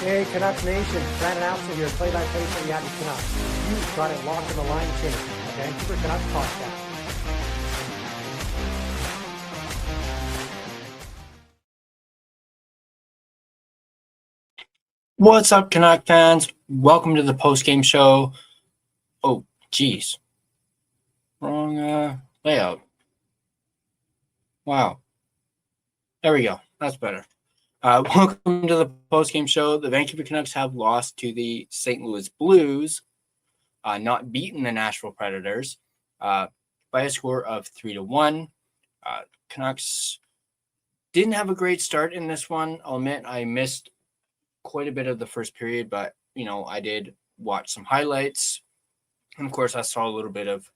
Hey, Canucks Nation, Brandon Alston here, play-by-play for the Edmonton Canucks. You've got it locked in the line change, the Vancouver Canucks podcast. What's up, Canuck fans? Welcome to the post-game show. Oh, geez. Wrong layout. Wow. There we go. That's better. Welcome to the post-game show. The Vancouver Canucks have lost to the St. Louis Blues, not beaten the Nashville Predators by a score of 3-1. Canucks didn't have a great start in this one. I'll admit I missed quite a bit of the first period, but I did watch some highlights, and of course I saw a little bit of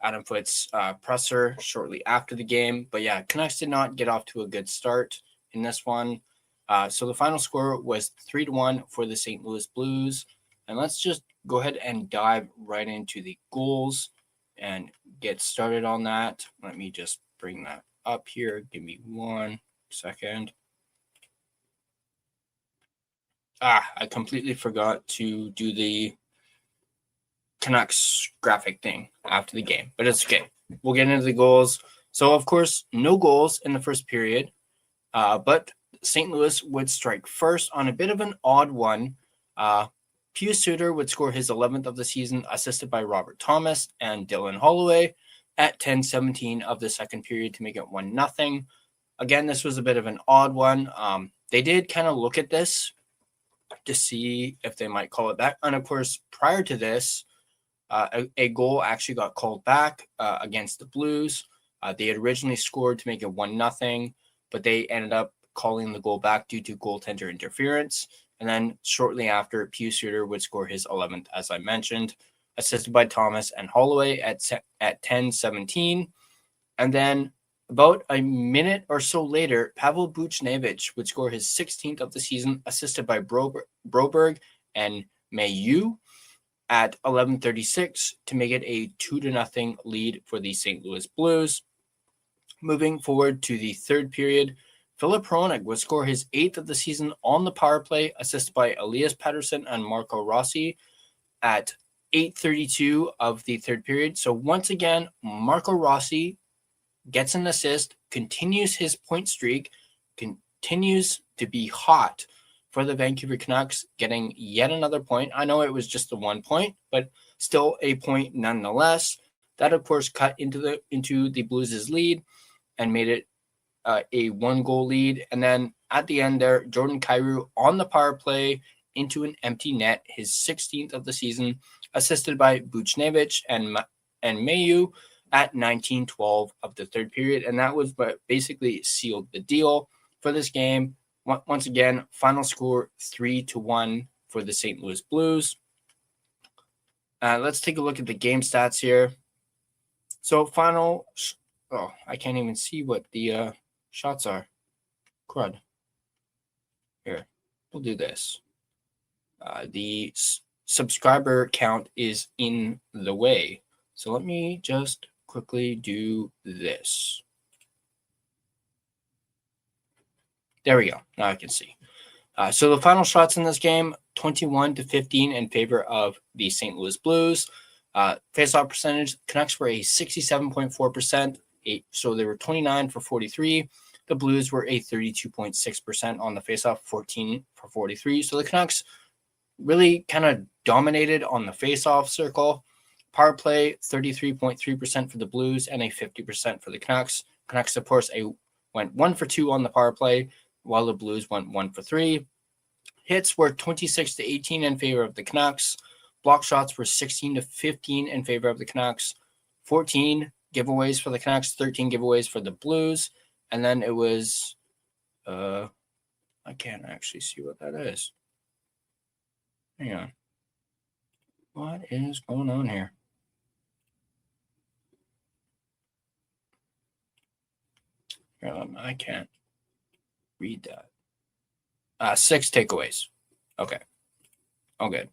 Adam Foote's presser shortly after the game. But yeah, Canucks did not get off to a good start in this one. So the final score was 3-1 for the St. Louis Blues, and let's just go ahead and dive right into the goals and get started on that. Let me just bring that up here. Give me 1 second. I completely forgot to do the Canucks graphic thing after the game, but it's okay. We'll get into the goals. So, of course, no goals in the first period, but St. Louis would strike first on a bit of an odd one. Pius Suter would score his 11th of the season, assisted by Robert Thomas and Dylan Holloway at 10:17 of the second period to make it 1-0. Again, this was a bit of an odd one. They did kind of look at this to see if they might call it back. And of course, prior to this, a goal actually got called back against the Blues. They had originally scored to make it 1-0, but they ended up calling the goal back due to goaltender interference. And then shortly after, Pius Suter would score his 11th, as I mentioned, assisted by Thomas and Holloway at 10:17. And then about a minute or so later, Pavel Buchnevich would score his 16th of the season, assisted by Broberg and Mailloux at 11:36 to make it a 2-0 lead for the St. Louis Blues. Moving forward to the third period, Filip Hronek would score his 8th of the season on the power play, assisted by Elias Pettersson and Marco Rossi at 8:32 of the third period. So once again, Marco Rossi gets an assist, continues his point streak, continues to be hot for the Vancouver Canucks, getting yet another point. I know it was just the 1 point, but still a point nonetheless. That, of course, cut into the Blues' lead and made it a 1-goal lead. And then at the end there, Jordan Kyrou on the power play into an empty net, his 16th of the season, assisted by Buchnevich and Mailloux at 19:12 of the third period. And that was what basically sealed the deal for this game. Once again, final score 3-1 for the St. Louis Blues. Let's take a look at the game stats here. So I can't even see what the shots are. Crud. Here, we'll do this. The subscriber count is in the way. So let me just quickly do this. There we go. Now I can see. So the final shots in this game, 21-15 in favor of the St. Louis Blues. Face-off percentage, Canucks were a 67.4%. So they were 29 for 43. The Blues were a 32.6% on the face-off, 14 for 43. So the Canucks really kind of dominated on the face-off circle. Power play, 33.3% for the Blues and a 50% for the Canucks. Canucks, of course, went 1 for 2 on the power play, while the Blues went 1 for 3. Hits were 26-18 in favor of the Canucks. Block shots were 16-15 in favor of the Canucks. 14 giveaways for the Canucks, 13 giveaways for the Blues. And then it was, I can't actually see what that is. Hang on. What is going on here? I can't read that. 6 takeaways. Okay. All good.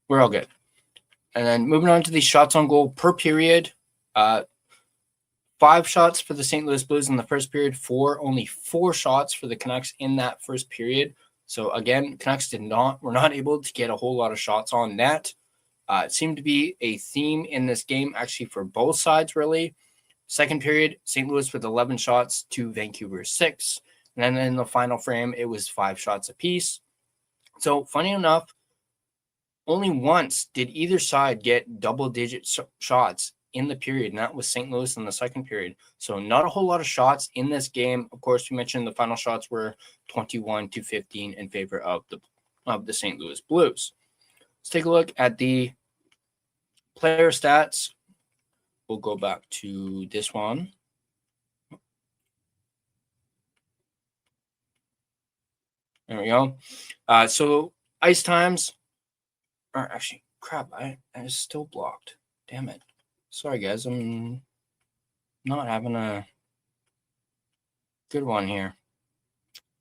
We're all good. And then moving on to the shots on goal per period. 5 shots for the St. Louis Blues in the first period. Only 4 shots for the Canucks in that first period. So again, Canucks were not able to get a whole lot of shots on net. It seemed to be a theme in this game, actually, for both sides, really. Second period, St. Louis with 11 shots to Vancouver 6. And then in the final frame, it was 5 shots apiece. So funny enough, only once did either side get double-digit shots in the period, and that was St. Louis in the second period. So not a whole lot of shots in this game. Of course, we mentioned the final shots were 21-15 in favor of the St. Louis Blues. Let's take a look at the player stats. We'll go back to this one. There we go. So ice times are actually crap. I was still blocked. Damn it. Sorry, guys. I'm not having a good one here.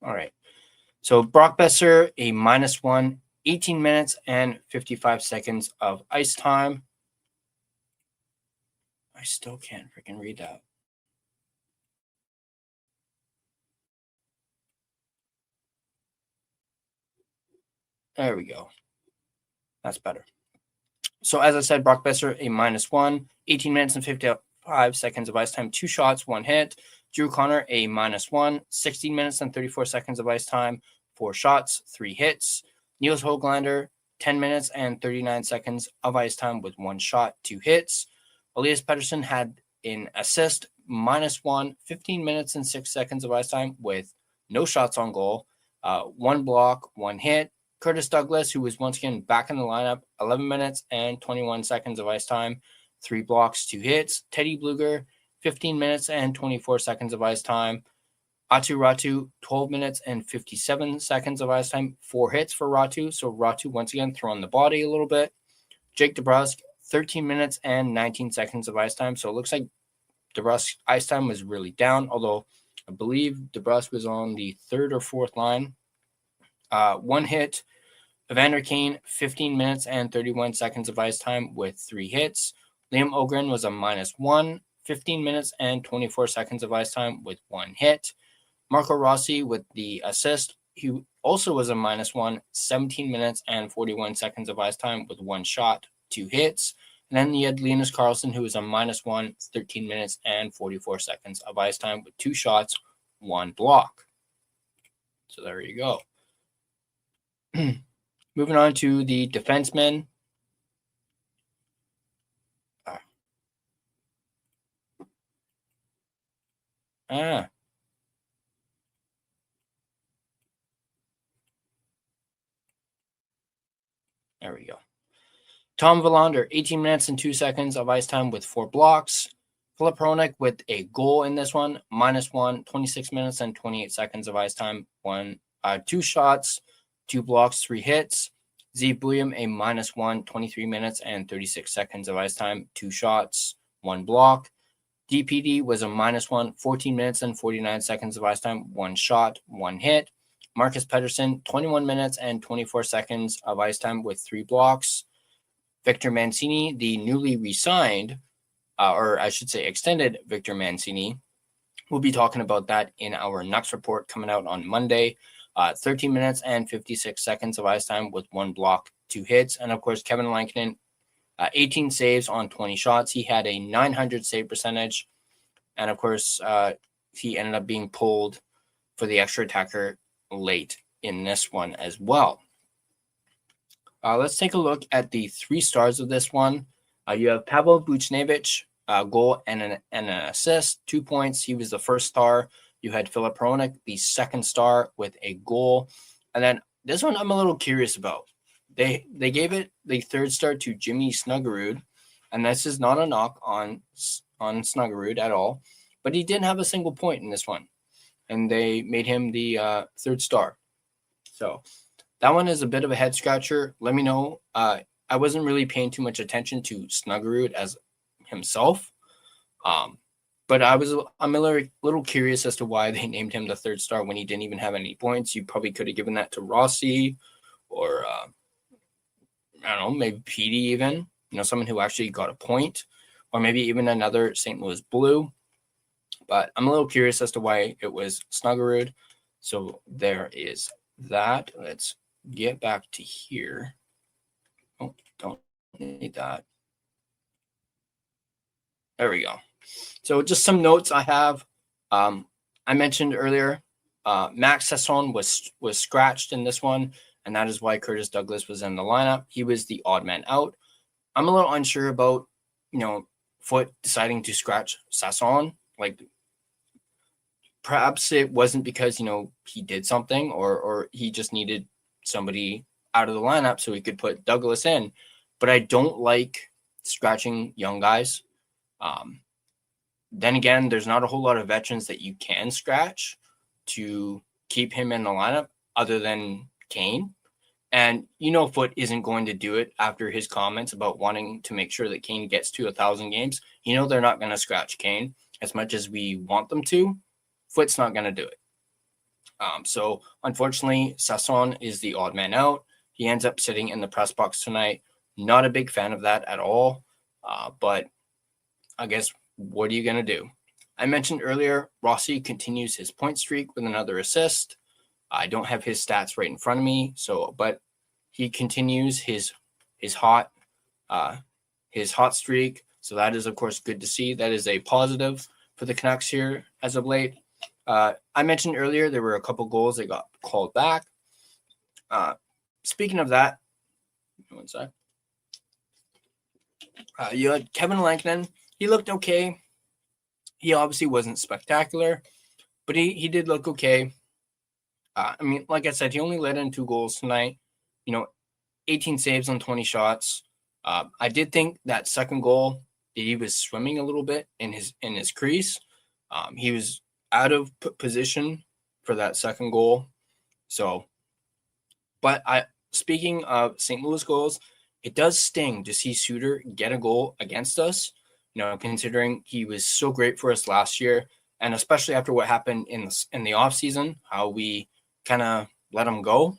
All right. So Brock Besser, a -1, 18 minutes and 55 seconds of ice time. I still can't freaking read that. There we go. That's better. So as I said, Brock Besser, a -1, 18 minutes and 55 seconds of ice time, 2 shots, 1 hit. Drew Connor, a -1, 16 minutes and 34 seconds of ice time, 4 shots, 3 hits. Niels Höglander, 10 minutes and 39 seconds of ice time with 1 shot, 2 hits. Elias Pettersson had an assist, -1, 15 minutes and 6 seconds of ice time with no shots on goal, 1 block, 1 hit. Curtis Douglas, who was once again back in the lineup, 11 minutes and 21 seconds of ice time, 3 blocks, 2 hits. Teddy Bluger, 15 minutes and 24 seconds of ice time. Aatu Ratu, 12 minutes and 57 seconds of ice time, 4 hits for Ratu. So Ratu once again throwing the body a little bit. Jake DeBrusk, 13 minutes and 19 seconds of ice time. So it looks like DeBrusk's ice time was really down, although I believe DeBrusk was on the 3rd or 4th line. 1 hit. Evander Kane, 15 minutes and 31 seconds of ice time with 3 hits. Liam Ogren was a -1, 15 minutes and 24 seconds of ice time with 1 hit. Marco Rossi with the assist. He also was a -1, 17 minutes and 41 seconds of ice time with 1 shot, 2 hits. And then you had Linus Karlsson, who was a -1, 13 minutes and 44 seconds of ice time with 2 shots, 1 block. So there you go. Moving on to the defensemen. There we go. Tom Willander, 18 minutes and 2 seconds of ice time with 4 blocks. Filip Hronek with a goal in this one, -1, 26 minutes and 28 seconds of ice time, 2 shots, 2 blocks, 3 hits. Zeev Buium, a -1, 23 minutes and 36 seconds of ice time, 2 shots, 1 block. DPD was a -1, 14 minutes and 49 seconds of ice time, 1 shot, 1 hit. Marcus Pettersson, 21 minutes and 24 seconds of ice time with 3 blocks. Victor Mancini, the newly re-signed, or I should say extended Victor Mancini. We'll be talking about that in our Nucks report coming out on Monday. 13 minutes and 56 seconds of ice time with 1 block, 2 hits. And, of course, Kevin Lankinen, 18 saves on 20 shots. He had a .900 save percentage. And, of course, he ended up being pulled for the extra attacker late in this one as well. Let's take a look at the 3 stars of this one. You have Pavel Buchnevich, goal and an assist, 2 points. He was the first star. You had Filip Hronek, the second star, with a goal. And then this one I'm a little curious about. They gave it the 3rd star to Jimmy Snuggerud, and this is not a knock on Snuggerud at all, but he didn't have a single point in this one, and they made him the 3rd star. So that one is a bit of a head scratcher. Let me know. I wasn't really paying too much attention to Snuggerud as himself. But I'm a little curious as to why they named him the 3rd star when he didn't even have any points. You probably could have given that to Rossi or, I don't know, maybe Petey even, someone who actually got a point, or maybe even another St. Louis Blue. But I'm a little curious as to why it was Snuggerud. So there is that, let's get back to here. Oh, don't need that. There we go. So just some notes I have. I mentioned earlier, Max Sasson was scratched in this one, and that is why Curtis Douglas was in the lineup. He was the odd man out. I'm a little unsure about, Foote deciding to scratch Sasson. Like, perhaps it wasn't because, he did something or he just needed somebody out of the lineup so he could put Douglas in. But I don't like scratching young guys. Then again, there's not a whole lot of veterans that you can scratch to keep him in the lineup other than Kane. And Foote isn't going to do it after his comments about wanting to make sure that Kane gets to 1,000 games. They're not going to scratch Kane as much as we want them to. Foote's not going to do it. So unfortunately, Sasson is the odd man out. He ends up sitting in the press box tonight. Not a big fan of that at all. But I guess, what are you going to do? I mentioned earlier, Rossi continues his point streak with another assist. I don't have his stats right in front of me, but he continues his hot streak. So that is, of course, good to see. That is a positive for the Canucks here as of late. I mentioned earlier there were a couple goals that got called back. Speaking of that, one sec. You had Kevin Lankinen. He looked okay. He obviously wasn't spectacular, but he did look okay. Like I said, he only let in 2 goals tonight. 18 saves on 20 shots. I did think that second goal that he was swimming a little bit in his crease. He was out of position for that second goal. So, but speaking of St. Louis goals, it does sting to see Suter get a goal against us. Considering he was so great for us last year, and especially after what happened in the offseason, how we kind of let him go,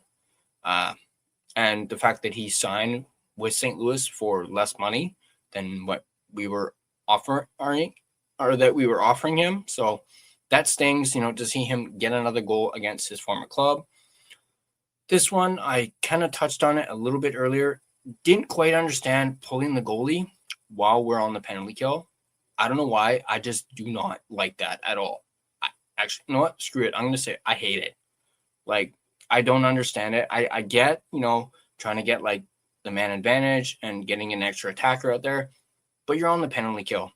and the fact that he signed with St. Louis for less money than what we were offering him. So that stings, to see him get another goal against his former club. This one, I kind of touched on it a little bit earlier. Didn't quite understand pulling the goalie while we're on the penalty kill. I don't know why. I just do not like that at all. Actually, you know what? Screw it. I'm going to say I hate it. Like, I don't understand it. I get, trying to get like the man advantage and getting an extra attacker out there, but you're on the penalty kill.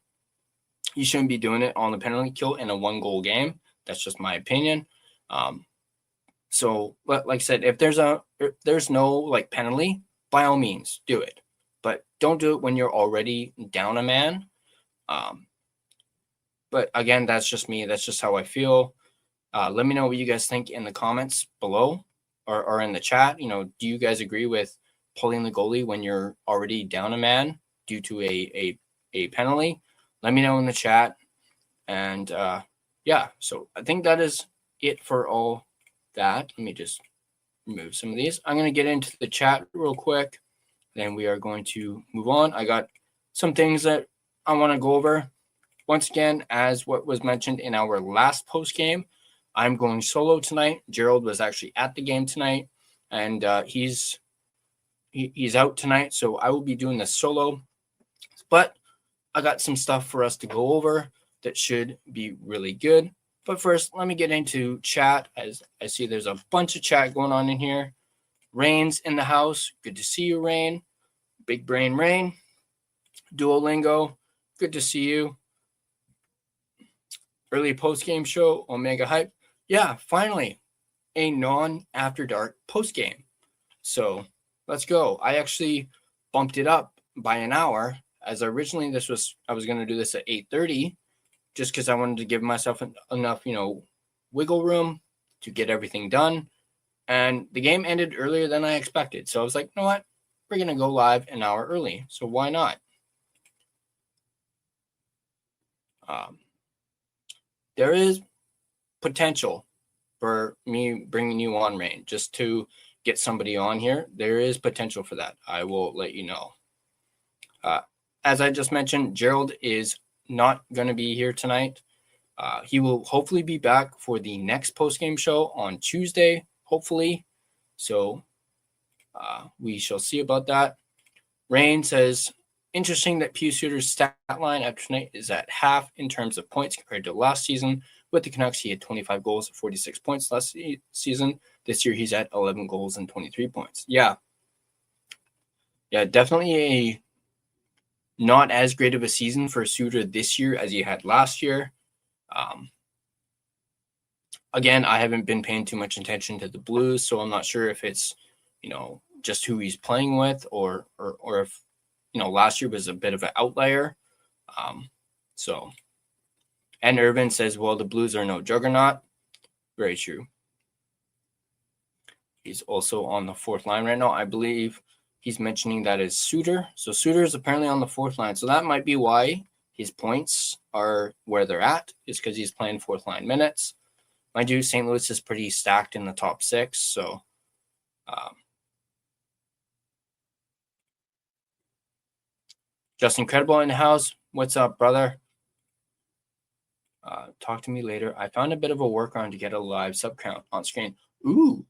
You shouldn't be doing it on the penalty kill in a 1-goal game. That's just my opinion. So, like I said, if there's no like penalty, by all means, do it. But don't do it when you're already down a man. But again, that's just me. That's just how I feel. Let me know what you guys think in the comments below or in the chat. Do you guys agree with pulling the goalie when you're already down a man due to a penalty? Let me know in the chat. And yeah, so I think that is it for all that. Let me just remove some of these. I'm going to get into the chat real quick. Then we are going to move on. I got some things that I want to go over. Once again, as what was mentioned in our last post game, I'm going solo tonight. Gerald was actually at the game tonight, and he's out tonight, so I will be doing this solo. But I got some stuff for us to go over that should be really good. But first, let me get into chat. As I see there's a bunch of chat going on in here. Rain's in the house. Good to see you, Rain. Big Brain Rain. Duolingo. Good to see you. Early post-game show, Omega Hype. Yeah, finally, a non-after dark post-game. So let's go. I actually bumped it up by an hour, as originally I was going to do this at 8:30, just because I wanted to give myself enough, wiggle room to get everything done. And the game ended earlier than I expected. So I was like, you know what? We're going to go live an hour early. So why not? There is potential for me bringing you on, Rain, just to get somebody on here. There is potential for that. I will let you know. As I just mentioned, Gerald is not going to be here tonight. He will hopefully be back for the next post-game show on Tuesday, hopefully. So we shall see about that. Rain says, interesting that Pius Suter's stat line after tonight is at half in terms of points compared to last season. With the Canucks, he had 25 goals, 46 points last season. This year, he's at 11 goals and 23 points. Yeah, definitely a not as great of a season for Suter this year as he had last year. Again, I haven't been paying too much attention to the Blues, so I'm not sure if it's, just who he's playing with or if, last year was a bit of an outlier. And Irvin says, well, the Blues are no juggernaut. Very true. He's also on the fourth line right now. I believe he's mentioning that is Suter. So Suter is apparently on the fourth line. So that might be why his points are where they're at, is because he's playing fourth line minutes. Mind you, St. Louis is pretty stacked in the top six. So Just Incredible in the house. What's up, brother? Talk to me later. I found a bit of a workaround to get a live sub count on screen. Ooh,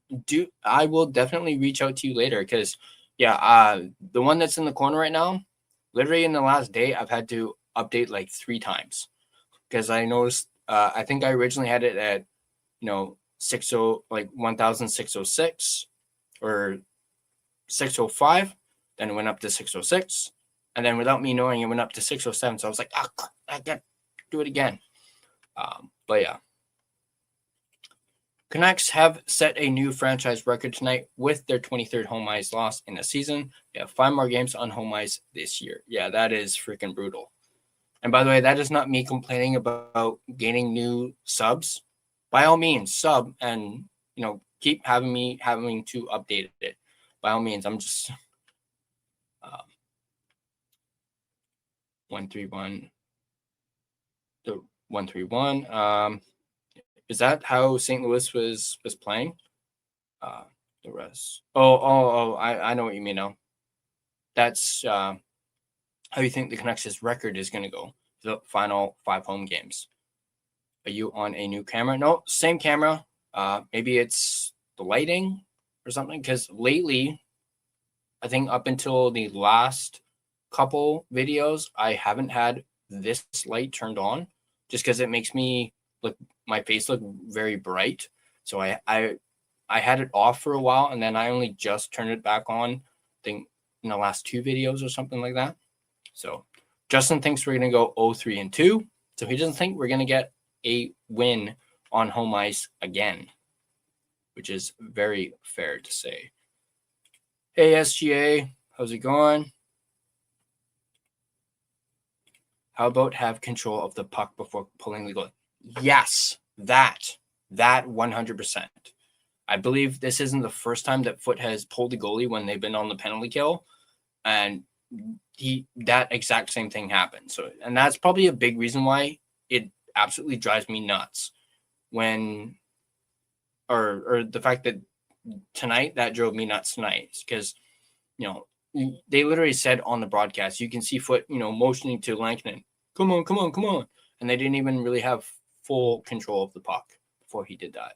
I will definitely reach out to you later because, the one that's in the corner right now, literally in the last day, I've had to update like 3 times because I noticed. I think I originally had it at 1606 or 605. Then it went up to 606, and then without me knowing, it went up to 607. So I was like, I got to do it again. But yeah, Canucks have set a new franchise record tonight with their 23rd home ice loss in a season. They have 5 more games on home ice this year. Yeah, that is freaking brutal. And by the way, that is not me complaining about gaining new subs. By all means, sub and keep having to update it. By all means, I'm just 131. The 131. Is that how St. Louis was playing? The rest. I know what you mean now. That's how you think the Canucks' record is going to go for the final 5 home games. Are you on a new camera? No, same camera. Maybe it's the lighting or something. Because lately, I think up until the last couple videos, I haven't had this light turned on just because it makes me my face look very bright. So I had it off for a while and then I only just turned it back on, I think in the last 2 videos or something like that. So Justin thinks we're going to go 0-3-2. So he doesn't think we're going to get a win on home ice again, which is very fair to say. Hey, SGA, how's it going? How about have control of the puck before pulling the goal? Yes, that 100%. I believe this isn't the first time that Foote has pulled the goalie when they've been on the penalty kill, and that exact same thing happened. So, and that's probably a big reason why it absolutely drives me nuts when, or the fact that tonight that drove me nuts tonight, because they literally said on the broadcast, you can see Foote, motioning to Lankinen, come on, and they didn't even really have full control of the puck before he did that.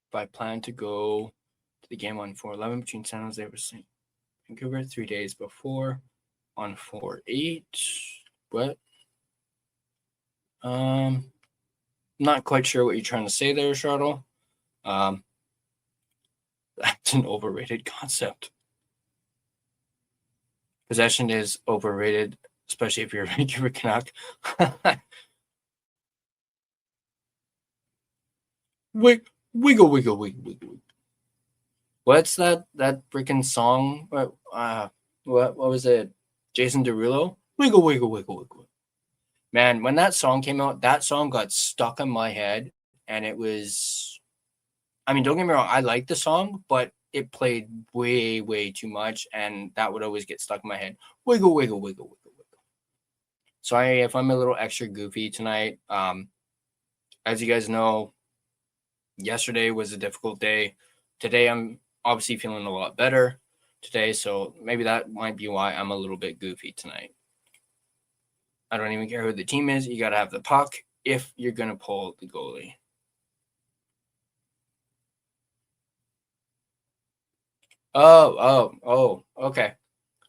If I plan to go to the game on 4/11 between San Jose and Vancouver 3 days before on 4/8, what? Not quite sure what you're trying to say there, Charlotte. That's an overrated concept. Possession is overrated, especially if you're a Vancouver Canuck. Wiggle. What's that freaking song? What was it? Jason Derulo? Wiggle. Man, when that song came out, that song got stuck in my head, and it was, don't get me wrong, I like the song, but it played way too much, and that would always get stuck in my head. Wiggle. Sorry if I'm a little extra goofy tonight. As you guys know, yesterday was a difficult day. Today, I'm obviously feeling a lot better today, so maybe that might be why I'm a little bit goofy tonight. I don't even care who the team is. You got to have the puck if you're going to pull the goalie. Okay.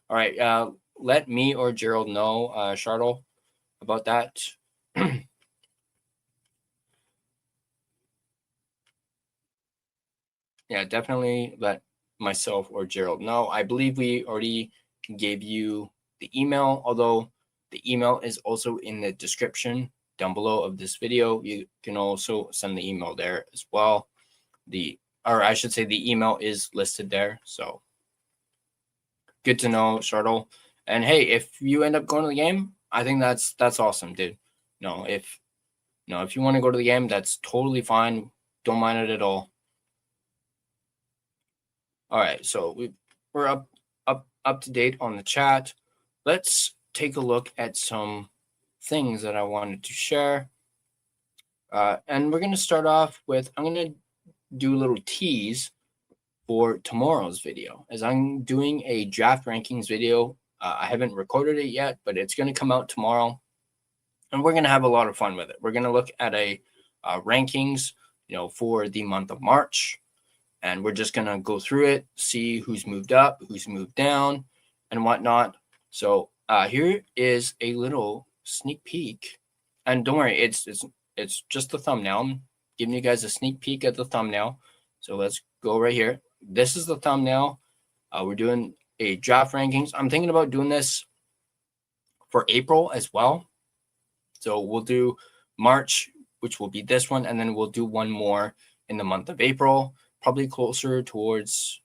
All right. Let me or Gerald know, Charlotte, about that. Yeah, definitely let myself or Gerald know. I believe we already gave you the email, although the email is also in the description down below of this video. You can also send the email there as well. Or I should say the email is listed there. So good to know, Charlotte. And hey, if you end up going to the game, I think that's awesome, dude. If you want to go to the game, that's totally fine. Don't mind it at all. All right, so we're up to date on the chat. Let's take a look at some things that I wanted to share. And we're going to start off with, I'm going to do a little tease for tomorrow's video, as I'm doing a draft rankings video. I haven't recorded it yet, but it's going to come out tomorrow, and we're going to have a lot of fun with it. We're going to look at a rankings, for the month of March, and we're just going to go through it, see who's moved up, who's moved down, and whatnot. So here is a little sneak peek, and don't worry, it's just the thumbnail. I'm giving you guys a sneak peek at the thumbnail. So let's go right here. This is the thumbnail. We're doing a draft rankings. I'm thinking about doing this for April as well. So we'll do March, which will be this one, and then we'll do one more in the month of April, probably closer towards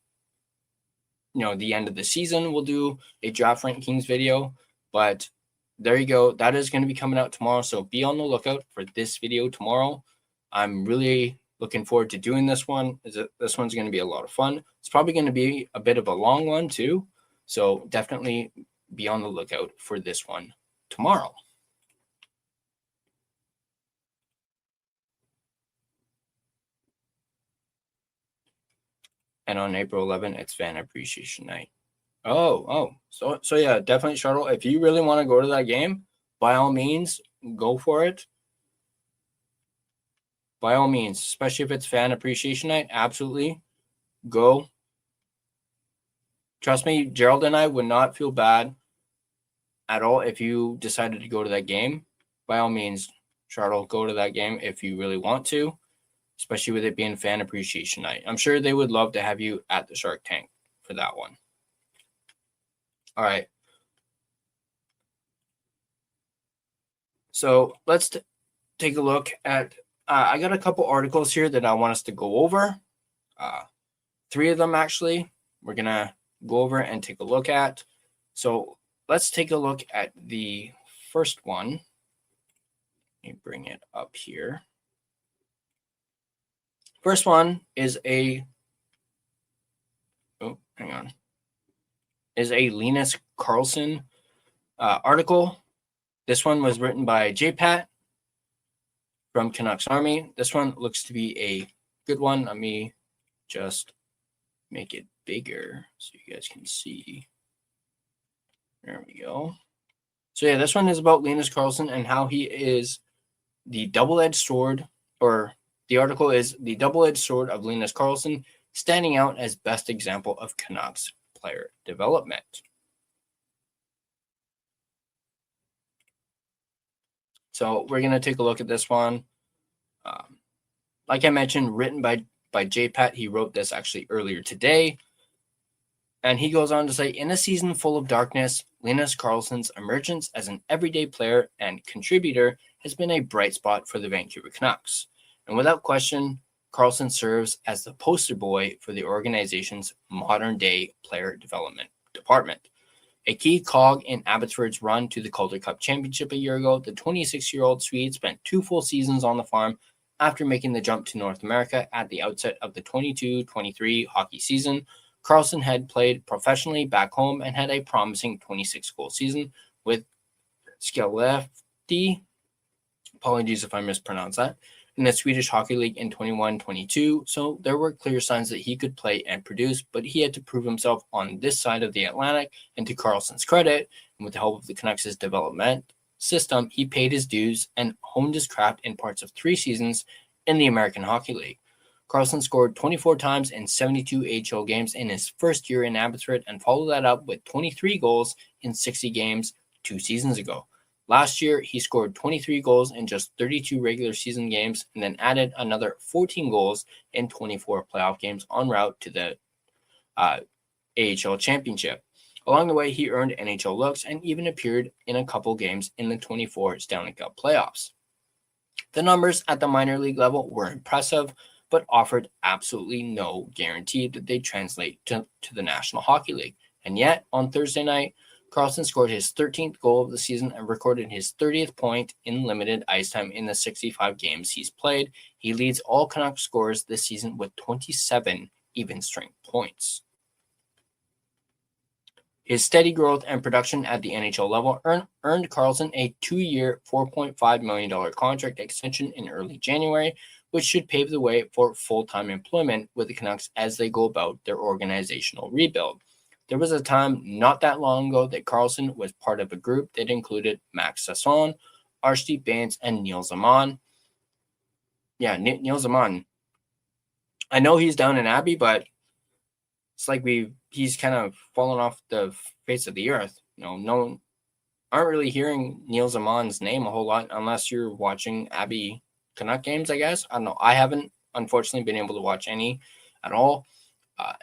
the end of the season. We'll do a draft rankings video, but there you go. That is going to be coming out tomorrow, so be on the lookout for this video tomorrow. I'm really looking forward to doing this one. This one's going to be a lot of fun. It's probably going to be a bit of a long one too, so definitely be on the lookout for this one tomorrow. And on April 11th, it's Fan Appreciation Night. So yeah, definitely, Charlotte. If you really want to go to that game, by all means, go for it. By all means, especially if it's Fan Appreciation Night, absolutely go. Trust me, Gerald and I would not feel bad at all if you decided to go to that game. By all means, Charlotte, go to that game if you really want to, especially with it being Fan Appreciation Night. I'm sure they would love to have you at the Shark Tank for that one. All right. So let's take a look at, I got a couple articles here that I want us to go over. 3 of them, actually, we're going to go over and take a look at. So let's take a look at the first one. Let me bring it up here. First one is a Linus Karlsson article. This one was written by JPat from Canucks Army. This one looks to be a good one. Let me just make it bigger so you guys can see. There we go. So yeah, this one is about Linus Karlsson and how he is the double-edged sword, or the article is the double-edged sword of Linus Karlsson, standing out as best example of Canucks player development. So we're going to take a look at this one. Like I mentioned, written by JPat. He wrote this actually earlier today. And he goes on to say, in a season full of darkness, Linus Karlsson's emergence as an everyday player and contributor has been a bright spot for the Vancouver Canucks. And without question, Karlsson serves as the poster boy for the organization's modern-day player development department. A key cog in Abbotsford's run to the Calder Cup Championship a year ago, the 26-year-old Swede spent 2 full seasons on the farm after making the jump to North America at the outset of the 22-23 hockey season. Karlsson had played professionally back home and had a promising 26-goal season with Skellefteå, apologies if I mispronounce that, in the Swedish Hockey League in 21-22, so there were clear signs that he could play and produce, but he had to prove himself on this side of the Atlantic, and to Karlsson's credit, and with the help of the Canucks' development system, he paid his dues and honed his craft in parts of 3 seasons in the American Hockey League. Karlsson scored 24 times in 72 AHL games in his first year in Abbotsford and followed that up with 23 goals in 60 games 2 seasons ago. Last year, he scored 23 goals in just 32 regular season games and then added another 14 goals in 24 playoff games en route to the AHL championship. Along the way, he earned NHL looks and even appeared in a couple games in the 24 Stanley Cup playoffs. The numbers at the minor league level were impressive, but offered absolutely no guarantee that they translate to the National Hockey League. And yet, on Thursday night, Karlsson scored his 13th goal of the season and recorded his 30th point in limited ice time in the 65 games he's played. He leads all Canucks scorers this season with 27 even-strength points. His steady growth and production at the NHL level earned Karlsson a 2-year, $4.5 million contract extension in early January, which should pave the way for full-time employment with the Canucks as they go about their organizational rebuild. There was a time not that long ago that Karlsson was part of a group that included Max Sasson, Archie Bains, and Neil Zaman. Yeah, Neil Zaman. I know he's down in Abbey, but it's like he's kind of fallen off the face of the earth. No one aren't really hearing Neil Zaman's name a whole lot unless you're watching Abbey Canuck games, I guess. I don't know. I haven't, unfortunately, been able to watch any at all.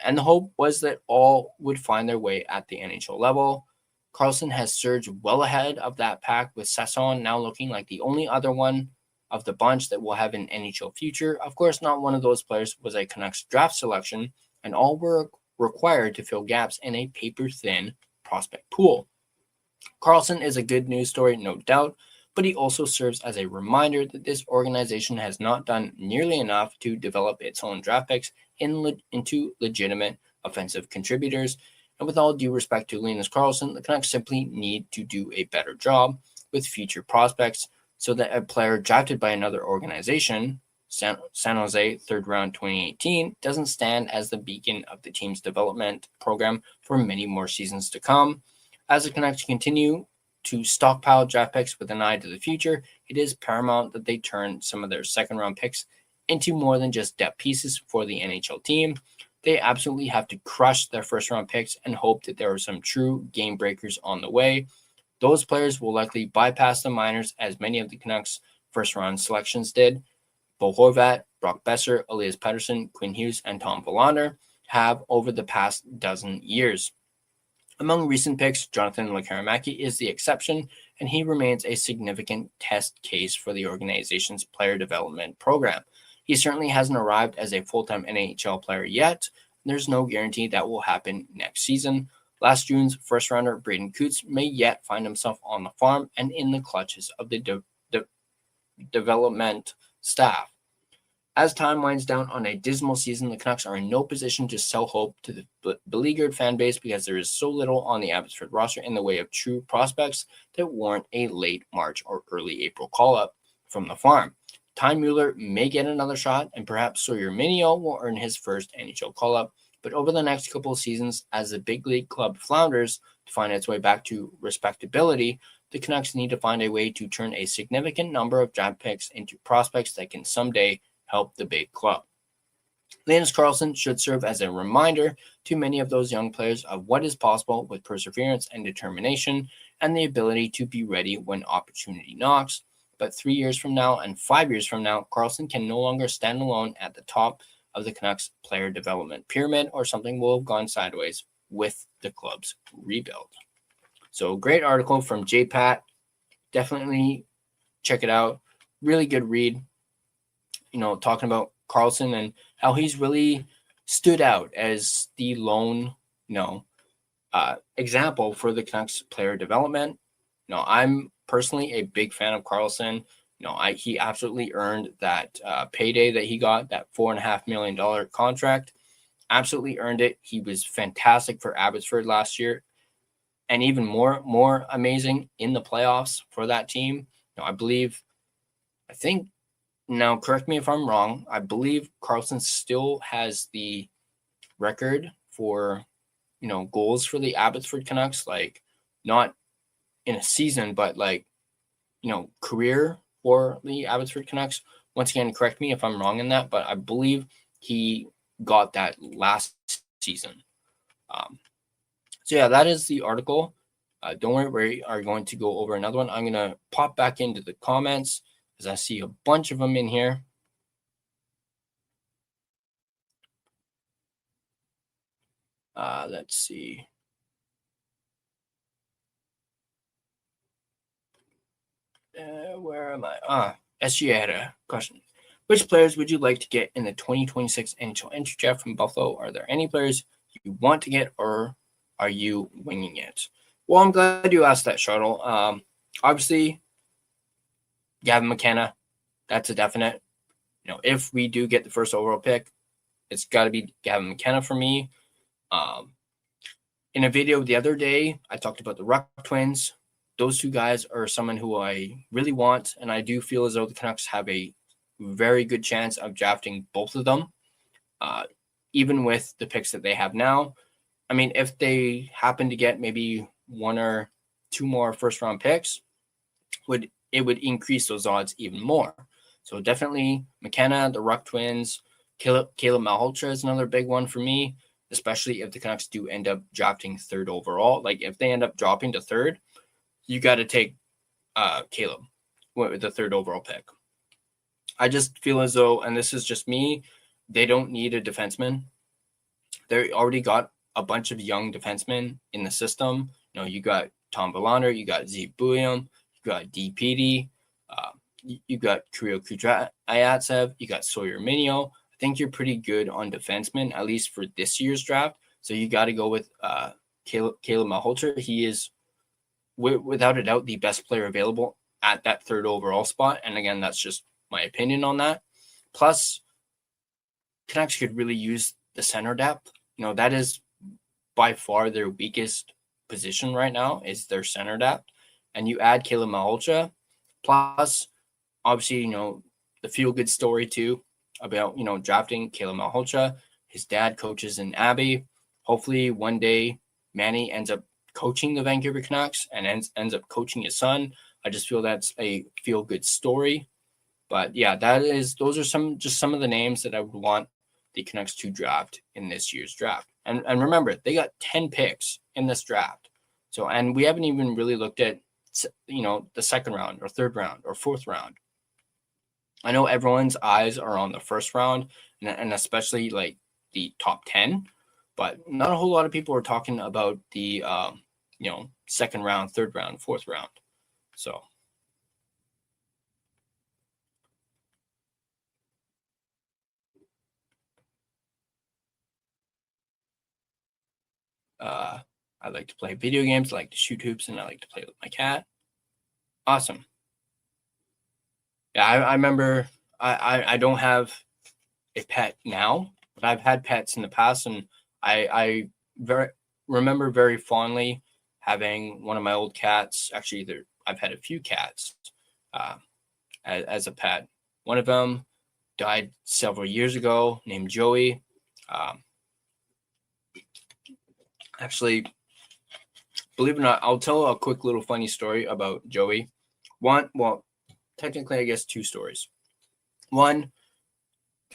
And the hope was that all would find their way at the NHL level. Karlsson has surged well ahead of that pack, with Sasson now looking like the only other one of the bunch that will have an NHL future. Of course, not one of those players was a Canucks draft selection, and all were required to fill gaps in a paper-thin prospect pool. Karlsson is a good news story, no doubt, but he also serves as a reminder that this organization has not done nearly enough to develop its own draft picks into legitimate offensive contributors. And with all due respect to Linus Karlsson, the Canucks simply need to do a better job with future prospects so that a player drafted by another organization, San Jose 3rd round 2018, doesn't stand as the beacon of the team's development program for many more seasons to come. As the Canucks continue to stockpile draft picks with an eye to the future, it is paramount that they turn some of their second-round picks into more than just depth pieces for the NHL team. They absolutely have to crush their first-round picks and hope that there are some true game breakers on the way. Those players will likely bypass the minors, as many of the Canucks' first-round selections did. Bo Horvat, Brock Besser, Elias Pettersson, Quinn Hughes, and Tom Willander have over the past dozen years. Among recent picks, Jonathan Lekaramäki is the exception, and he remains a significant test case for the organization's player development program. He certainly hasn't arrived as a full-time NHL player yet. There's no guarantee that will happen next season. Last June's first-rounder Braden Coots may yet find himself on the farm and in the clutches of the development staff. As time winds down on a dismal season, the Canucks are in no position to sell hope to the beleaguered fan base because there is so little on the Abbotsford roster in the way of true prospects that warrant a late March or early April call-up from the farm. Ty Mueller may get another shot, and perhaps Sawyer Minio will earn his first NHL call-up, but over the next couple of seasons, as the big league club flounders to find its way back to respectability, the Canucks need to find a way to turn a significant number of draft picks into prospects that can someday help the big club. Linus Karlsson should serve as a reminder to many of those young players of what is possible with perseverance and determination and the ability to be ready when opportunity knocks. But 3 years from now and 5 years from now, Karlsson can no longer stand alone at the top of the Canucks player development pyramid, or something will have gone sideways with the club's rebuild. So great article from JPAT. Definitely check it out. Really good read. Talking about Karlsson and how he's really stood out as the lone, example for the Canucks player development. I'm personally a big fan of Karlsson. He absolutely earned that payday that he got, that $4.5 million contract. Absolutely earned it. He was fantastic for Abbotsford last year, and even more amazing in the playoffs for that team. Now, correct me if I'm wrong, I believe Karlsson still has the record for, goals for the Abbotsford Canucks, like not in a season, but career for the Abbotsford Canucks. Once again, correct me if I'm wrong in that, but I believe he got that last season. So yeah, that is the article. Don't worry, we are going to go over another one. I'm going to pop back into the comments as I see a bunch of them in here. Let's see. Where am I? SG had a question. Which players would you like to get in the 2026 NHL entry draft from Buffalo? Are there any players you want to get, or are you winging it? Well, I'm glad you asked that, Shuttle. Obviously, Gavin McKenna, that's a definite. If we do get the first overall pick, it's got to be Gavin McKenna for me. In a video the other day, I talked about the Ruck Twins. Those two guys are someone who I really want, and I do feel as though the Canucks have a very good chance of drafting both of them, even with the picks that they have now. I mean, if they happen to get maybe one or two more first-round picks, it would increase those odds even more. So definitely McKenna, the Ruck Twins, Caleb Malhotra is another big one for me, especially if the Canucks do end up drafting third overall. Like if they end up dropping to third, you got to take Caleb with the third overall pick. I just feel as though, and this is just me, they don't need a defenseman. They already got a bunch of young defensemen in the system. You got Tom Verlander, you got Zeke Buliam, you got DPD, you got Kirill Kudryavtsev, you got Sawyer Minio. I think you're pretty good on defensemen, at least for this year's draft. So you got to go with Caleb Malhotra. He is, without a doubt, the best player available at that third overall spot. And again, that's just my opinion on that. Plus, Canucks could really use the center depth. That is by far their weakest position right now is their center depth. And you add Caleb Malhotra, plus obviously, the feel-good story too about, drafting Caleb Malhotra. His dad coaches in Abbey. Hopefully one day Manny ends up coaching the Vancouver Canucks and ends up coaching his son. I just feel that's a feel-good story. But yeah, those are some of the names that I would want the Canucks to draft in this year's draft. And remember, they got 10 picks in this draft. So, and we haven't even really looked at, the second round or third round or fourth round. I know everyone's eyes are on the first round and especially like the top 10, but not a whole lot of people are talking about the, second round, third round, fourth round. So. I like to play video games, I like to shoot hoops, and I like to play with my cat. Awesome. Yeah, I remember I don't have a pet now, but I've had pets in the past, and I remember very fondly having one of my old cats. Actually, I've had a few cats as a pet. One of them died several years ago, named Joey. Actually, believe it or not, I'll tell a quick little funny story about Joey. Technically, I guess two stories. One,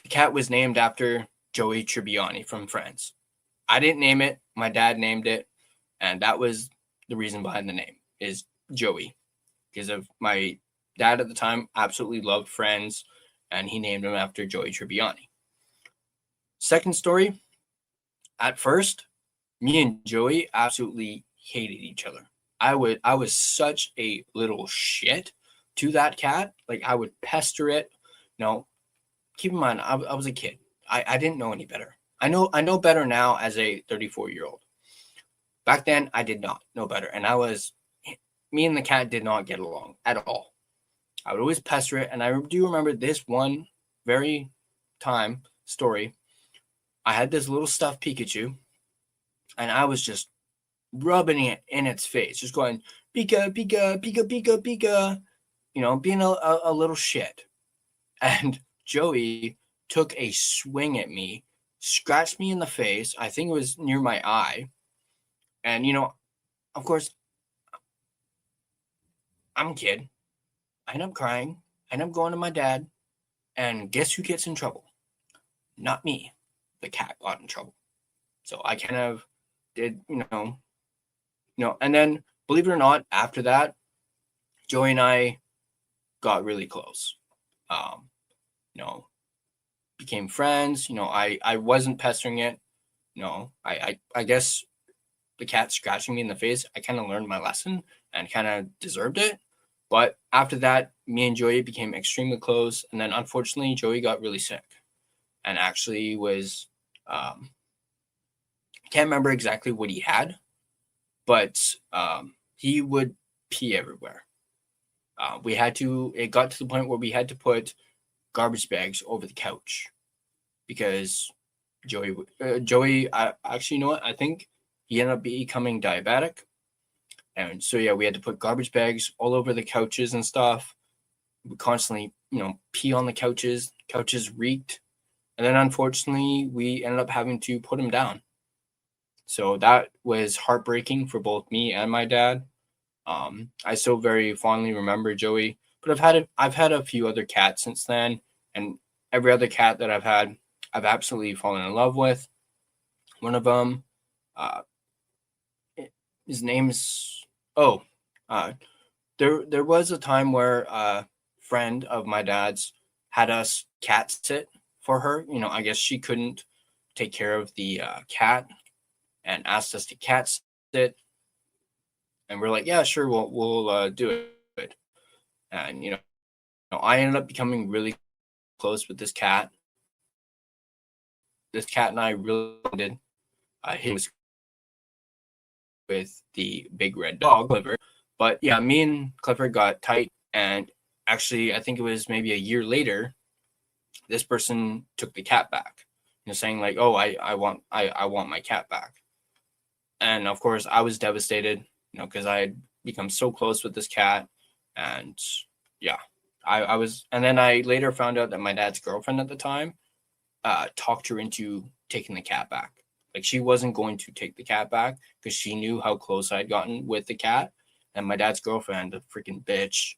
the cat was named after Joey Tribbiani from Friends. I didn't name it. My dad named it. And that was the reason behind the name, is Joey. Because of my dad at the time absolutely loved Friends, and he named him after Joey Tribbiani. Second story, at first, me and Joey absolutely hated each other. I was such a little shit to that cat. Like, I would pester it. Keep in mind, I was a kid. I didn't know any better. I know better now as a 34-year-old. Back then, I did not know better. And me and the cat did not get along at all. I would always pester it. And I do remember this one very story. I had this little stuffed Pikachu, and I was just rubbing it in its face, just going, Pika, Pika, Pika, Pika, Pika, being a little shit. And Joey took a swing at me, scratched me in the face. I think it was near my eye. And, of course, I'm a kid. I end up crying. I end up going to my dad. And guess who gets in trouble? not me. The cat got in trouble. So I kind of did, and then believe it or not, after that, Joey and I got really close. Became friends. I wasn't pestering it. I guess the cat scratching me in the face, I kind of learned my lesson and kind of deserved it. But after that, me and Joey became extremely close. And then unfortunately, Joey got really sick and actually was, I can't remember exactly what he had, but he would pee everywhere. It got to the point where we had to put garbage bags over the couch because Joey, actually, you know what? I think he ended up becoming diabetic. And so, yeah, we had to put garbage bags all over the couches and stuff. We constantly, pee on the couches. Couches reeked. And then, unfortunately, we ended up having to put him down. So that was heartbreaking for both me and my dad. I still very fondly remember Joey, but I've had a few other cats since then, and every other cat that I've had, I've absolutely fallen in love with. One of them, his name's there was a time where a friend of my dad's had us cat sit for her. I guess she couldn't take care of the cat and asked us to cat sit. And we're like, yeah, sure, we'll do it. And I ended up becoming really close with this cat. This cat and I really did. He was with the big red dog, Clifford. But yeah, me and Clifford got tight, and actually, I think it was maybe a year later, this person took the cat back. Saying like, oh, I want my cat back. And of course, I was devastated. Because I had become so close with this cat. And yeah, I was, and then I later found out that my dad's girlfriend at the time talked her into taking the cat back. Like she wasn't going to take the cat back because she knew how close I'd gotten with the cat. And my dad's girlfriend, a freaking bitch.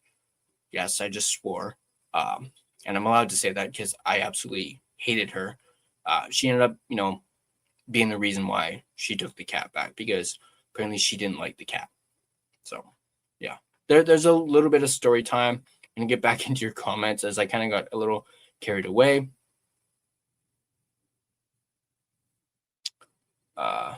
Yes, I just swore. And I'm allowed to say that because I absolutely hated her. She ended up, being the reason why she took the cat back because apparently she didn't like the cat. So, yeah, there's a little bit of story time. I'm going to get back into your comments as I kind of got a little carried away. I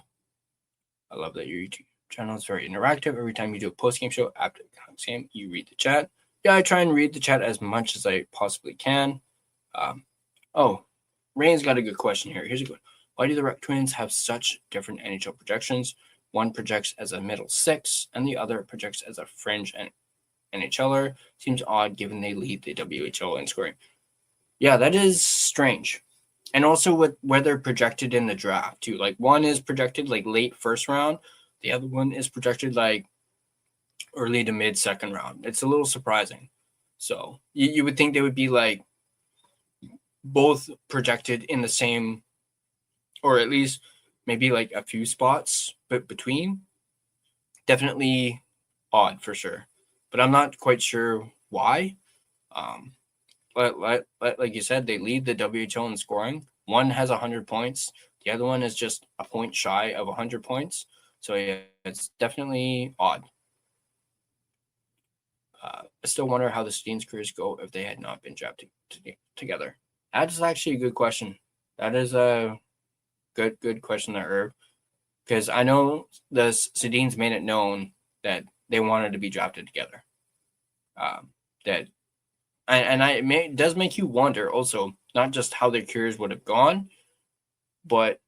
love that your YouTube channel is very interactive. Every time you do a post-game show after the Canucks game, you read the chat. Yeah, I try and read the chat as much as I possibly can. Rain's got a good question here. Here's a good. Why do the Red Twins have such different NHL projections? One projects as a middle six, and the other projects as a fringe NHLer. Seems odd given they lead the WHL in scoring. Yeah, that is strange. And also with where they're projected in the draft, too. Like, one is projected, like, late first round. The other one is projected, like, early to mid-second round. It's a little surprising. So, you would think they would be, like, both projected in the same, or at least maybe like a few spots but between. Definitely odd for sure, but I'm not quite sure why. But like you said, they lead the WHL in scoring. One has 100 points. The other one is just a point shy of 100 points. So yeah, it's definitely odd. I still wonder how the Sedin's careers go if they had not been drafted together. That is actually a good question. That is a good question there, Herb. Because I know the Sedins made it known that they wanted to be drafted together. It does make you wonder also, not just how their careers would have gone, but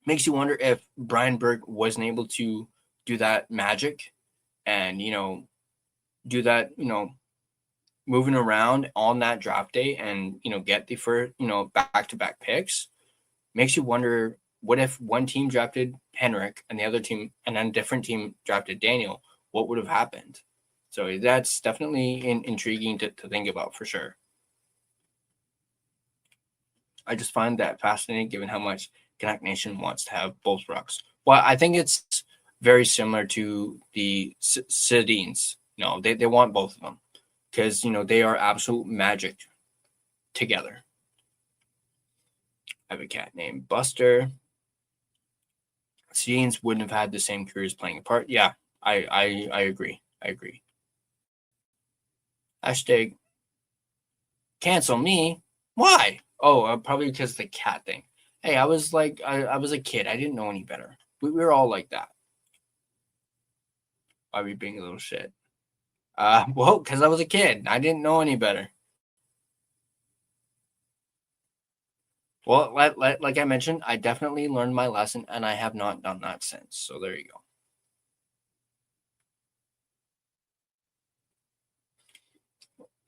makes you wonder if Brian Burke wasn't able to do that magic and, do that, moving around on that draft day and, get the first, back-to-back picks. Makes you wonder, what if one team drafted Henrik and the other team, and then a different team drafted Daniel? What would have happened? So that's definitely intriguing to think about for sure. I just find that fascinating given how much Canuck Nation wants to have both rucks. Well, I think it's very similar to the Sedins. They want both of them because, they are absolute magic together. I have a cat named Buster. Scenes wouldn't have had the same careers playing a part. Yeah, I agree. I agree. Hashtag cancel me. Why? Oh, probably because of the cat thing. Hey, I was like, I was a kid. I didn't know any better. We were all like that. Why are we being a little shit? Well, because I was a kid. I didn't know any better. Well, like I mentioned, I definitely learned my lesson, and I have not done that since. So there you go.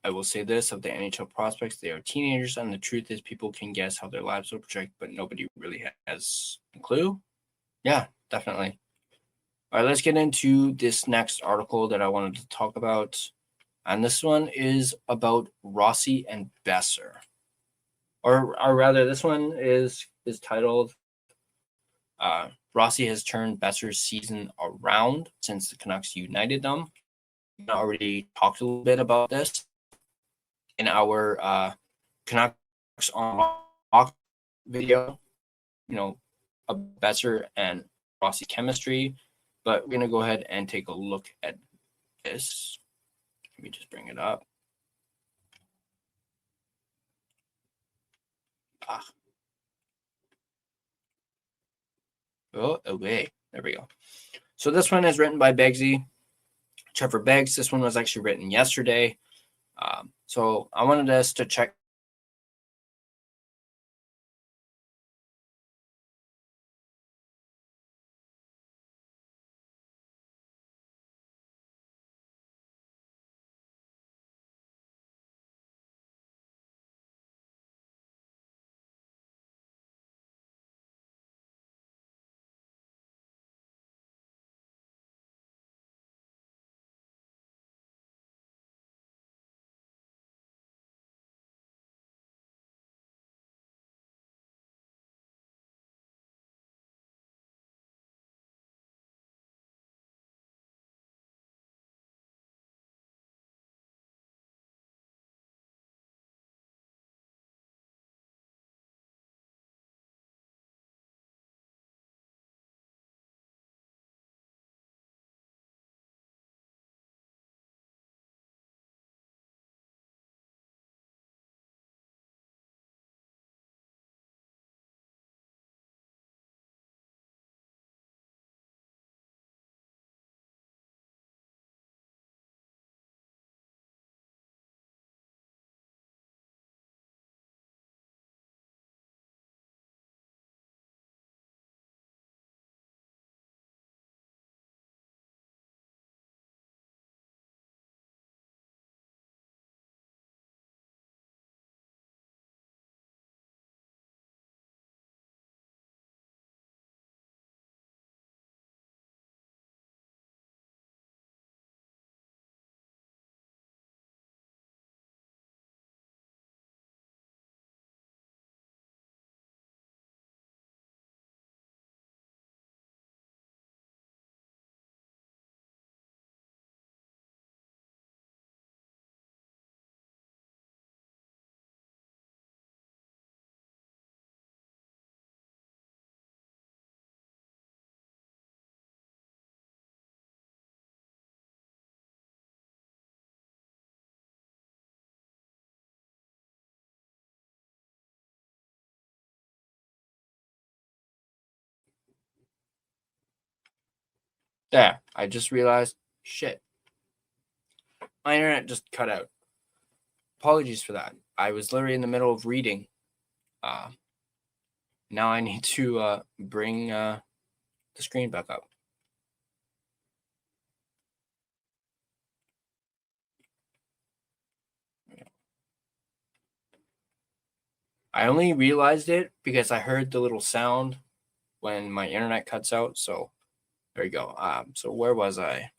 I will say this of the NHL prospects, they are teenagers, and the truth is people can guess how their lives will project, but nobody really has a clue. Yeah, definitely. All right, let's get into this next article that I wanted to talk about. And this one is about Rossi and Besser. Or rather, this one is titled Rossi has turned Besser's season around since the Canucks united them. We already talked a little bit about this in our Canucks on Rock video, Besser and Rossi chemistry. But we're going to go ahead and take a look at this. Let me just bring it up. Oh, away. There we go. So this one is written by Beggsy, Trevor Beggs. This one was actually written yesterday. So I wanted us to check. There, I just realized, shit, my internet just cut out. Apologies for that. I was literally in the middle of reading. Now I need to bring the screen back up. I only realized it because I heard the little sound when my internet cuts out. So there you go. So where was I?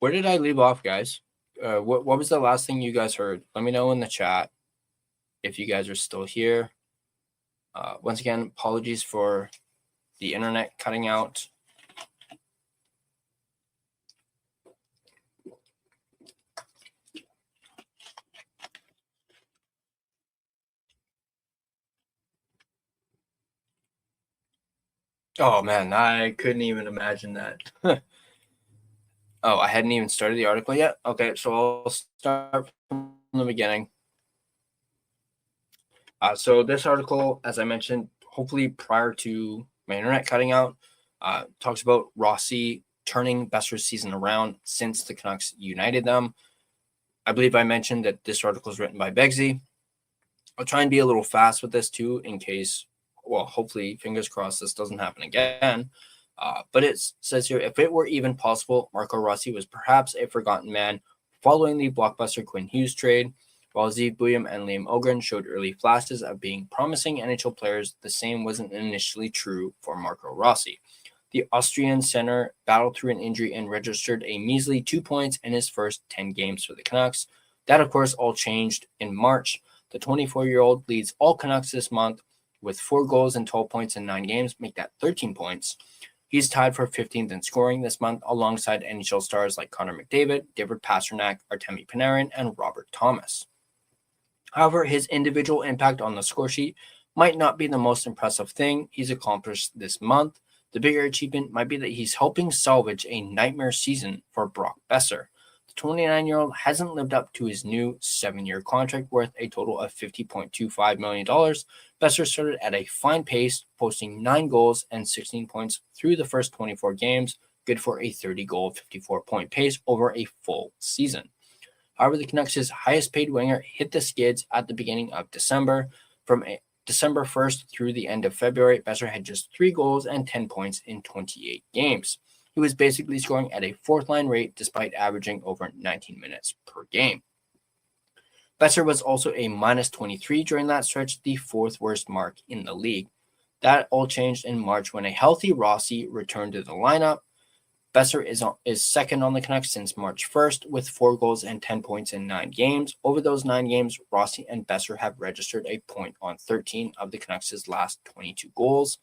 Where did I leave off, guys? What was the last thing you guys heard? Let me know in the chat if you guys are still here. Once again, apologies for the internet cutting out. Oh man, I couldn't even imagine that. Oh, I hadn't even started the article yet. Okay, so I'll start from the beginning. So this article, as I mentioned, hopefully prior to my internet cutting out, talks about Rossi turning Besser's season around since the Canucks united them. I believe I mentioned that this article is written by Begsy. I'll try and be a little fast with this too, in case, well, hopefully, fingers crossed, this doesn't happen again. But it says here, if it were even possible, Marco Rossi was perhaps a forgotten man following the blockbuster Quinn Hughes trade. While Zeev Buium and Liam Ogren showed early flashes of being promising NHL players, the same wasn't initially true for Marco Rossi. The Austrian center battled through an injury and registered a measly 2 points in his first 10 games for the Canucks. That, of course, all changed in March. The 24-year-old leads all Canucks this month with 4 goals and 12 points in 9 games, make that 13 points. He's tied for 15th in scoring this month alongside NHL stars like Connor McDavid, David Pastrnak, Artemi Panarin, and Robert Thomas. However, his individual impact on the score sheet might not be the most impressive thing he's accomplished this month. The bigger achievement might be that he's helping salvage a nightmare season for Brock Boeser. The 29-year-old hasn't lived up to his new 7-year contract worth a total of $50.25 million. Boeser started at a fine pace, posting 9 goals and 16 points through the first 24 games, good for a 30-goal, 54-point pace over a full season. However, the Canucks' highest-paid winger hit the skids at the beginning of December. From December 1st through the end of February, Boeser had just 3 goals and 10 points in 28 games. He was basically scoring at a fourth-line rate despite averaging over 19 minutes per game. Boeser was also a minus 23 during that stretch, the 4th worst mark in the league. That all changed in March when a healthy Rossi returned to the lineup. Boeser is second on the Canucks since March 1st with 4 goals and 10 points in 9 games. Over those 9 games, Rossi and Boeser have registered a point on 13 of the Canucks' last 22 goals.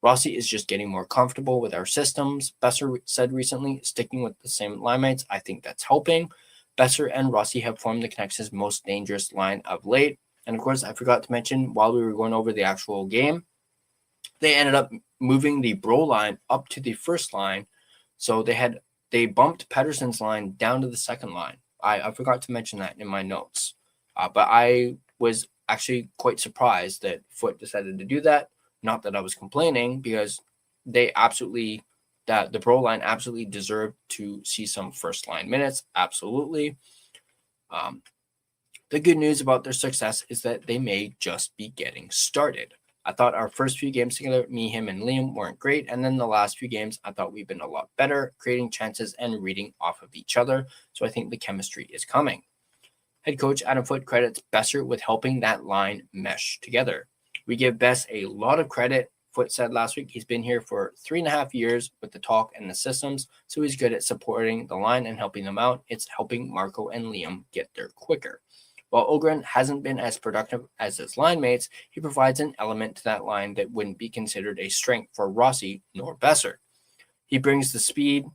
Rossi is just getting more comfortable with our systems, Boeser said recently, sticking with the same line mates. I think that's helping. Boeser and Rossi have formed the Canucks' most dangerous line of late. And of course, I forgot to mention while we were going over the actual game, they ended up moving the Bro line up to the first line. So they bumped Pedersen's line down to the second line. I forgot to mention that in my notes. But I was actually quite surprised that Foote decided to do that. Not that I was complaining, because the Bro line absolutely deserved to see some first line minutes. Absolutely. The good news about their success is that they may just be getting started. I thought our first few games together, me, him, and Liam, weren't great. And then the last few games, I thought we've been a lot better, creating chances and reading off of each other. So I think the chemistry is coming. Head coach Adam Foote credits Boeser with helping that line mesh together. We give Bess a lot of credit. Foote said last week he's been here for 3.5 years with the talk and the systems, so he's good at supporting the line and helping them out. It's helping Marco and Liam get there quicker. While Ogren hasn't been as productive as his line mates, he provides an element to that line that wouldn't be considered a strength for Rossi nor Boeser. He brings the speed,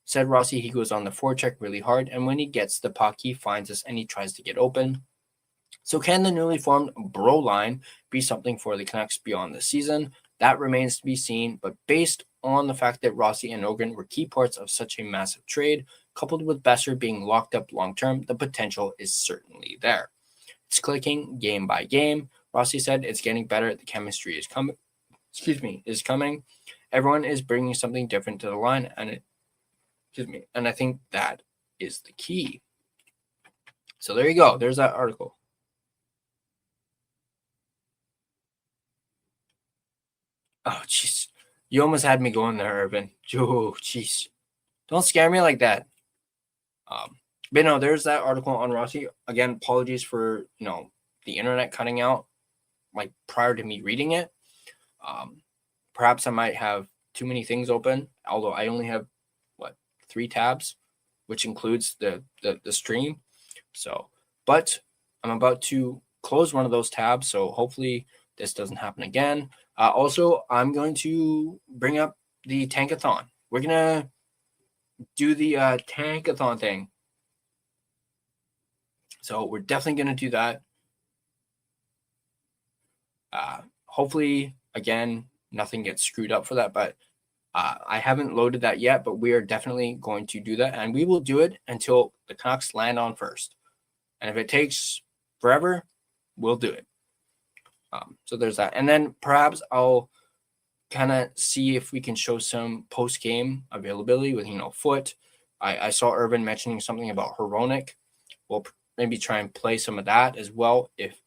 said Rossi. He goes on the forecheck really hard, and when he gets the puck, he finds us and he tries to get open. So can the newly formed Bro line be something for the Canucks beyond the season? That remains to be seen, but based on the fact that Rossi and Ogren were key parts of such a massive trade, coupled with Boeser being locked up long-term, the potential is certainly there. It's clicking game by game. Rossi said it's getting better. The chemistry is coming. Is coming. Everyone is bringing something different to the line, and I think that is the key. So there you go. There's that article. Oh, jeez. You almost had me going there, Urban. Oh, jeez. Don't scare me like that. But no, there's that article on Rossi. Again, apologies for, the internet cutting out, like, prior to me reading it. Perhaps I might have too many things open, although I only have, 3 tabs, which includes the stream. So, but I'm about to close one of those tabs, so hopefully this doesn't happen again. Also, I'm going to bring up the Tankathon. We're going to do the Tankathon thing. So we're definitely going to do that. Hopefully, again, nothing gets screwed up for that. But I haven't loaded that yet, but we are definitely going to do that. And we will do it until the Canucks land on first. And if it takes forever, we'll do it. So there's that. And then perhaps I'll kind of see if we can show some post-game availability with, Foot. I saw Irvin mentioning something about Hronek. We'll maybe try and play some of that as well, if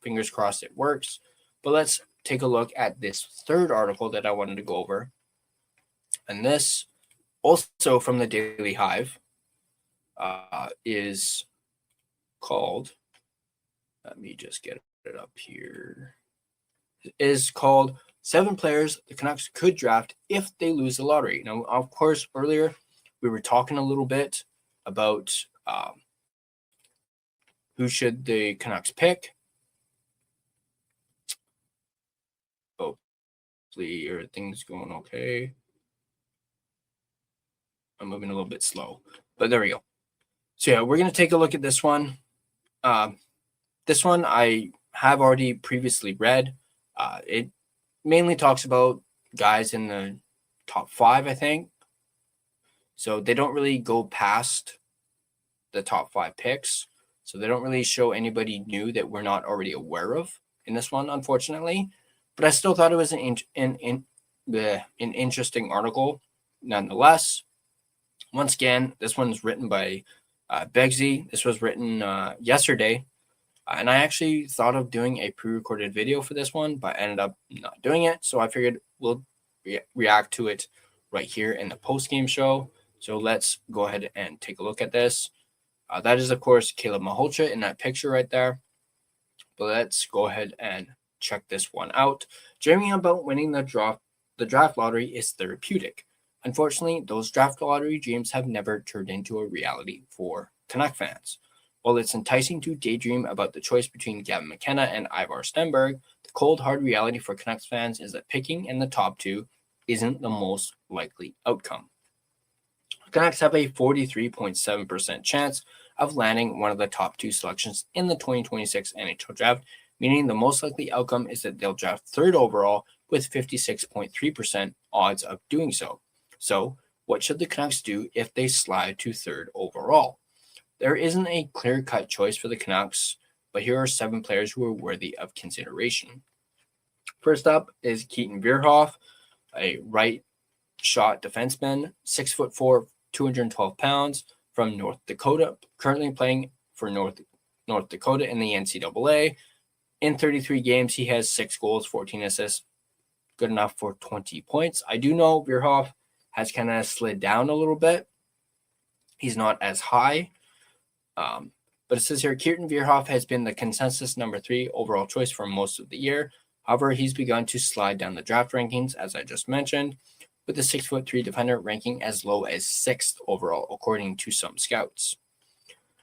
fingers crossed it works. But let's take a look at this third article that I wanted to go over. And this, also from the Daily Hive, is called, let me just get it up here, is called 7 Players the Canucks Could Draft If They Lose the Lottery. Now, of course, earlier we were talking a little bit about who should the Canucks pick. Hopefully everything's going okay. I'm moving a little bit slow, but there we go. So yeah, we're going to take a look at this one. This one I have already previously read. It mainly talks about guys in the top 5, I think. So they don't really go past the top 5 picks. So they don't really show anybody new that we're not already aware of in this one, unfortunately. But I still thought it was an interesting article nonetheless. Once again, this one's written by Begsy. This was written yesterday. And I actually thought of doing a pre-recorded video for this one, but ended up not doing it. So I figured we'll react to it right here in the post-game show. So let's go ahead and take a look at this. That is, of course, Caleb Malhotra in that picture right there. But let's go ahead and check this one out. Dreaming about winning the draft lottery is therapeutic. Unfortunately, those draft lottery dreams have never turned into a reality for Canuck fans. While it's enticing to daydream about the choice between Gavin McKenna and Ivar Stenberg, the cold, hard reality for Canucks fans is that picking in the top 2 isn't the most likely outcome. The Canucks have a 43.7% chance of landing one of the top 2 selections in the 2026 NHL draft, meaning the most likely outcome is that they'll draft 3rd overall with 56.3% odds of doing so. So, what should the Canucks do if they slide to 3rd overall? There isn't a clear-cut choice for the Canucks, but here are 7 players who are worthy of consideration. First up is Keaton Vierhoff, a right-shot defenseman, 6'4", 212 pounds, from North Dakota, currently playing for North Dakota in the NCAA. In 33 games, he has 6 goals, 14 assists, good enough for 20 points. I do know Vierhoff has kind of slid down a little bit. He's not as high. But it says here, Keaton Vierhoff has been the consensus number 3 overall choice for most of the year. However, he's begun to slide down the draft rankings, as I just mentioned, with the 6'3" defender ranking as low as 6th overall, according to some scouts.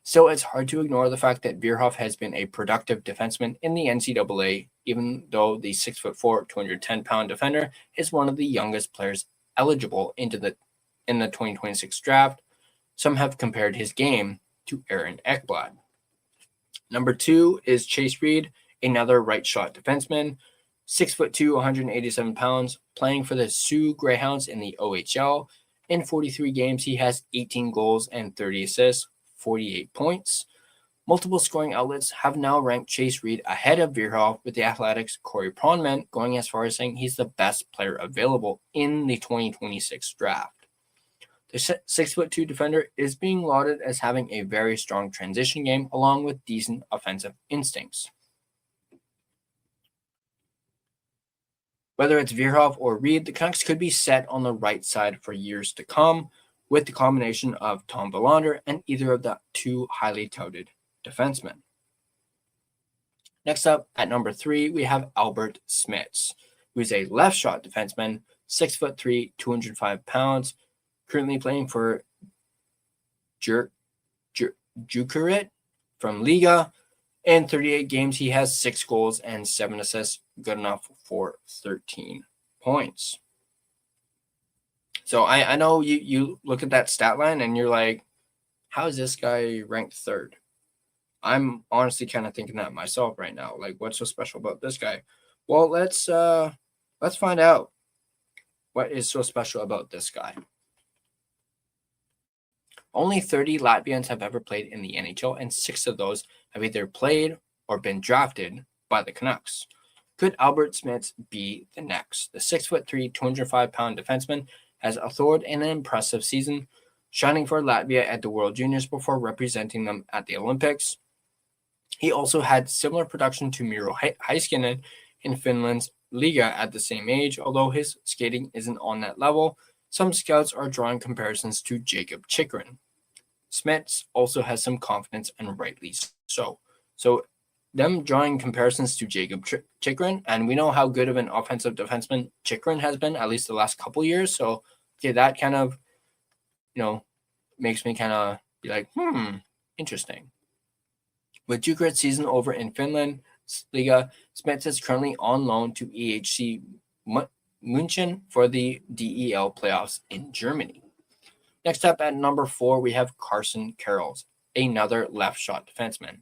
So it's hard to ignore the fact that Vierhoff has been a productive defenseman in the NCAA, even though the 6'4", 210-pound defender is one of the youngest players eligible in the 2026 draft. Some have compared his game to Aaron Ekblad. Number 2 is Chase Reed, another right shot defenseman, 6'2", 187 pounds, playing for the Sioux Greyhounds in the OHL. In 43 games, he has 18 goals and 30 assists, 48 points. Multiple scoring outlets have now ranked Chase Reed ahead of Vierhoff, with the Athletics' Corey Pronman going as far as saying he's the best player available in the 2026 draft. The 6'2" defender is being lauded as having a very strong transition game along with decent offensive instincts. Whether it's Vierhoff or Reed, the Canucks could be set on the right side for years to come with the combination of Tom Willander and either of the 2 highly touted defensemen. Next up, at number 3, we have Albert Smits, who is a left shot defenseman, 6'3", 205 pounds, currently playing for Jukurit from Liga. In 38 games, he has 6 goals and 7 assists, good enough for 13 points. So I know you look at that stat line and you're like, how is this guy ranked 3rd? I'm honestly kind of thinking that myself right now. Like, what's so special about this guy? Well, let's Let's find out what is so special about this guy. Only 30 Latvians have ever played in the NHL, and 6 of those have either played or been drafted by the Canucks. Could Albert Smits be the next? The 6'3", 205-pound defenseman has authored an impressive season, shining for Latvia at the World Juniors before representing them at the Olympics. He also had similar production to Miro Heiskanen in Finland's Liga at the same age, although his skating isn't on that level. Some scouts are drawing comparisons to Jacob Chychrun. Smits also has some confidence, and rightly so. So them drawing comparisons to Jacob Chychrun, and we know how good of an offensive defenseman Chychrun has been, at least the last couple years. So, okay, that kind of, makes me kind of be like, interesting. With Jukurit's season over in Finland's Liga, Smits is currently on loan to EHC München for the DEL playoffs in Germany. Next up at number 4, we have Carson Carroll, another left shot defenseman.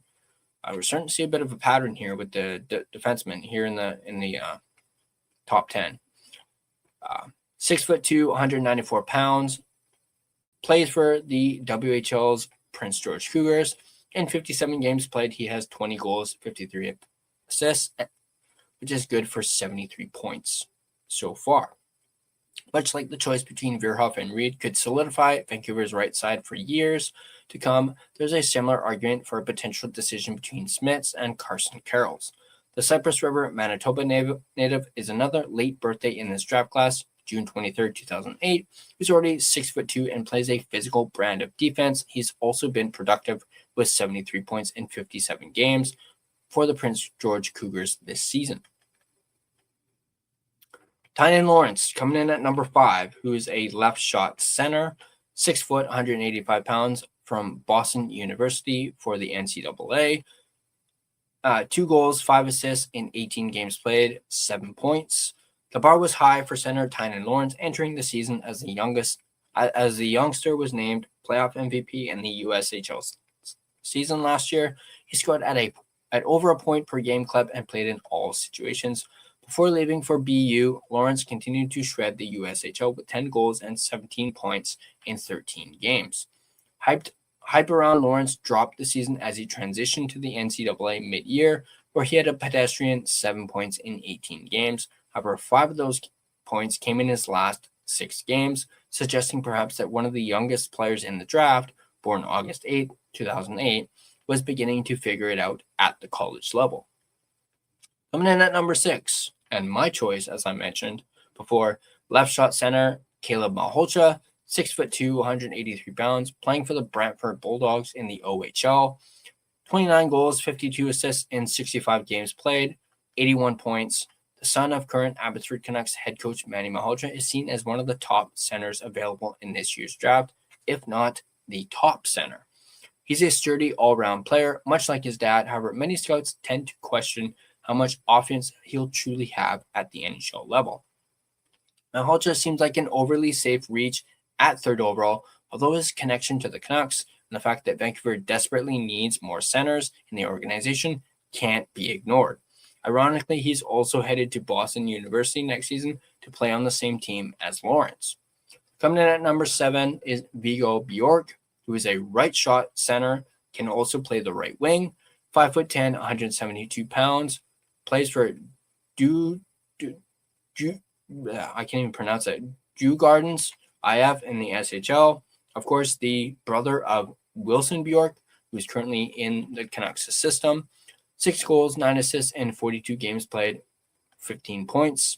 We're starting to see a bit of a pattern here with the defensemen here in the top 10. 6'2", 194 pounds, plays for the WHL's Prince George Cougars. In 57 games played, he has 20 goals, 53 assists, which is good for 73 points so far. Much like the choice between Verhoff and Reed could solidify Vancouver's right side for years to come, there's a similar argument for a potential decision between Smits and Carson Carroll. The Cypress River, Manitoba native is another late birthday in this draft class, June 23, 2008, who's already 6'2" and plays a physical brand of defense. He's also been productive with 73 points in 57 games for the Prince George Cougars this season. Tynan Lawrence coming in at number 5, who is a left shot center, 6 foot, 185 pounds from Boston University for the NCAA. 2 goals, 5 assists in 18 games played, 7 points. The bar was high for center Tynan Lawrence entering the season as the youngster was named playoff MVP in the USHL season last year. He scored at over a point per game clip and played in all situations. Before leaving for BU, Lawrence continued to shred the USHL with 10 goals and 17 points in 13 games. Hype around Lawrence dropped the season as he transitioned to the NCAA mid-year, where he had a pedestrian 7 points in 18 games. However, 5 of those points came in his last 6 games, suggesting perhaps that one of the youngest players in the draft, born August 8, 2008, was beginning to figure it out at the college level. Coming in at number 6, and my choice, as I mentioned before, left shot center Caleb Malhotra, 6'2", 183 pounds, playing for the Brantford Bulldogs in the OHL. 29 goals, 52 assists in 65 games played, 81 points. The son of current Abbotsford Canucks head coach Manny Malhotra is seen as one of the top centers available in this year's draft, if not the top center. He's a sturdy all-round player, much like his dad. However, many scouts tend to question how much offense he'll truly have at the NHL level. Malhotra seems like an overly safe reach at 3rd overall, although his connection to the Canucks and the fact that Vancouver desperately needs more centers in the organization can't be ignored. Ironically, he's also headed to Boston University next season to play on the same team as Lawrence. Coming in at number 7 is Viggo Bjork, who is a right shot center, can also play the right wing, 5'10", 172 pounds, plays for I can't even pronounce it, Djurgårdens IF in the SHL. Of course, the brother of Wilson Bjork, who is currently in the Canucks system. 6 goals, 9 assists in 42 games played, 15 points.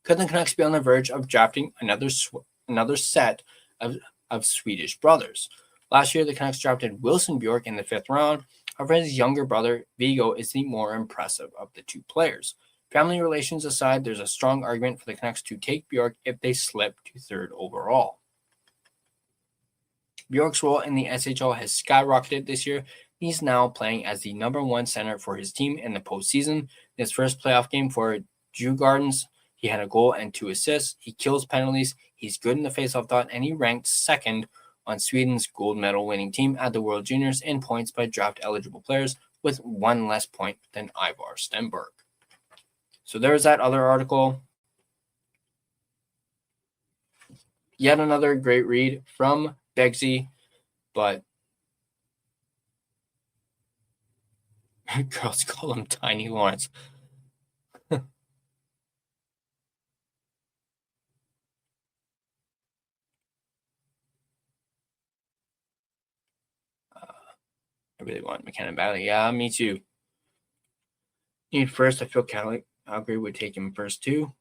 Could the Canucks be on the verge of drafting another set of Swedish brothers? Last year, the Canucks drafted Wilson Bjork in the 5th round. However, his younger brother, Viggo, is the more impressive of the 2 players. Family relations aside, there's a strong argument for the Canucks to take Bjork if they slip to 3rd overall. Bjork's role in the SHL has skyrocketed this year. He's now playing as the number 1 center for his team in the postseason. In his first playoff game for Djurgårdens, he had a goal and 2 assists. He kills penalties. He's good in the faceoff dot, and he ranked 2nd on Sweden's gold medal winning team at the World Juniors in points by draft eligible players, with 1 less point than Ivar Stenberg. So there's that other article. yet another great read from Begsy, but girls call him Tiny Lawrence. I really want McKinnon badly. Yeah, me too. First, I feel Calgary would take him first too.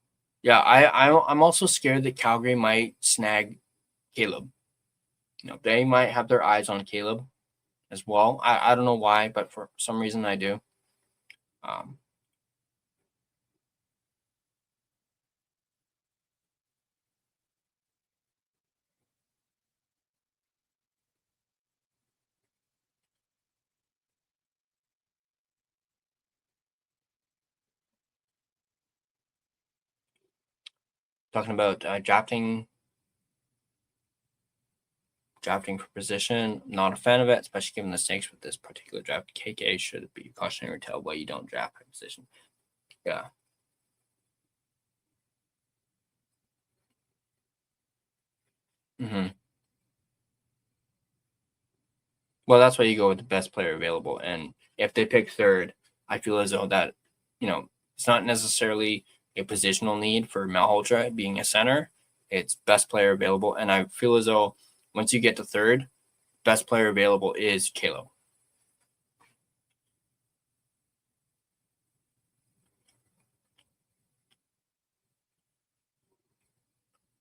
Yeah, I'm also scared that Calgary might snag Caleb. They might have their eyes on Caleb as well. I don't know why, but for some reason I do. Talking about drafting for position, not a fan of it, especially given the stakes with this particular draft. KK should be cautionary tale why you don't draft a position. Yeah. Well, that's why you go with the best player available. And if they pick third, I feel as though that, it's not necessarily a positional need for Malhotra being a center. It's best player available. And I feel as though once you get to third, best player available is Caleb.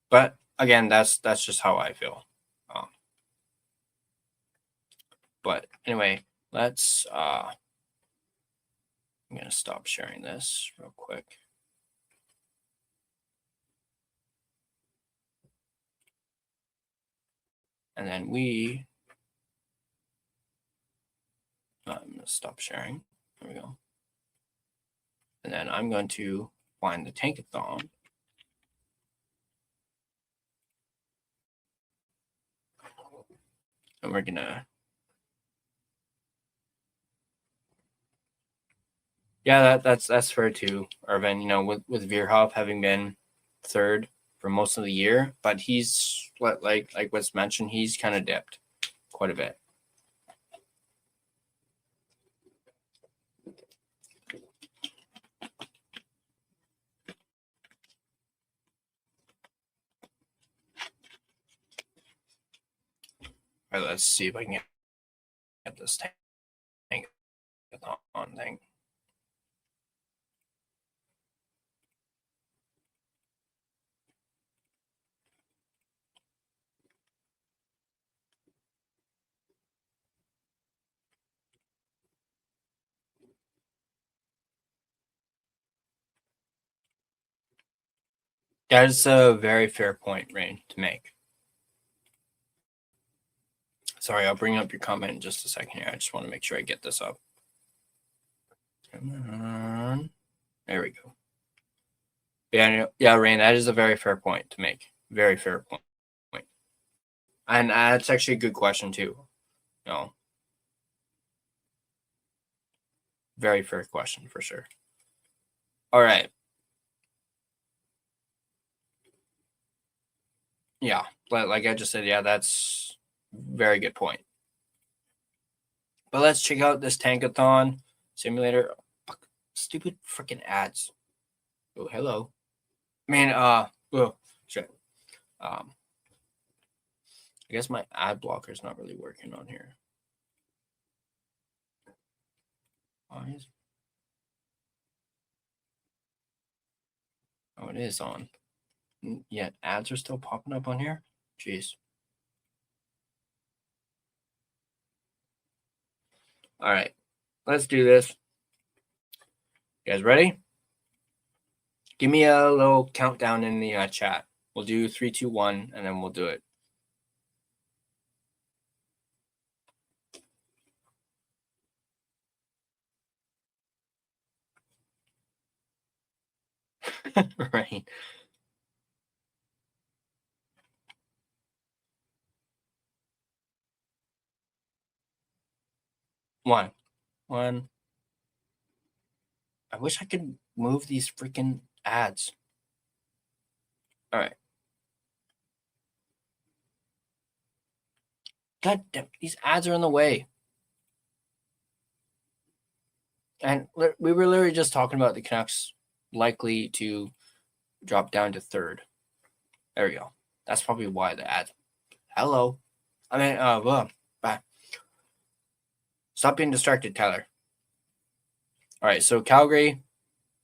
But again, that's just how I feel. But anyway, let's I'm gonna stop sharing this real quick. And then I'm gonna stop sharing. There we go. And then I'm going to find the Tankathon. And we're gonna, yeah, that's fair too, Irvin. With Veerhoff having been third for most of the year, but he's like what's mentioned, he's kind of dipped quite a bit. All right, let's see if I can get this Tankathon thing. That is a very fair point, Rain, to make. Sorry, I'll bring up your comment in just a second here. I just want to make sure I get this up. Come on. There we go. Yeah, Rain, that is a very fair point to make. Very fair point. And that's actually a good question too. Very fair question for sure. All right. Yeah, like I just said, yeah, that's very good point. But let's check out this Tankathon simulator. Stupid freaking ads. Oh, hello. Man, oh, shit. I guess my ad blocker is not really working on here. Why is... Oh, it is on. Yeah, ads are still popping up on here? Jeez. All right, let's do this. You guys ready? Give me a little countdown in the chat. We'll do 3, 2, 1, and then we'll do it. Right. One. I wish I could move these freaking ads. All right. God damn, these ads are in the way. And we were literally just talking about the Canucks likely to drop down to third. There we go. That's probably why the ads. Hello. I mean, bye. Stop being distracted, Tyler. All right, so Calgary.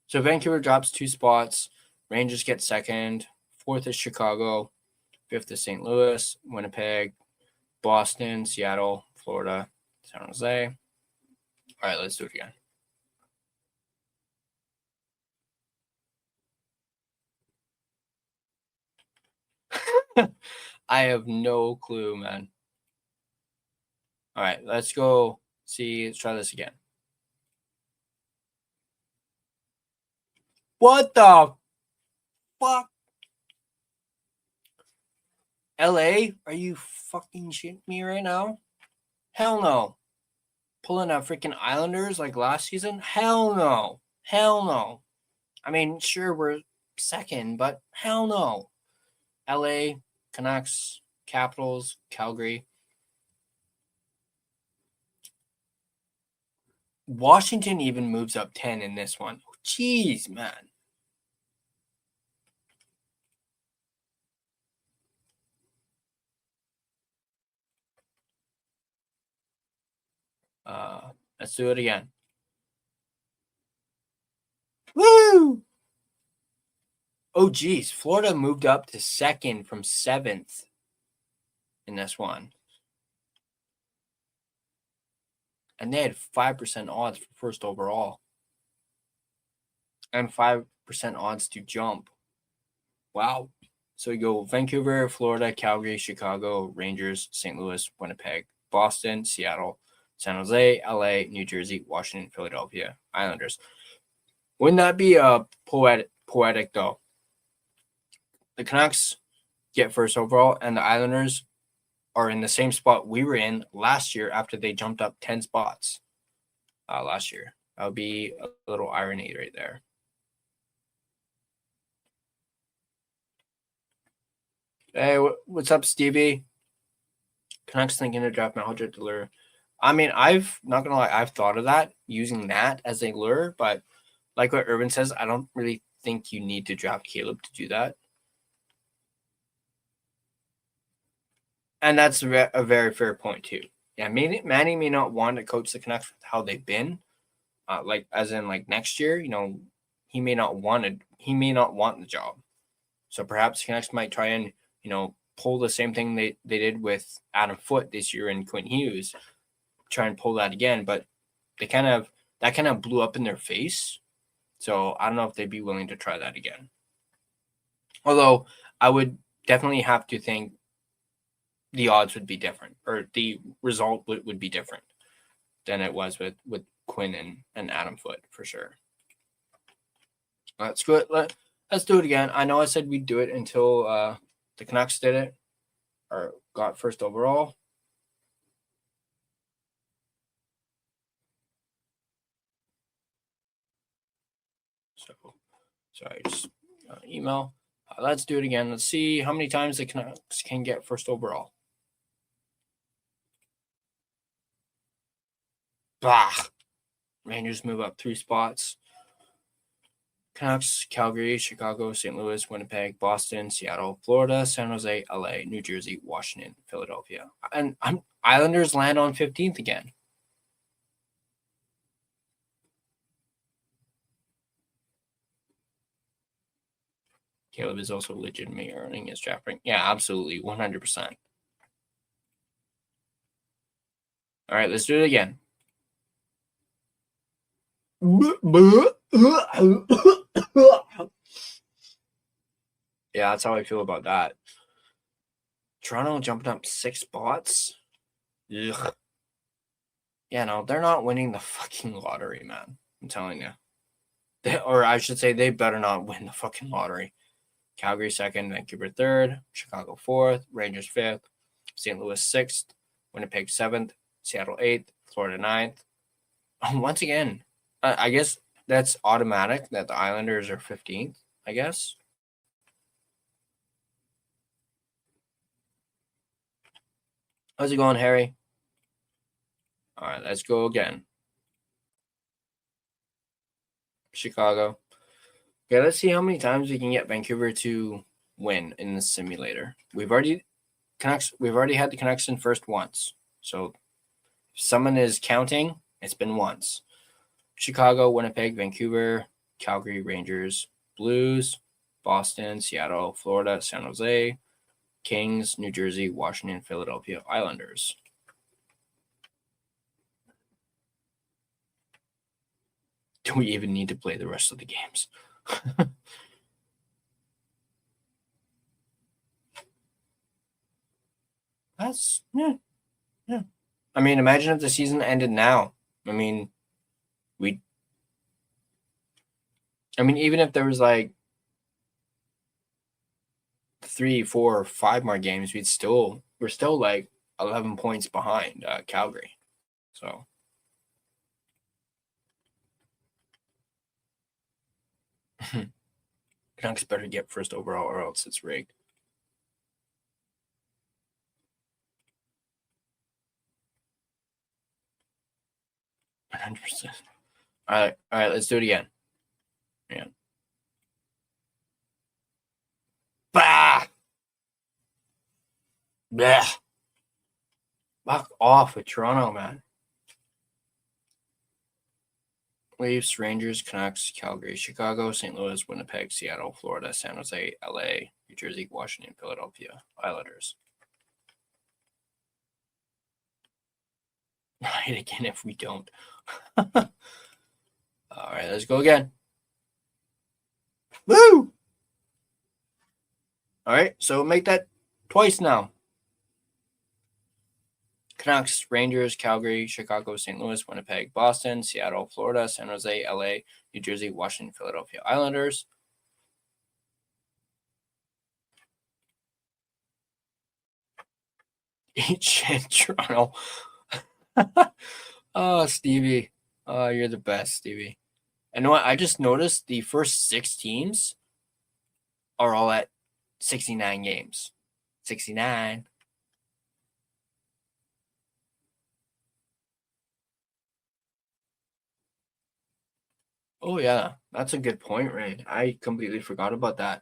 So Vancouver drops 2 spots. Rangers get second. 4th is Chicago. 5th is St. Louis, Winnipeg, Boston, Seattle, Florida, San Jose. All right, let's do it again. I have no clue, man. All right, let's go see. Let's try this again. What the fuck? LA? Are you fucking shitting me right now? Hell no. Pulling out freaking Islanders like last season? Hell no. Hell no. I mean, sure, we're second, but hell no. LA, Canucks, Capitals, Calgary. Washington even moves up 10 in this one. Jeez, man. Let's do it again. Woo! Oh, geez. Florida moved up to second from 7th in this one. And they had 5% odds for first overall. And 5% odds to jump. Wow. So you go Vancouver, Florida, Calgary, Chicago, Rangers, St. Louis, Winnipeg, Boston, Seattle, San Jose, LA, New Jersey, Washington, Philadelphia, Islanders. Wouldn't that be poetic though? The Canucks get first overall, and the Islanders are in the same spot we were in last year after they jumped up 10 spots last year. That would be a little irony right there. Hey, what's up, Stevie? Canucks thinking to draft Malhudra to lure. I mean, not gonna lie, I've thought of that, using that as a lure, but like what Irvin says, I don't really think you need to draft Caleb to do that. And that's a very fair point too. Yeah, Manny may not want to coach the Canucks with how they've been, like as in like next year. You know, he may not want the job. So perhaps Canucks might try and pull the same thing they did with Adam Foote this year and Quinn Hughes, try and pull that again. But that kind of blew up in their face. So I don't know if they'd be willing to try that again. Although I would definitely have to think the odds would be different, or the result would be different than it was with Quinn and Adam Foote for sure. Let's do it. Let's do it again. I know I said we'd do it until the Canucks did it or got first overall. So, sorry, just email. Let's do it again. Let's see how many times the Canucks can get first overall. Bah. Rangers move up 3 spots. Canucks, Calgary, Chicago, St. Louis, Winnipeg, Boston, Seattle, Florida, San Jose, LA, New Jersey, Washington, Philadelphia. And Islanders land on 15th again. Caleb is also legitimately earning his draft rank. Yeah, absolutely. 100%. All right, let's do it again. Yeah, that's how I feel about that. Toronto jumping up 6 spots. Ugh. Yeah, no, they're not winning the fucking lottery, man. I'm telling you. Or I should say they better not win the fucking lottery. Calgary 2nd, Vancouver 3rd, Chicago 4th, Rangers 5th, St. Louis 6th, Winnipeg 7th, Seattle 8th, Florida 9th. Once again, I guess that's automatic that the Islanders are 15th, I guess. How's it going, Harry? All right, let's go again. Chicago. Okay, let's see how many times we can get Vancouver to win in the simulator. We've already had the Canucks in first once. So if someone is counting, it's been once. Chicago, Winnipeg, Vancouver, Calgary, Rangers, Blues, Boston, Seattle, Florida, San Jose, Kings, New Jersey, Washington, Philadelphia, Islanders. Do we even need to play the rest of the games? That's, yeah. I mean, imagine if the season ended now. I mean, even if there was like 3, 4, 5 more games, we're still like 11 points behind Calgary. So Canucks better get first overall or else it's rigged. $100%. All right, let's do it again. Yeah. Bah! Blech. Fuck off with Toronto, man. Leafs, Rangers, Canucks, Calgary, Chicago, St. Louis, Winnipeg, Seattle, Florida, San Jose, LA, New Jersey, Washington, Philadelphia, Islanders. Right again if we don't. All right, let's go again. Woo! All right, so make that twice now. Canucks, Rangers, Calgary, Chicago, St. Louis, Winnipeg, Boston, Seattle, Florida, San Jose, LA, New Jersey, Washington, Philadelphia, Islanders. Eat shit, Toronto. Oh, Stevie. Oh, you're the best, Stevie. And you know what? I just noticed the first 6 teams are all at 69 games. 69. Oh, yeah. That's a good point, Ray. I completely forgot about that.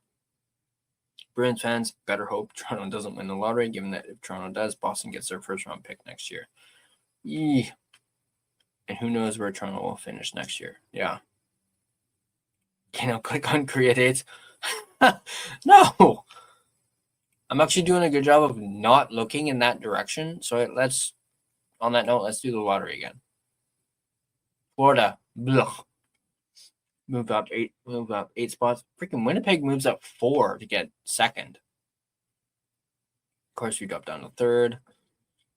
Bruins fans better hope Toronto doesn't win the lottery, given that if Toronto does, Boston gets their first round pick next year. Yee. And who knows where Toronto will finish next year. Yeah. Click on create dates. No. I'm actually doing a good job of not looking in that direction. So on that note, let's do the lottery again. Florida. Blech. Move up 8 spots. Freaking Winnipeg moves up 4 to get second. Of course, we drop down to third.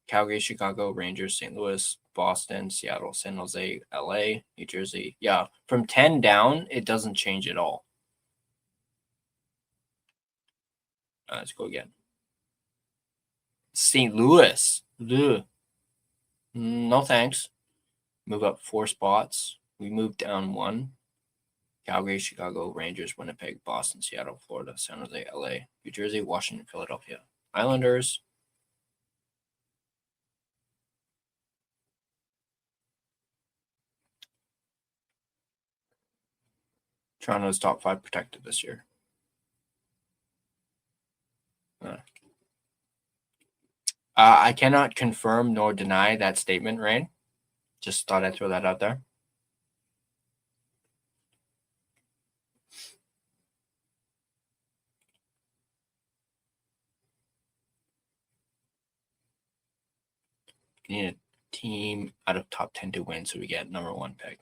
Calgary, Chicago, Rangers, St. Louis, Boston, Seattle, San Jose, LA, New Jersey. Yeah, from 10 down, it doesn't change at all. Let's go again. St. Louis. Ugh. No thanks. Move up 4 spots. We move down 1. Calgary, Chicago, Rangers, Winnipeg, Boston, Seattle, Florida, San Jose, LA, New Jersey, Washington, Philadelphia, Islanders. Toronto's top 5 protected this year. I cannot confirm nor deny that statement, Rain. Just thought I'd throw that out there. Need a team out of top 10 to win, so we get number 1 pick.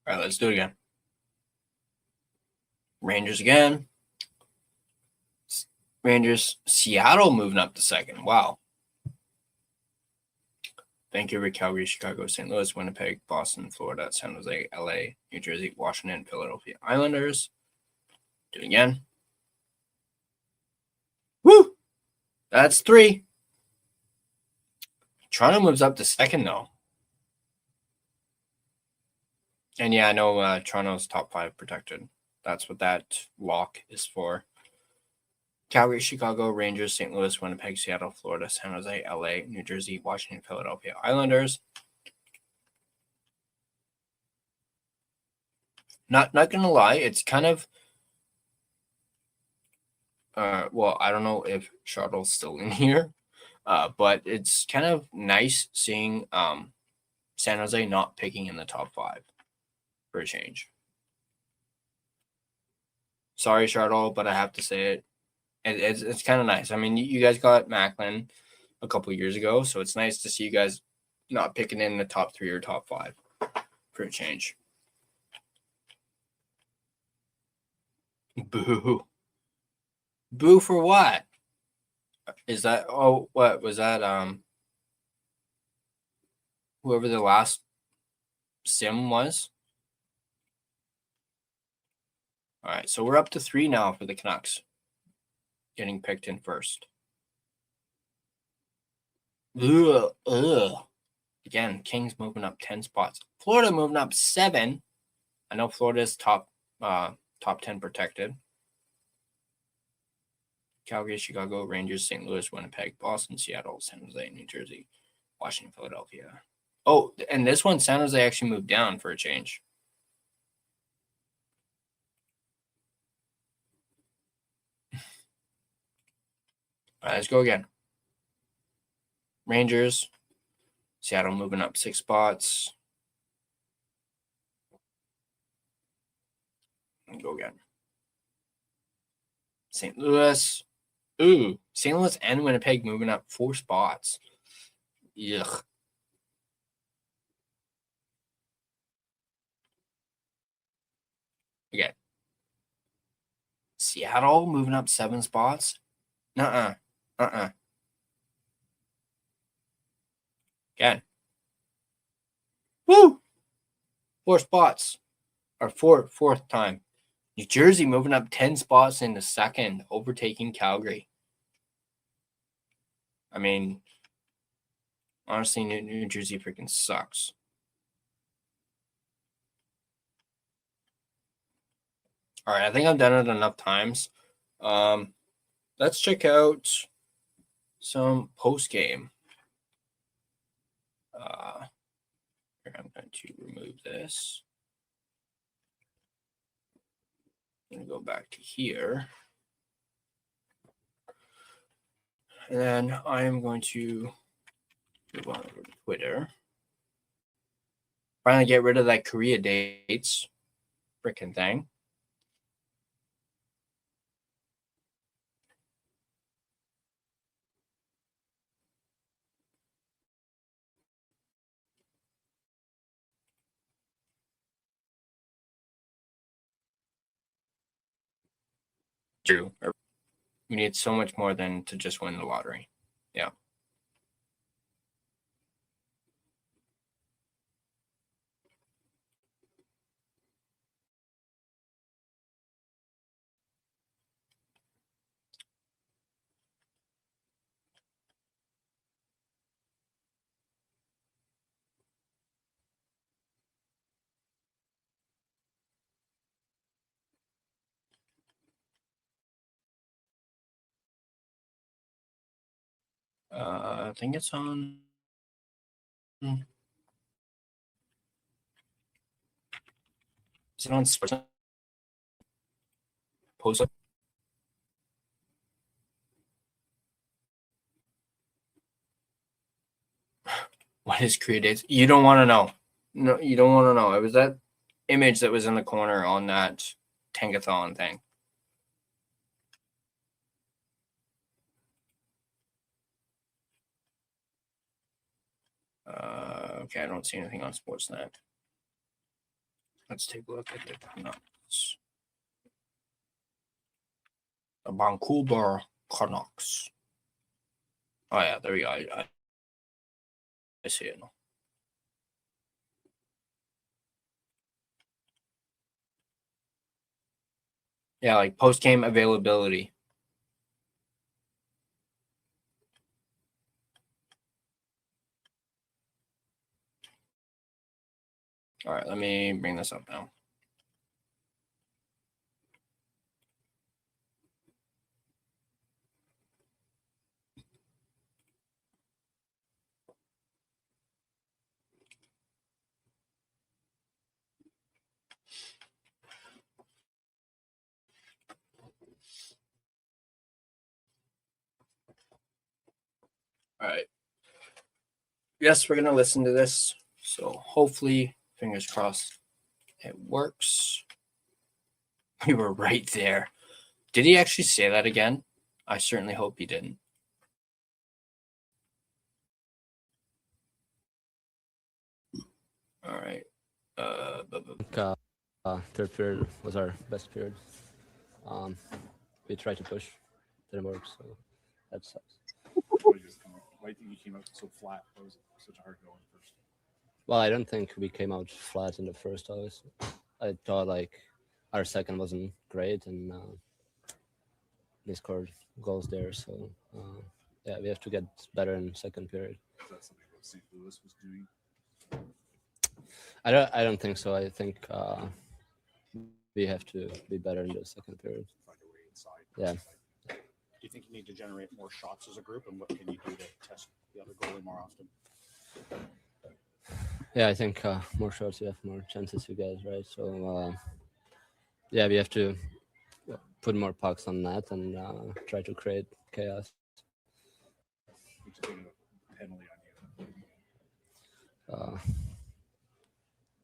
All right, let's do it again. Rangers again. Rangers, Seattle moving up to second. Wow. Vancouver, Calgary, Chicago, St. Louis, Winnipeg, Boston, Florida, San Jose, LA, New Jersey, Washington, Philadelphia Islanders. Do it again. Woo! That's 3. Toronto moves up to second, though. And yeah, I know Toronto's top 5 protected. That's what that lock is for. Calgary, Chicago, Rangers, St. Louis, Winnipeg, Seattle, Florida, San Jose, LA, New Jersey, Washington, Philadelphia Islanders. Not gonna lie, it's kind of well, I don't know if Charlotte's still in here, but it's kind of nice seeing San Jose not picking in the top 5 for a change. Sorry, Charlotte, but I have to say it. It's kind of nice. I mean, you guys got Macklin a couple years ago, so it's nice to see you guys not picking in the top 3 or top 5 for a change. Boo. Boo for what? Is that what was that whoever the last sim was? All right, so we're up to 3 now for the Canucks. Getting picked in first. Ugh. Again, Kings moving up 10 spots. Florida moving up 7. I know Florida's top 10 protected. Calgary, Chicago, Rangers, St. Louis, Winnipeg, Boston, Seattle, San Jose, New Jersey, Washington, Philadelphia. Oh, and this one, San Jose actually moved down for a change. All right, let's go again. Rangers, Seattle moving up 6 spots. And go again. St. Louis. Ooh, St. Louis and Winnipeg moving up 4 spots. Yuck. Again. Seattle moving up 7 spots. Again. Woo! 4 spots. Or fourth time. New Jersey moving up 10 spots in the second, overtaking Calgary. I mean, honestly, New Jersey freaking sucks. All right, I think I've done it enough times. Let's check out some post game. I'm going to remove this. I'm going to go back to here. And then I am going to move on over to Twitter. Finally get rid of that Korea dates freaking thing. True. We need so much more than to just win the lottery. Yeah. I think it's on. Is it on Sports? Post. What is creative? You don't want to know. No, you don't want to know. It was that image that was in the corner on that Tankathon thing. Okay, I don't see anything on Sportsnet. Let's take a look at the Canucks. The Vancouver Canucks. Oh yeah, there we go. I see it. Yeah, like post-game availability. All right, let me bring this up now. All right. Yes, we're going to listen to this. So hopefully, fingers crossed, it works. We were right there. Did he actually say that again? I certainly hope he didn't. All right. Third period was our best period. We tried to push, didn't work, so that sucks. Why do you think you came out so flat? Why was it such a hard going first? Well, I don't think we came out flat in the first, obviously. I thought like our second wasn't great, and they scored goals there. So yeah, we have to get better in second period. Is that something that St. Louis was doing? I don't think so. I think we have to be better in the second period. Find a way inside. Yeah. Do you think you need to generate more shots as a group, and what can you do to test the other goalie more often? Yeah, I think more shots, you have more chances, you guys, right? So yeah, we have to put more pucks on net and try to create chaos. Which is a penalty on you.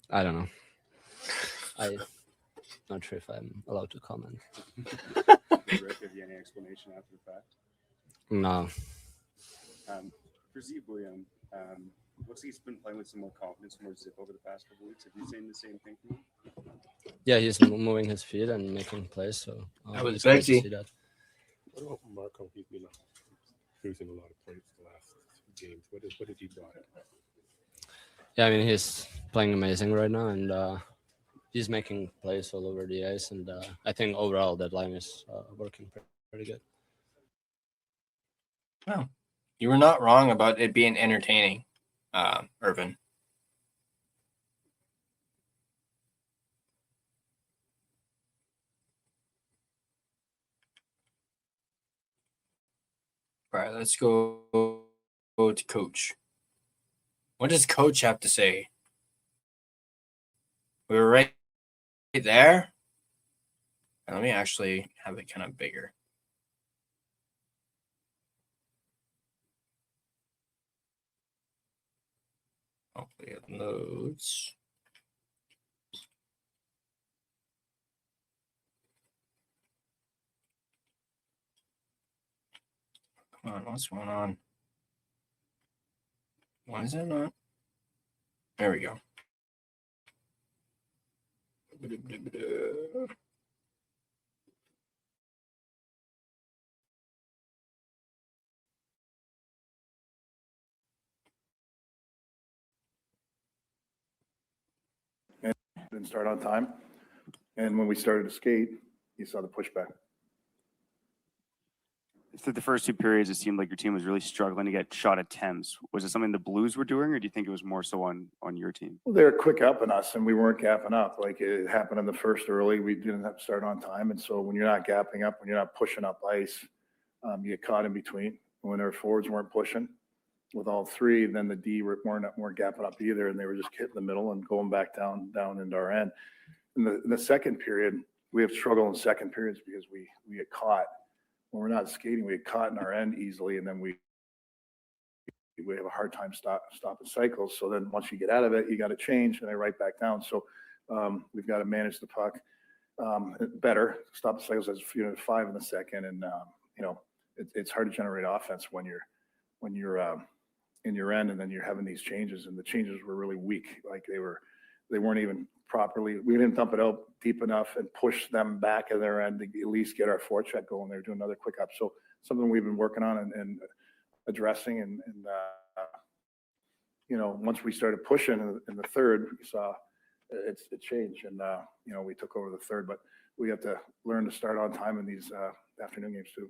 I don't know. I'm not sure if I'm allowed to comment. Rick, have you any explanation after the fact? No. For Zeke William, looks like he's been playing with some more confidence, more zip over the past couple of weeks. Have you seen the same thing from him? Yeah, he's moving his feet and making plays. So That was it's great to sexy. see that. What about Marco? He's been losing a lot of points the last games. What did he brought? Yeah, I mean, he's playing amazing right now, and he's making plays all over the ice. And I think overall that line is working pretty good. Well, you were not wrong about it being entertaining, Irvin. All right, let's go to Coach. What does Coach have to say? We were right there. Let me actually have it kind of bigger. Hopefully it loads. Come on, what's going on? Why is it not? There we go. Didn't start on time. And when we started to skate, you saw the pushback. Through the first two periods, it seemed like your team was really struggling to get shot attempts. Was it something the Blues were doing, or do you think it was more so on your team? Well, they were quick up on us, and we weren't gapping up. Like it happened in the first early. We didn't have to start on time. And so when you're not gapping up, when you're not pushing up ice, you get caught in between. When our forwards weren't pushing with all three, then the D weren't gapping up either, and they were just hitting the middle and going back down into our end. In the second period, we have struggled in second periods because we get caught. When we're not skating, we get caught in our end easily, and then we have a hard time stopping cycles. So then once you get out of it, you got to change, and then right back down. So we've got to manage the puck better, stop the cycles as 5 in the second, and it's hard to generate offense when you're in your end, and then you're having these changes, and the changes were really weak. Like they weren't even properly. We didn't dump it out deep enough and push them back in their end to at least get our forecheck going. They're doing another quick up. So something we've been working on and addressing, and once we started pushing in the third, we saw it changed, and we took over the third. But we have to learn to start on time in these afternoon games too.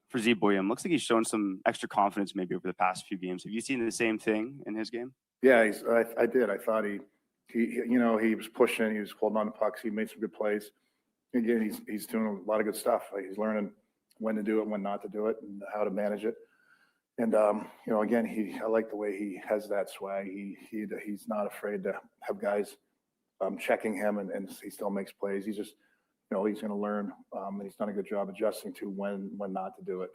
For Z William, looks like he's shown some extra confidence maybe over the past few games. Have you seen the same thing in his game? Yeah, I did. I thought he was pushing, he was holding on to pucks, he made some good plays. Again, he's doing a lot of good stuff. Like, he's learning when to do it, when not to do it, and how to manage it. And again, I like the way he has that swag. He's not afraid to have guys checking him, and he still makes plays. He's just, he's going to learn, and he's done a good job adjusting to when not to do it.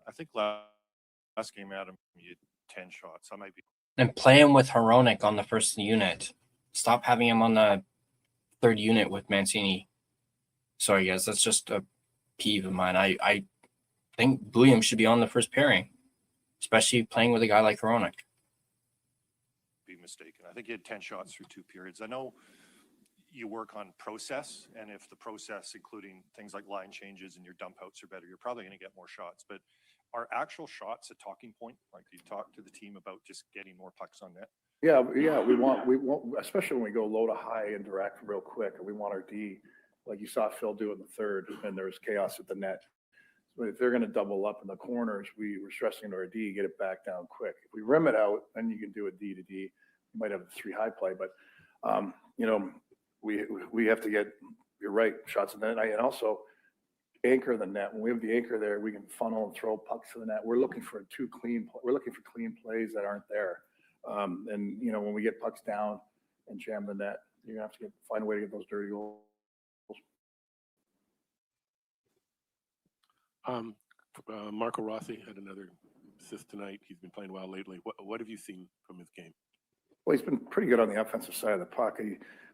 I think last game, Adam, you had 10 shots. I might be. And play him with Hronek on the first unit. Stop having him on the third unit with Mancini. Sorry, guys, that's just a peeve of mine. I think Williams should be on the first pairing, especially playing with a guy like Hronek. Be mistaken. I think you had 10 shots through 2 periods. I know you work on process, and if the process, including things like line changes and your dump outs, are better, you're probably going to get more shots. But are actual shots a talking point? Like, do you talk to the team about just getting more pucks on net? Yeah, we want, especially when we go low to high and direct real quick, and we want our D, like you saw Phil do in the third, and there was chaos at the net. But if they're going to double up in the corners, we're stressing to our D, get it back down quick. If we rim it out, then you can do a D to D. You might have a 3 high play, but we have to get, you're right, shots in the net, and also anchor the net. When we have the anchor there, we can funnel and throw pucks to the net. We're looking for clean plays that aren't there. And when we get pucks down and jam the net, you're gonna have to find a way to get those dirty goals. Marco Rossi had another assist tonight. He's been playing well lately. What have you seen from his game? Well, he's been pretty good on the offensive side of the puck.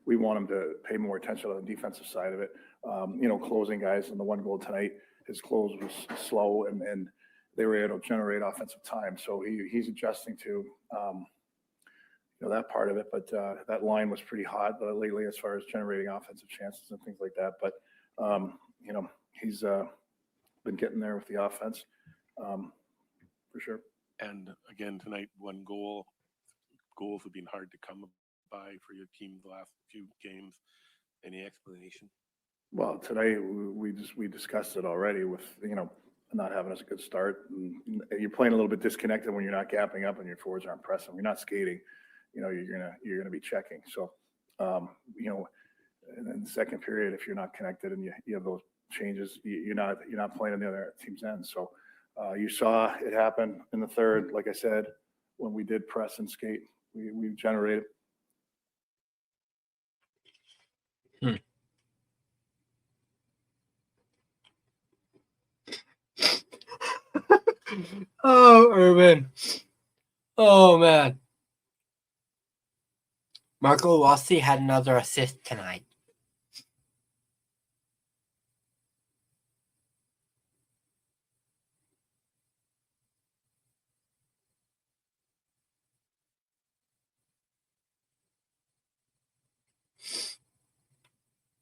We want him to pay more attention on the defensive side of it. Closing guys. In the one goal tonight, his close was slow, and they were able to generate offensive time. So he's adjusting to that part of it. But that line was pretty hot lately as far as generating offensive chances and things like that. But he's been getting there with the offense for sure. And again tonight, one goal. Goals have been hard to come by for your team the last few games. Any explanation? Well, today we discussed it already with not having us a good start. And you're playing a little bit disconnected when you're not gapping up and your forwards aren't pressing. You're not skating. You're gonna be checking. So and in the second period, if you're not connected and you have those changes, you're not playing on the other team's end. So you saw it happen in the third. Like I said, when we did press and skate, we generated. Oh, Urban. Oh, man. Marco Rossi had another assist tonight.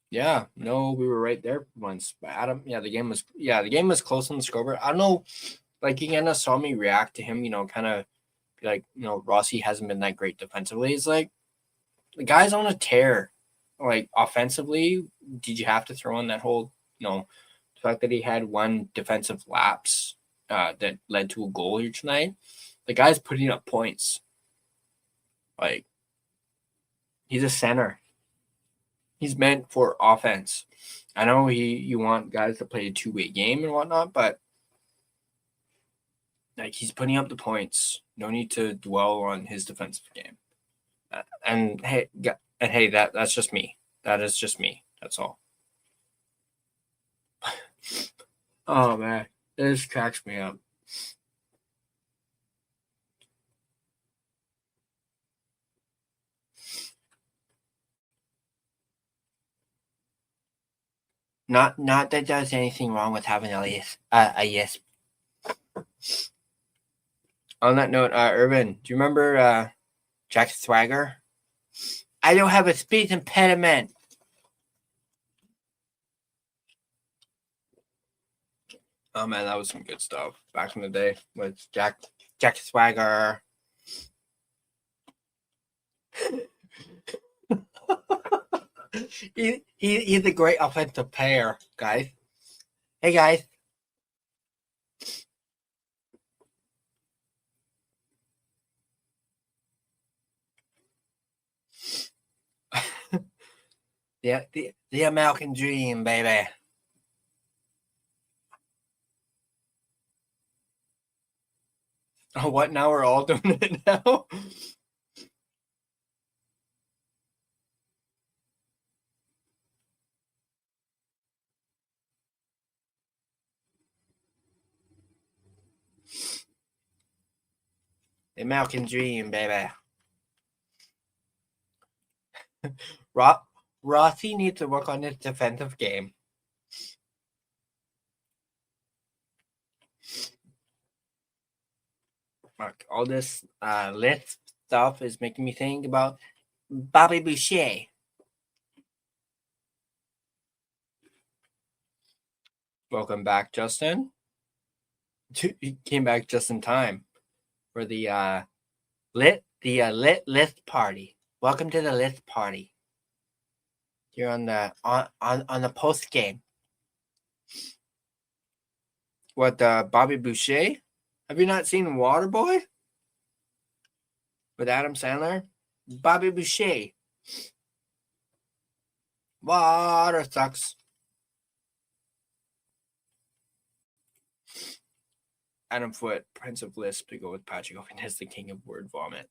Yeah, no, we were right there once. But Adam, the game was close on the scoreboard. I don't know, like, you kind of saw me react to him, kind of like, Rossi hasn't been that great defensively. It's like, the guy's on a tear. Like, offensively, did you have to throw in that whole, the fact that he had one defensive lapse that led to a goal here tonight? The guy's putting up points. Like, he's a center. He's meant for offense. I know you want guys to play a two-way game and whatnot, but like, he's putting up the points. No need to dwell on his defensive game. And hey, that's just me. That is just me. That's all. Oh man, this cracks me up. Not that there's anything wrong with having a yes. On that note, Urban, do you remember Jack Swagger? I don't have a speech impediment. Oh man, that was some good stuff back in the day with Jack Swagger. He's a great offensive player, guys. Hey, guys. Yeah, the American dream, baby. Oh, what? Now we're all doing it now? The American dream, baby. Rossi needs to work on his defensive game. Mark, all this lit stuff is making me think about Bobby Boucher. Welcome back, Justin. He came back just in time for the lit list party. Welcome to the list party. You're on the on the post game. What, Bobby Boucher? Have you not seen Waterboy with Adam Sandler? Bobby Boucher. Water sucks. Adam Foote, Prince of Lisp, to go with Patrick Owen as the king of word vomit.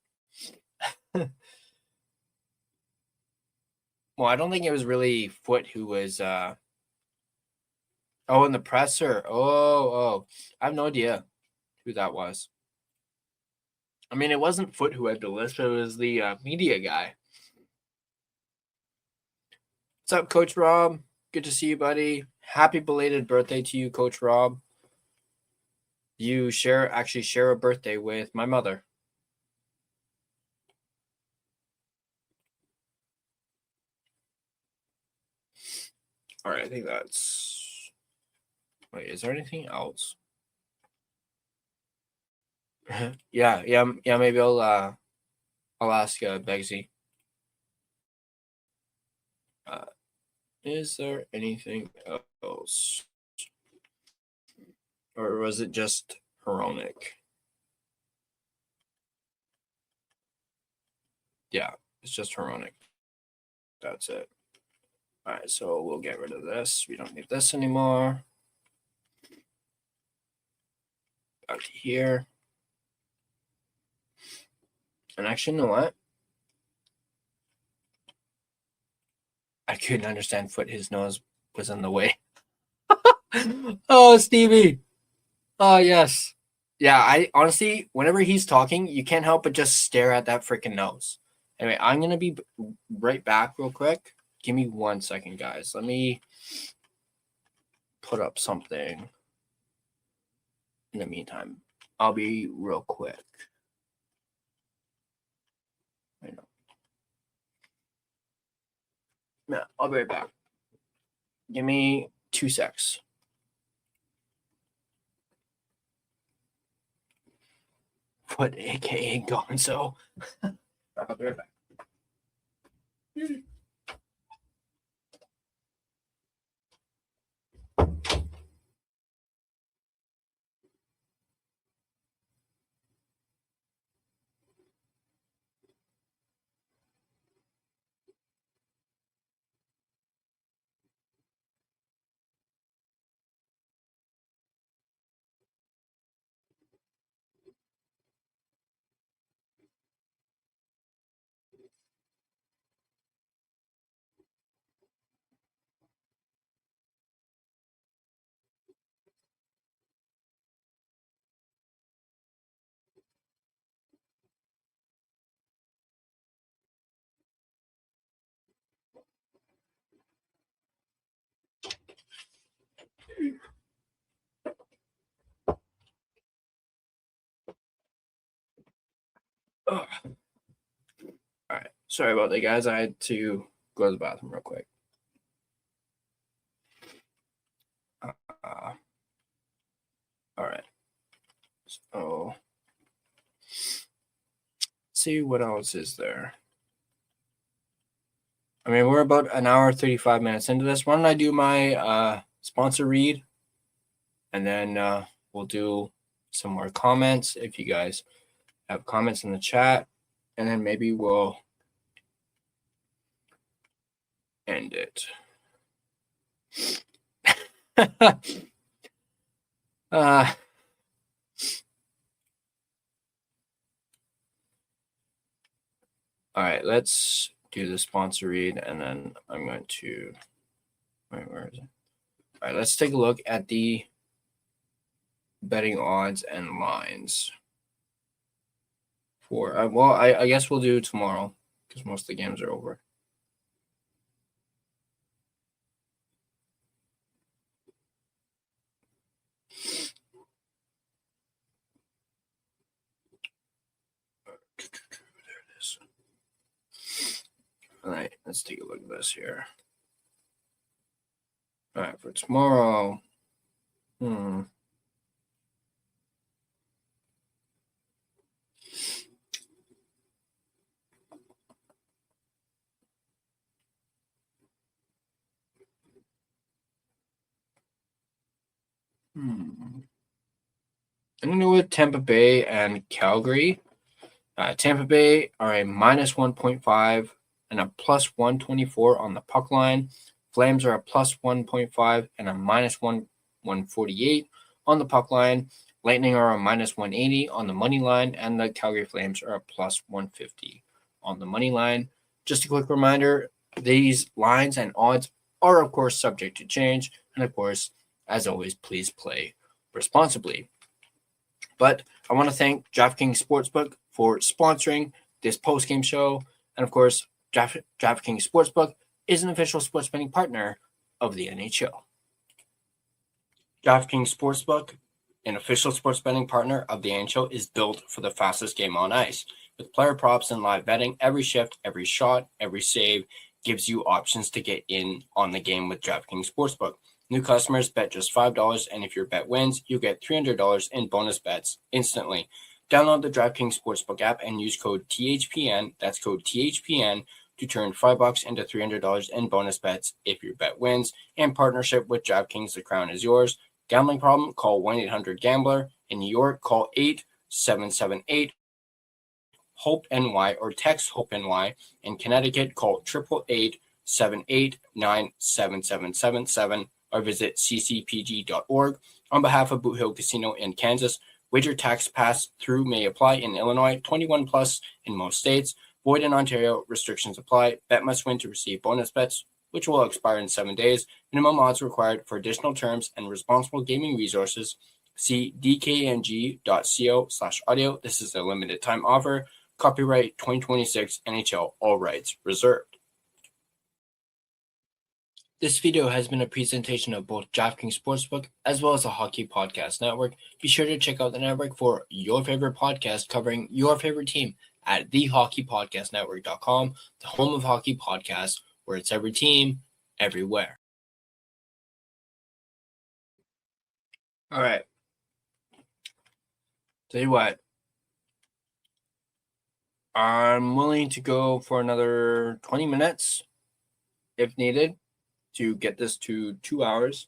Well, I don't think it was really Foote who was in the presser. Oh. I have no idea who that was. I mean, it wasn't Foote who had the list, but it was the media guy. What's up, Coach Rob? Good to see you, buddy. Happy belated birthday to you, Coach Rob. You actually share a birthday with my mother. All right, I think that's... Wait, is there anything else? yeah, maybe I'll ask Begsy. Is there anything else? Or was it just Heronic? Yeah, it's just Heronic. That's it. All right, so we'll get rid of this. We don't need this anymore. Back to here. And actually, you know what? I couldn't understand Foote. His nose was in the way. Oh, Stevie. Oh, yes. Yeah, I honestly, whenever he's talking, you can't help but just stare at that freaking nose. Anyway, I'm going to be right back real quick. Give me 1 second, guys. Let me put up something. In the meantime, I'll be real quick. I know. Yeah, I'll be right back. Give me 2 secs. What, aka Gonzo? I'll be right back. Ugh. All right. Sorry about that, guys. I had to go to the bathroom real quick. All right. So, let's see what else is there. I mean, we're about an hour, 35 minutes into this. Why don't I do my sponsor read? And then we'll do some more comments if you guys have comments in the chat. And then maybe we'll end it. All right, let's do the sponsor read, and then I'm going to where is it? All right, let's take a look at the betting odds and lines for well, I guess we'll do tomorrow because most of the games are over. There it is. All right, let's take a look at this here. All right, for tomorrow. I'm going to go with Tampa Bay and Calgary. Tampa Bay are a minus 1.5 and a plus 124 on the puck line. Flames are a plus 1.5 and a minus 148 on the puck line. Lightning are a minus 180 on the money line, and the Calgary Flames are a plus 150 on the money line. Just a quick reminder, these lines and odds are, of course, subject to change. And, of course, as always, please play responsibly. But I want to thank DraftKings Sportsbook for sponsoring this post-game show. And, of course, DraftKings Sportsbook is an official sports betting partner of the NHL. DraftKings Sportsbook, an official sports betting partner of the NHL, is built for the fastest game on ice. With player props and live betting, every shift, every shot, every save gives you options to get in on the game with DraftKings Sportsbook. New customers bet just $5, and if your bet wins, you get $300 in bonus bets instantly. Download the DraftKings Sportsbook app and use code THPN, that's code THPN, to turn $5 into $300 in bonus bets if your bet wins. In partnership with DraftKings, the crown is yours. Gambling problem? Call 1-800-GAMBLER. In New York, call 877-8-HOPE-NY or text HOPE-NY. In Connecticut, call 888-789-7777 or visit ccpg.org. On behalf of Boot Hill Casino in Kansas, wager tax pass-through may apply in Illinois, 21 plus in most states. Void in Ontario, restrictions apply. Bet must win to receive bonus bets, which will expire in 7 days. Minimum odds required. For additional terms and responsible gaming resources, see dkng.co/audio. This is a limited time offer. Copyright 2026 NHL, all rights reserved. This video has been a presentation of both DraftKings Sportsbook as well as the Hockey Podcast Network. Be sure to check out the network for your favorite podcast covering your favorite team at thehockeypodcastnetwork.com, the home of hockey podcasts, where it's every team, everywhere. All right. Tell you what, I'm willing to go for another 20 minutes if needed to get this to 2 hours.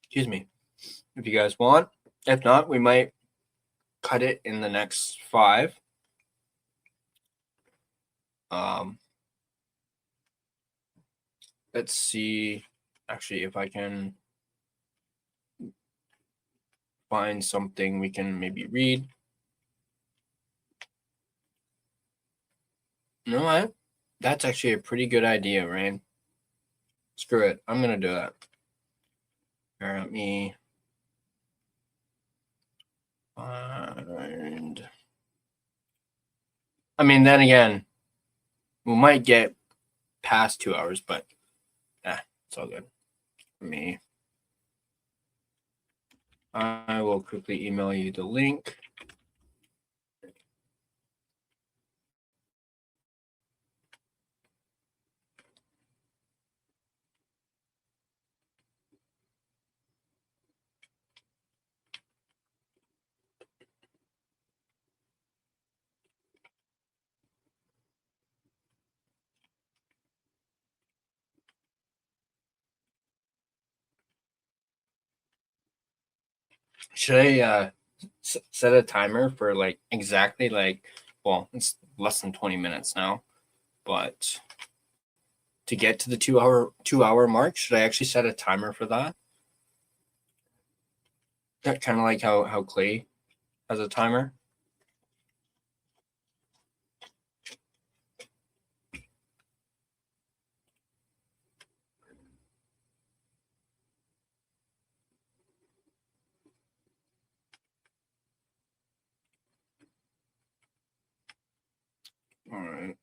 Excuse me. If you guys want. If not, we might cut it in the next 5. Let's see actually if I can find something we can maybe read. You know what? That's actually a pretty good idea, Rain. Screw it. I'm going to do that. Here, let me find. I mean, then again, we might get past 2 hours, but it's all good for me. I will quickly email you the link. Should I set a timer for like exactly well, it's less than 20 minutes now, but to get to the 2 hour mark, should I actually set a timer for that? That kind of like how Clay has a timer. All right.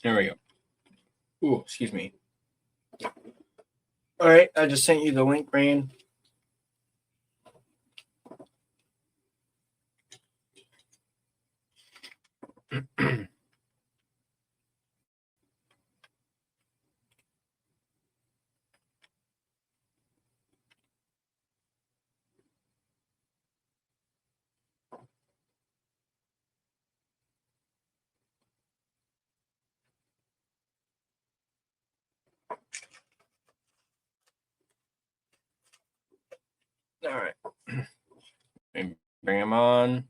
There we go. Ooh, excuse me. All right, I just sent you the link, Rain. All right. Bring him on.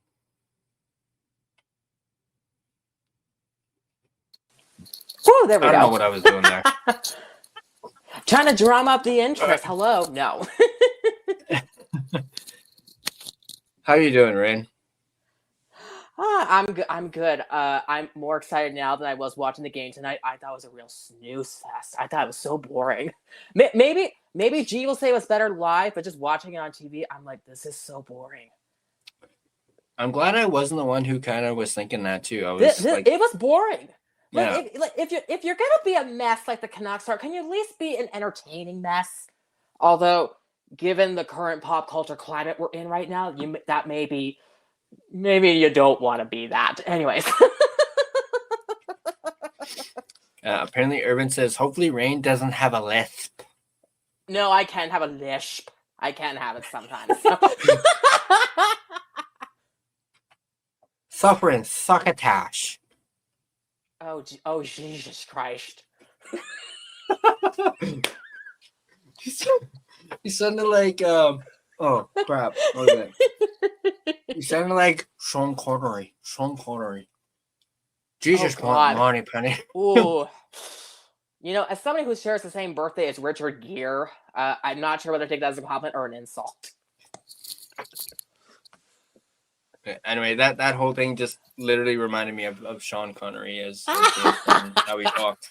Woo, there we I go. don't know what I was doing there. Trying to drum up the interest. Hello? No. How you doing, Rain? I'm good. I'm more excited now than I was watching the game tonight. I thought it was a real snooze fest. I thought it was so boring. Maybe G will say it was better live, but just watching it on TV, I'm like, this is so boring. I'm glad I wasn't the one who kind of was thinking that too. I was It was boring. Yeah. If you're gonna be a mess like the Canucks are, can you at least be an entertaining mess? Although, given the current pop culture climate we're in right now, maybe you don't want to be that. Anyways. Apparently, Urban says, hopefully Rain doesn't have a lisp. No, I can have a lisp. I can have it sometimes. So. Suffering succotash. Oh, Jesus Christ. You sounded like, oh, crap. Okay. You sounded like Sean Connery. Jesus, Monty Penny. Ooh. You know, as somebody who shares the same birthday as Richard Gere, I'm not sure whether to take that as a compliment or an insult. Anyway, that whole thing just literally reminded me of Sean Connery as how he talked.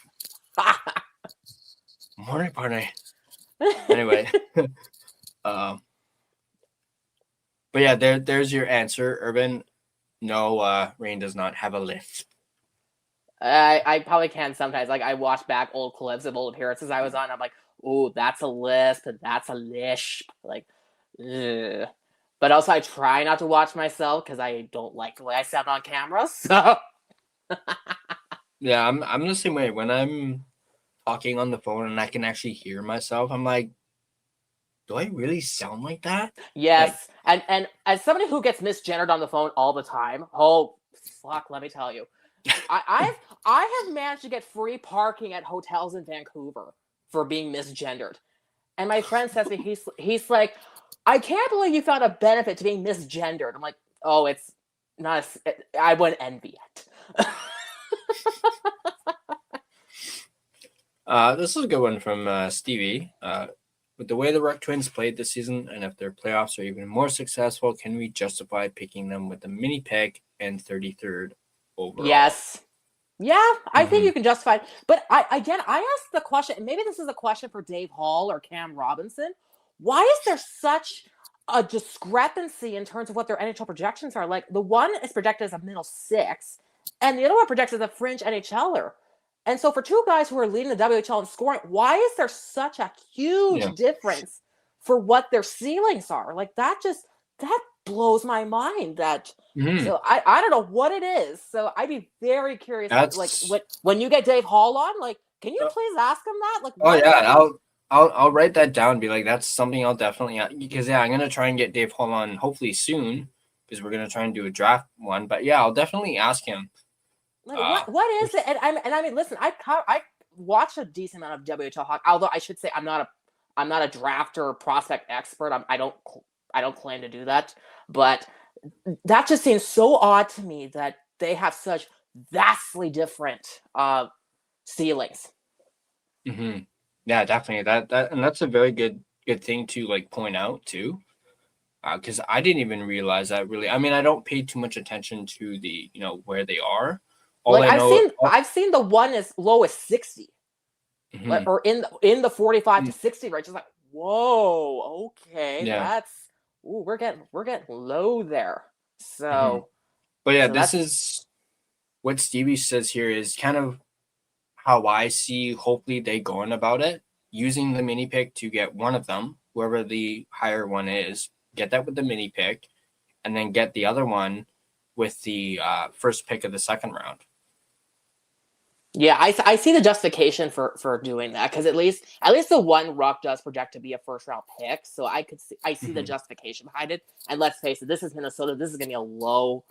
Monty Penny. Anyway. But yeah, there's your answer, Urban. No, Rain does not have a lisp. I probably can sometimes. Like, I watch back old clips of old appearances I was on. I'm like, oh, that's a lisp, and that's a lisp. Like, ugh. But also, I try not to watch myself because I don't like the way I sound on camera. So, yeah, I'm the same way. When I'm talking on the phone and I can actually hear myself, I'm like, do I really sound like that? Yes, like, and as somebody who gets misgendered on the phone all the time, oh fuck, let me tell you, I have managed to get free parking at hotels in Vancouver for being misgendered, and my friend says to me, he's like, I can't believe you found a benefit to being misgendered. I'm like, oh, it's not. I wouldn't envy it. This is a good one from Stevie. With the way the Ruck Twins played this season, and if their playoffs are even more successful, can we justify picking them with a mini pick and 33rd overall? Yes. Yeah, I think you can justify it. But I asked the question, and maybe this is a question for Dave Hall or Cam Robinson. Why is there such a discrepancy in terms of what their NHL projections are? Like, the one is projected as a middle six, and the other one projected as a fringe NHLer. And so for two guys who are leading the WHL in scoring, why is there such a huge difference for what their ceilings are? Like, that blows my mind. That Mhm. so I don't know what it is. So I'd be very curious. Like That's when you get Dave Hall on, like, can you please ask him that? Like, oh why yeah, does I'll write that down. And be like, that's something I'll definitely because yeah, I'm gonna try and get Dave Hall on hopefully soon because we're gonna try and do a draft one. But yeah, I'll definitely ask him. like what is it? And I mean, listen, I watch a decent amount of WHL hockey. Although I should say I'm not a drafter or prospect expert. I don't claim to do that. But that just seems so odd to me that they have such vastly different ceilings. Mm-hmm. Yeah, definitely. That and that's a very good thing to like point out too. Because I didn't even realize that really. I mean, I don't pay too much attention to the where they are. All Like I know, I've seen the one as low as 60, Mhm. or in the 45 to 60 range. It's like, whoa, okay, Yeah. that's we're getting low there. So, Mhm. But yeah, so this that's is what Stevie says here is kind of how I see. Hopefully, they going about it using the mini pick to get one of them, whoever the higher one is, get that with the mini pick, and then get the other one with the first pick of the second round. yeah. I see the justification for doing that, because at least the one ruck does project to be a first round pick. So I see the Mhm. justification behind it. And let's face it, this is Minnesota. This is gonna be a low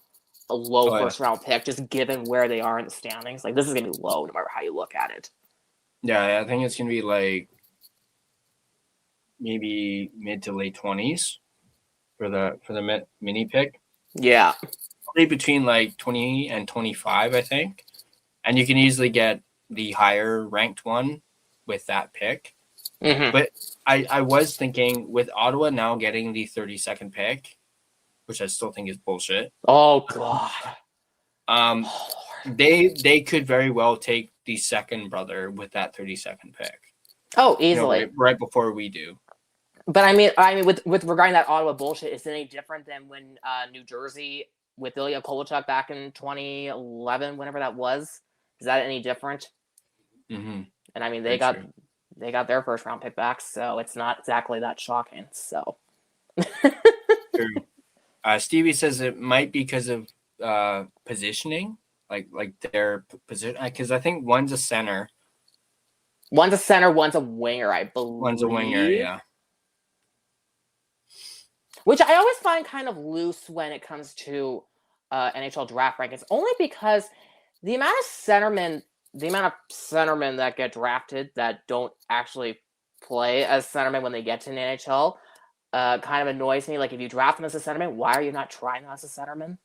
Oh, yeah. first round pick, just given where they are in the standings. Like, this is gonna be low no matter how you look at it. Yeah, I think it's gonna be like maybe mid to late 20s for the mini pick. Yeah. Probably between like 20 and 25, I think. And you can easily get the higher ranked one with that pick. Mhm. But I was thinking with Ottawa now getting the 32nd pick, which I still think is bullshit. Oh god. They could very well take the second brother with that 32nd pick. Oh, easily. Right before we do. But I mean, with regarding that Ottawa bullshit, is it any different than when New Jersey with Ilya Kovalchuk back in 2011, whenever that was? Is that any different? Mm-hmm. And I mean, Very true. they got their first round pick back, so it's not exactly that shocking. So True. Stevie says it might be because of positioning, like their position. Because I think one's a center, one's a center, one's a winger, I believe. one's a winger. Yeah. Which I always find kind of loose when it comes to NHL draft rankings, only because the amount of centermen that get drafted that don't actually play as centermen when they get to an NHL kind of annoys me. Like, if you draft them as a centerman, why are you not trying them as a centerman?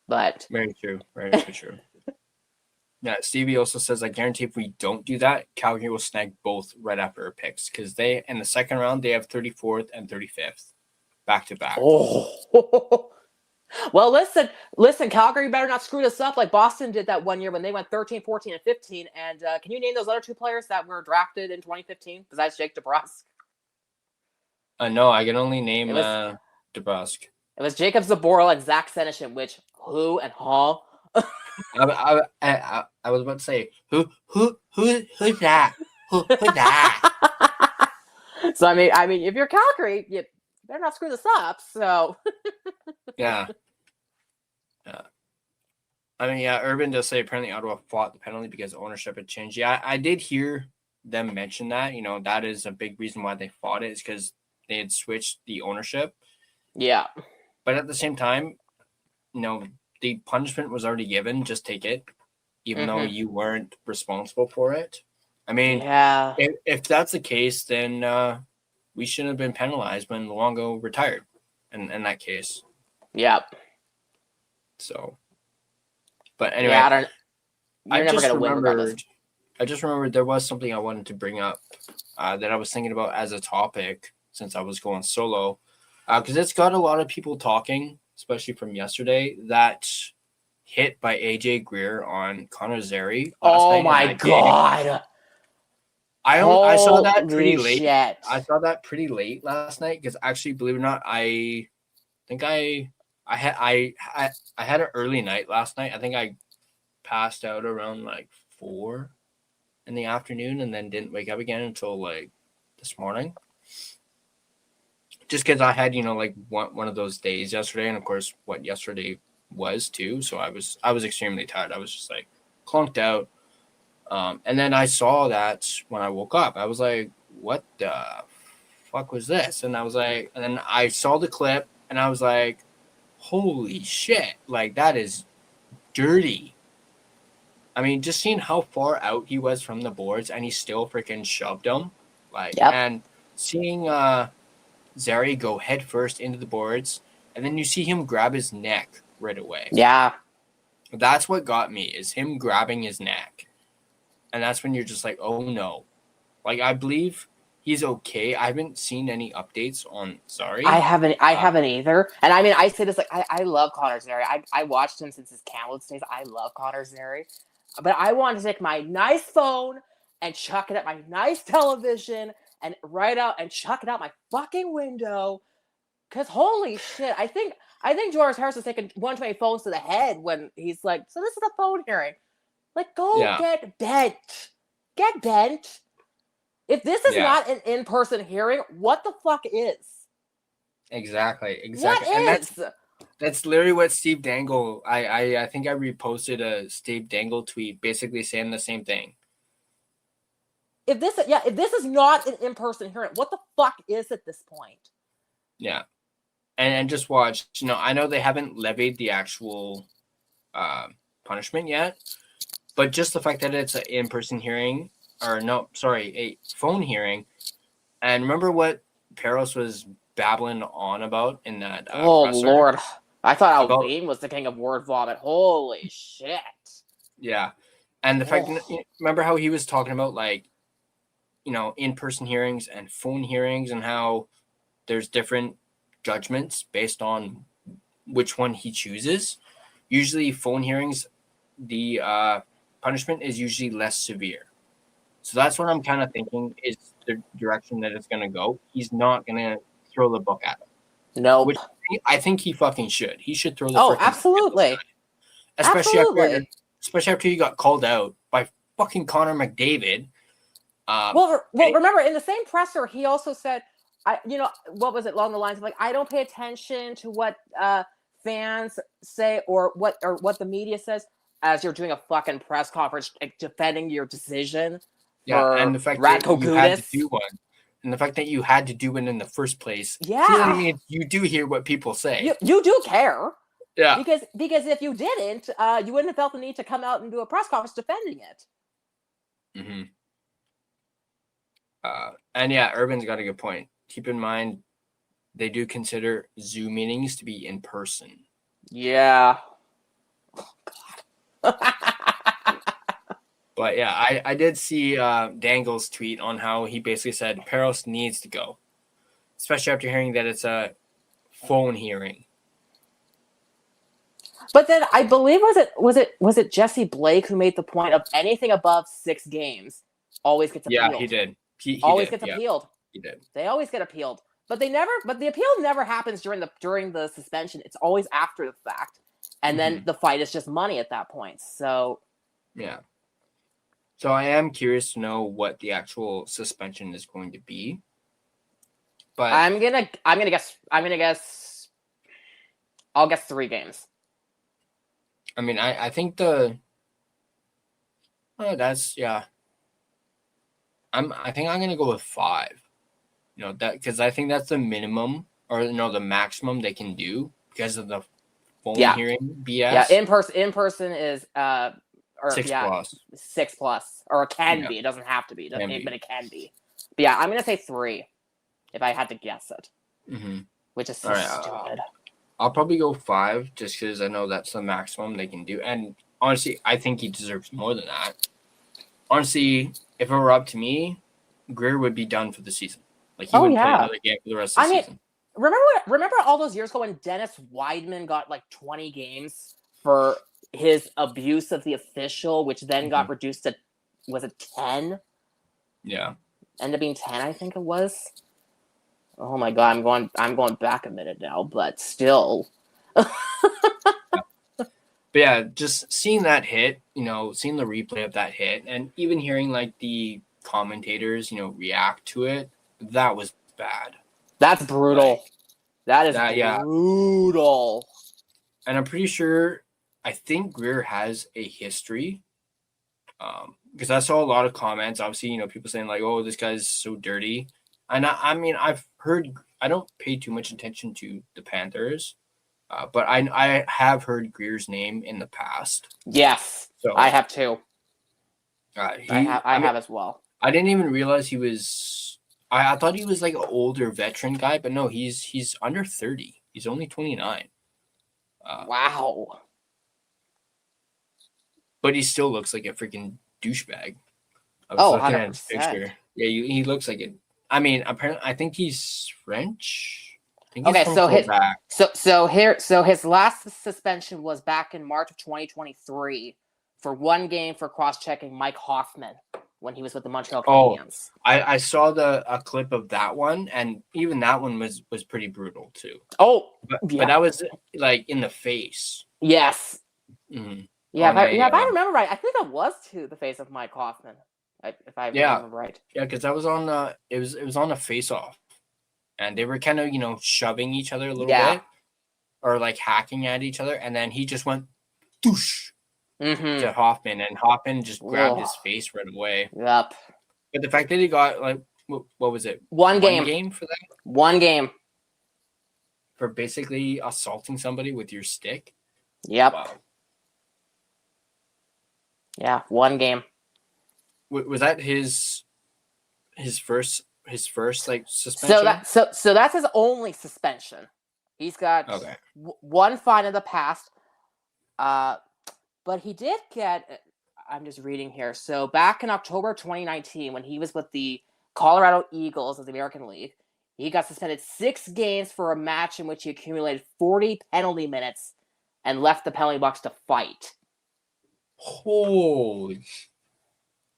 But very true. Very true. Yeah, Stevie also says, I guarantee if we don't do that, Calgary will snag both right after our picks because they in the second round they have 34th and 35th back to back. Oh. Well, listen, Calgary better not screw this up like Boston did that one year when they went 13, 14, and 15. And can you name those other two players that were drafted in 2015 besides Jake DeBrusk? No, I can only name DeBrusk. It was Jacob Zaboral and Zach Senyshyn, which who and Hall. I was about to say who's that? Who's that? So I mean, if you're Calgary, you better not screw this up. So yeah. I mean, yeah. Urban does say apparently Ottawa fought the penalty because ownership had changed. Yeah, I did hear them mention that. That is a big reason why they fought it is because they had switched the ownership. Yeah. But at the same time, the punishment was already given. Just take it, even though you weren't responsible for it. I mean, yeah. If that's the case, then we shouldn't have been penalized when Luongo retired. In that case. Yeah. So, but anyway, yeah, you're never gonna win regardless. I just remembered there was something I wanted to bring up that I was thinking about as a topic since I was going solo, because it's got a lot of people talking, especially from yesterday, that hit by AJ Greer on Connor Zary. Oh my god! I saw that pretty late. Shit. I saw that pretty late last night because actually, believe it or not, I think I had an early night last night. I think I passed out around like 4 in the afternoon and then didn't wake up again until like this morning. just because I had, like one of those days yesterday, and of course what yesterday was too. So I was extremely tired. I was just like clunked out. And then I saw that when I woke up, I was like, what the fuck was this? And I was like, and then I saw the clip and I was like, holy shit, like that is dirty. I mean, just seeing how far out he was from the boards and he still freaking shoved him. Like, Yep. And seeing Zary go head first into the boards, and then you see him grab his neck right away. Yeah. That's what got me, is him grabbing his neck. And that's when you're just like, oh no. Like, I believe he's okay. I haven't seen any updates on Zary. I haven't either. And I mean, I say this, like, I love Connor Zary. I watched him since his Kamloops days. I love Connor Zary. But I want to take my nice phone and chuck it at my nice television and write out and chuck it out my fucking window. Because holy shit, I think George Harris is taking 120 phones to the head when he's like, so this is a phone hearing. Like, go get bent. Get bent. If this is not an in-person hearing, what the fuck is? Exactly. What is? And that's literally what Steve Dangle, I think I reposted a Steve Dangle tweet basically saying the same thing. If this is not an in-person hearing, what the fuck is at this point? Yeah. And just watch, I know they haven't levied the actual punishment yet, but just the fact that it's an in-person hearing, a phone hearing. And remember what Peros was babbling on about in that oh presser? Lord, I thought Alvin was the king of word vomit. Holy shit. Yeah. And the fact that, remember how he was talking about, like, in-person hearings and phone hearings, and how there's different judgments based on which one he chooses. Usually phone hearings, the punishment is usually less severe. So that's what I'm kind of thinking is the direction that it's going to go. He's not going to throw the book at him. No. Which I think he fucking should. He should throw the absolutely. Especially after he got called out by fucking Connor McDavid. Remember in the same presser, he also said, what was it along the lines of, like, I don't pay attention to what fans say or what the media says as you're doing a fucking press conference defending your decision. Yeah, and the fact that you had to do one, and the fact that you had to do it in the first place. Yeah, clearly means you do hear what people say. You do care. Yeah, because if you didn't, you wouldn't have felt the need to come out and do a press conference defending it. Mm-hmm. And yeah, Urban's got a good point. Keep in mind, they do consider Zoom meetings to be in person. Yeah. Oh, God. But yeah, I did see Dangle's tweet on how he basically said Peros needs to go, especially after hearing that it's a phone hearing. But then I believe was it Jesse Blake who made the point of anything above 6 games always gets appealed. Yeah, he did. He always did. gets appealed. He did. They always get appealed. But the appeal never happens during the suspension. It's always after the fact. And then the fight is just money at that point. So yeah. So I am curious to know what the actual suspension is going to be. But I'm gonna guess I'll guess 3 games. I mean, I think that's yeah. I think I'm gonna go with 5. That because I think that's the minimum or the maximum they can do because of the phone hearing BS. Yeah, in person is 6+. 6+, or it can be. It doesn't have to be. But it can be. But yeah, I'm gonna say 3 if I had to guess it. Mm-hmm. Which is so stupid. I'll probably go 5 just because I know that's the maximum they can do. And honestly, I think he deserves more than that. Honestly, if it were up to me, Greer would be done for the season. Like he would play another game for the rest of the season. Remember all those years ago when Dennis Weidman got like 20 games for his abuse of the official, which then got reduced to, was it 10? Yeah. Ended up being 10, I think it was. Oh my God, I'm going back a minute now, but still. But yeah, just seeing that hit, seeing the replay of that hit, and even hearing like the commentators, react to it, that was bad. That's brutal. Like, that is yeah. brutal. And I'm pretty sure, I think Greer has a history. Because I saw a lot of comments, obviously, people saying like, "Oh, this guy's so dirty," and I mean, I've heard. I don't pay too much attention to the Panthers, but I have heard Greer's name in the past. Yes, So I have too. I have as well. I didn't even realize he was. I thought he was like an older veteran guy, but no, he's under 30. He's only 29. Wow. But he still looks like a freaking douchebag. I Oh, was looking at his 100%. picture. Yeah, he looks like it. I mean, apparently, I think he's French. I think he's Okay, from so Quebec. so his last suspension was back in March of 2023 for one game for cross-checking Mike Hoffman when he was with the Montreal Canadiens. I saw a clip of that one, and even that one was pretty brutal too. Oh, but yeah. that was like in the face. Yes. Mm-hmm. Yeah, if I remember right, I think that was to the face of Mike Hoffman. If I remember right. Yeah, because that was on it was on a face-off, and they were kind of shoving each other a little bit, or like hacking at each other, and then he just went whoosh to Hoffman, and Hoffman just grabbed his face right away. Yep. But the fact that he got like what was it? One game for that. One game for basically assaulting somebody with your stick. Yep. Wow. Yeah, one game. Was that his first like suspension? So that's his only suspension. He's got one fine in the past. But he did get. I'm just reading here. So back in October 2019, when he was with the Colorado Eagles of the American League, he got suspended 6 games for a match in which he accumulated 40 penalty minutes and left the penalty box to fight. Holy!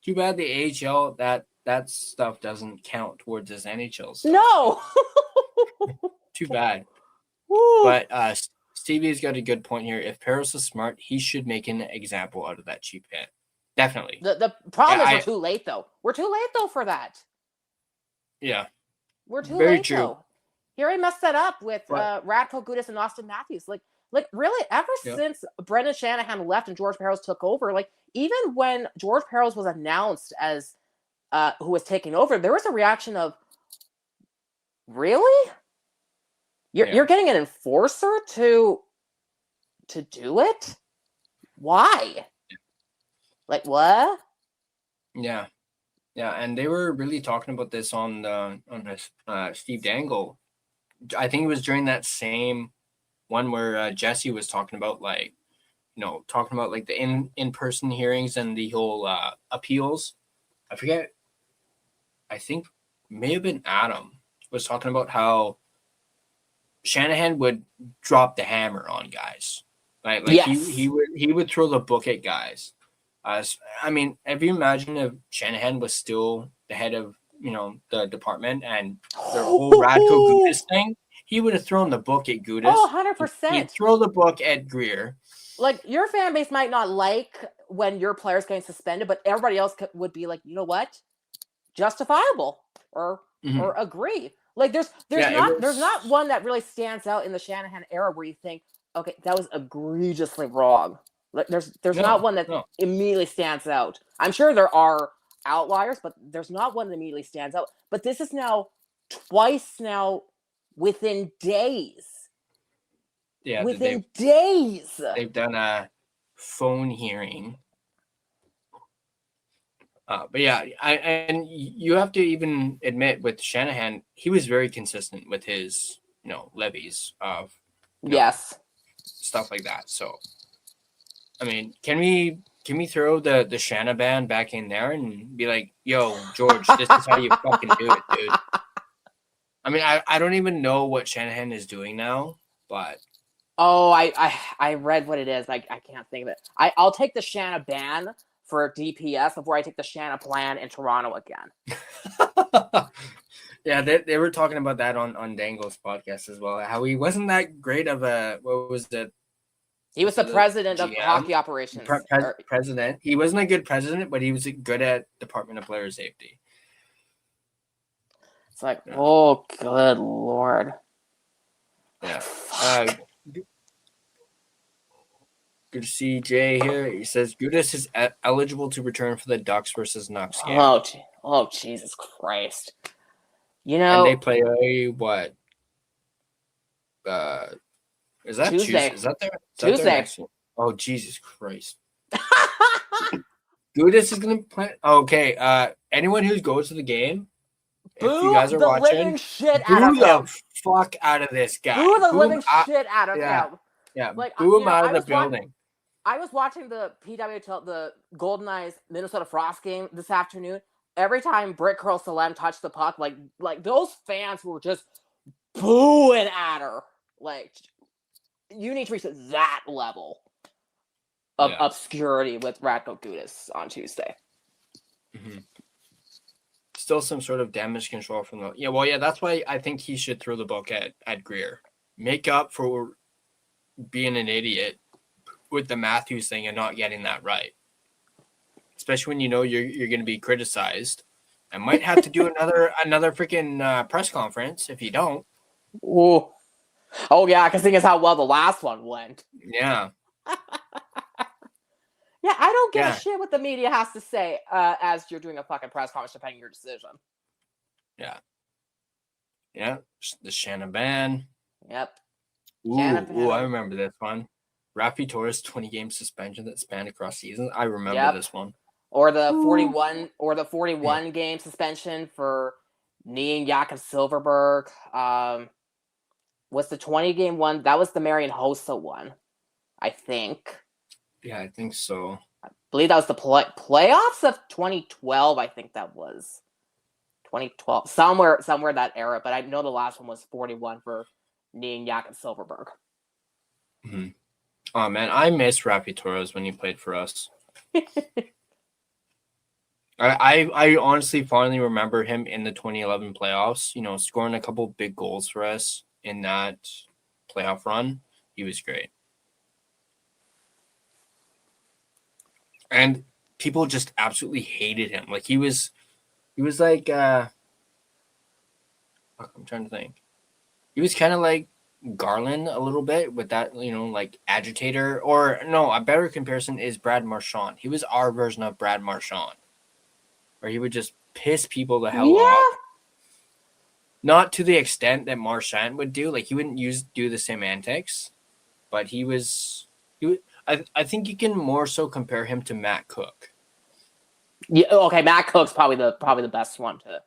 Too bad the AHL that stuff doesn't count towards his NHL stuff. No. Too bad. Woo. But Stevie's got a good point here. If Peros is smart, he should make an example out of that cheap hit. Definitely. The problem is we're too late though. We're too late though for that. Yeah. We're too Very late true. though. He already messed that up with Radko Gudas and Austin Matthews. Like really, ever since Brendan Shanahan left and George Peros took over, like even when George Peros was announced as who was taking over, there was a reaction of, really? You're getting an enforcer to do it? Why? Like what? Yeah. Yeah, and they were really talking about this on Steve Dangle. I think it was during that same one where Jesse was talking about like the in-person hearings and the whole appeals. I forget. I think may have been Adam was talking about how Shanahan would drop the hammer on guys. Like he would throw the book at guys. I mean, if you imagine if Shanahan was still the head of the department and the whole Radko Gudas thing, he would have thrown the book at Gudas. Oh, 100%. He'd throw the book at Greer. Like, your fan base might not like when your player's getting suspended, but everybody else would be like, you know what? Justifiable or agree. Like, there's not one that really stands out in the Shanahan era where you think, okay, that was egregiously wrong. Like, there's not one that immediately stands out. I'm sure there are outliers, but there's not one that immediately stands out. But this is now twice now within days. Yeah, within days. They've done a phone hearing. But yeah, and you have to even admit with Shanahan, he was very consistent with his, levies of stuff like that. So, I mean, can we throw the Shanna band back in there and be like, yo, George, this is how you fucking do it, dude. I mean, I don't even know what Shanahan is doing now, but I read what it is. I can't think of it. I'll take the Shanna ban for DPS before I take the Shanna plan in Toronto again. Yeah, they were talking about that on Dangle's podcast as well. How he wasn't that great of a he was the president of hockey operations. President. He wasn't a good president, but he was good at Department of Player Safety. It's like, Yeah. oh, good lord. Yeah. Fuck. Good to see Jay here. He says Gudis is eligible to return for the Ducks versus Nucks game. Oh, Jesus Christ. You And know, they play what? Is that Tuesday. Tuesday? Is that their Tuesday. next one? Oh, Jesus Christ. Gudis is going to play. Okay. Anyone who goes to the game, if you Boo guys are the watching, living shit out of boo him. the fuck out of this guy. Boo the Boo living him out- shit out of yeah. him. Yeah, Like, boo you him know, out I of the was wa- building. I was watching the PWHL, the Golden Eyes Minnesota Frost game this afternoon. Every time Britt Curl Salem touched the puck, like those fans were just booing at her. Like, you need to reach that level of Yeah. obscurity with Radko Gudas on Tuesday. Mm-hmm. Still some sort of damage control from the. Yeah, well, yeah, that's why I think he should throw the book at Greer. Make up for being an idiot with the Matthews thing and not getting that right. Especially when you know you're going to be criticized. I might have to do another freaking press conference if you don't. Ooh. Oh yeah, because seeing as how well the last one went. Yeah. Yeah, I don't give Yeah. a shit what the media has to say as you're doing a fucking press conference defending your decision. Yeah. Yeah. The Shannon ban. Yep. Ooh, Shanahan. I remember this one. Rafi Torres 20-game suspension that spanned across seasons. I remember Yep. this one. Or the 41 game suspension for kneeing Jakob Silverberg. What's the 20-game one? That was the Marian Hossa one, I think. Yeah, I think so. I believe that was the playoffs of 2012. I think that was 2012, somewhere that era. But I know the last one was 41 for kneeing Jakob Silverberg. Mm-hmm. Oh man, I miss Rafi Torres when he played for us. I honestly fondly remember him in the 2011 playoffs. You know, scoring a couple big goals for us in that playoff run. He was great. And people just absolutely hated him. Like he was like I'm trying to think. He was kind of like Garland a little bit with that, you know, like agitator. Or no, a better comparison is Brad Marchand. He was our version of Brad Marchand, where he would just piss people the hell off. Not to the extent that Marchand would do. Like he wouldn't do the same antics, but I think you can more so compare him to Matt Cook. Yeah, okay, Matt Cook's probably the best one to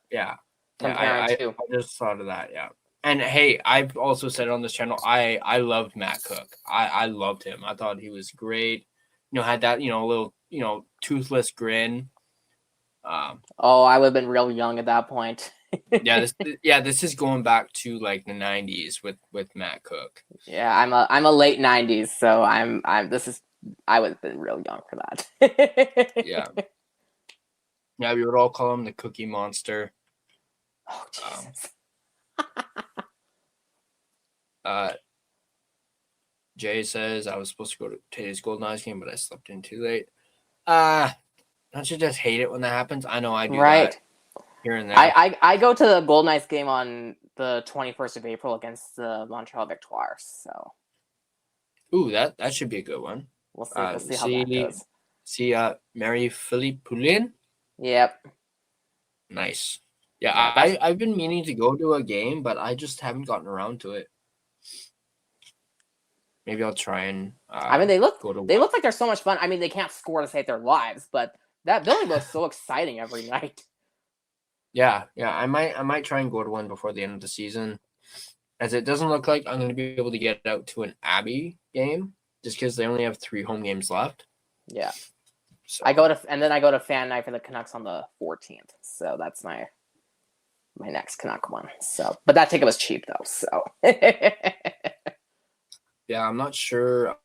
compare him to. I just thought of that, yeah. And hey, I've also said on this channel, I loved Matt Cook. I loved him. I thought he was great. You know, had that, you know, little, you know, toothless grin. I would have been real young at that point. This is going back to like the 90s with Matt Cook. Yeah, I'm a late 90s, so I would have been real young for that. Yeah. Yeah, we would all call him the Cookie Monster. Oh Jesus. Jay says I was supposed to go to today's Golden Eyes game, but I slept in too late. Don't you just hate it when that happens? I know I do that here and there. I go to the Golden Eyes game on the 21st of April against the Montreal Victoires. So, ooh, that should be a good one. We'll see how that goes. See, Marie-Philippe Poulin. Yep. Nice. Yeah, I've been meaning to go to a game, but I just haven't gotten around to it. Maybe I'll try and. I mean, they look like they're so much fun. I mean, they can't score to save their lives, but that building looks so exciting every night. Yeah. I might try and go to one before the end of the season, as it doesn't look like I'm going to be able to get out to an Abbey game just because they only have 3 home games left. Yeah. So. I go to fan night for the Canucks on the 14th, so that's my next Canuck one. So, but that ticket was cheap though. So. Yeah, I'm not sure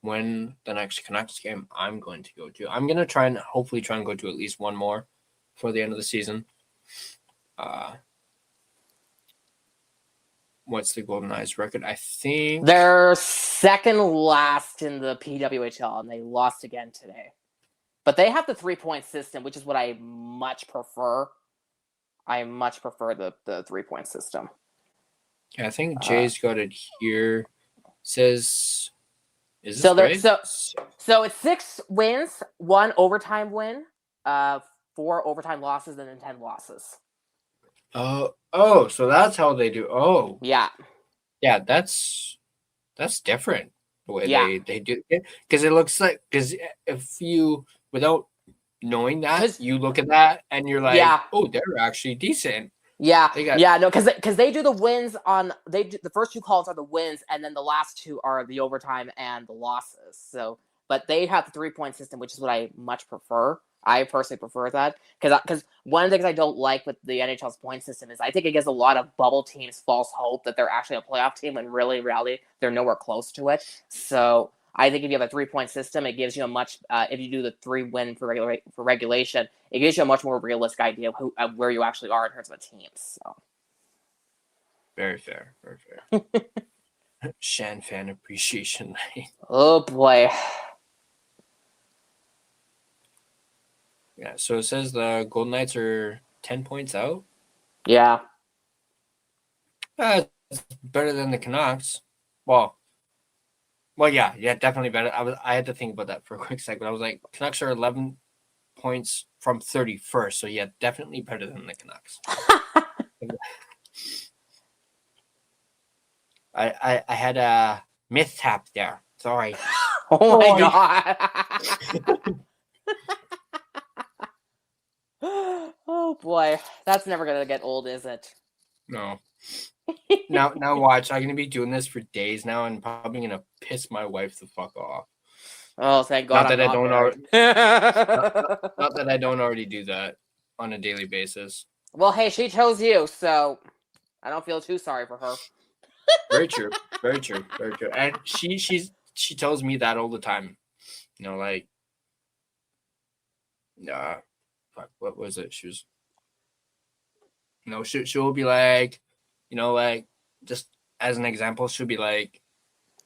when the next Canucks game I'm going to go to. I'm going to hopefully try and go to at least one more before the end of the season. What's the Golden Eyes record? I think they're second last in the PWHL, and they lost again today. But they have the 3-point system, which is what I much prefer. I much prefer the 3-point system. Yeah, I think Jay's got it here. Says, is this So there, right? so it's 6 wins, 1 overtime win, 4 overtime losses, and then 10 losses. Oh, so that's how they do. Oh, Yeah. yeah, that's different the way Yeah. they do it, because it looks like, because if you, without knowing that, you look at that and you're like, Yeah. oh, they're actually decent. Yeah, They got, yeah, no, because they do the wins on the first 2 calls are the wins, and then the last 2 are the overtime and the losses. So, but they have the 3-point system, which is what I much prefer. I personally prefer that because one of the things I don't like with the NHL's point system is I think it gives a lot of bubble teams false hope that they're actually a playoff team when really, in reality, they're nowhere close to it. So I think if you have a 3-point system, it gives you a much. If you do the 3-win for regulation, it gives you a much more realistic idea of where you actually are in terms of a team. So very fair, very fair. Shan fan appreciation night. Oh boy. Yeah, so it says the Golden Knights are 10 points out. Yeah. It's better than the Canucks. Well, yeah, definitely better. I had to think about that for a quick second. I was like, Canucks are 11 points from 31st, so yeah, definitely better than the Canucks. I had a mishap there. Sorry. Oh my god. Oh boy, that's never gonna get old, is it? No. Now watch. I'm gonna be doing this for days now, and probably gonna piss my wife the fuck off. Oh, thank God! Not that I don't already do that on a daily basis. Well, hey, she chose you, so I don't feel too sorry for her. Very true. Very true. Very true. And she tells me that all the time. You know, like, fuck, what was it? She was, you know, she'll be like, you know, like, just as an example, she'll be like,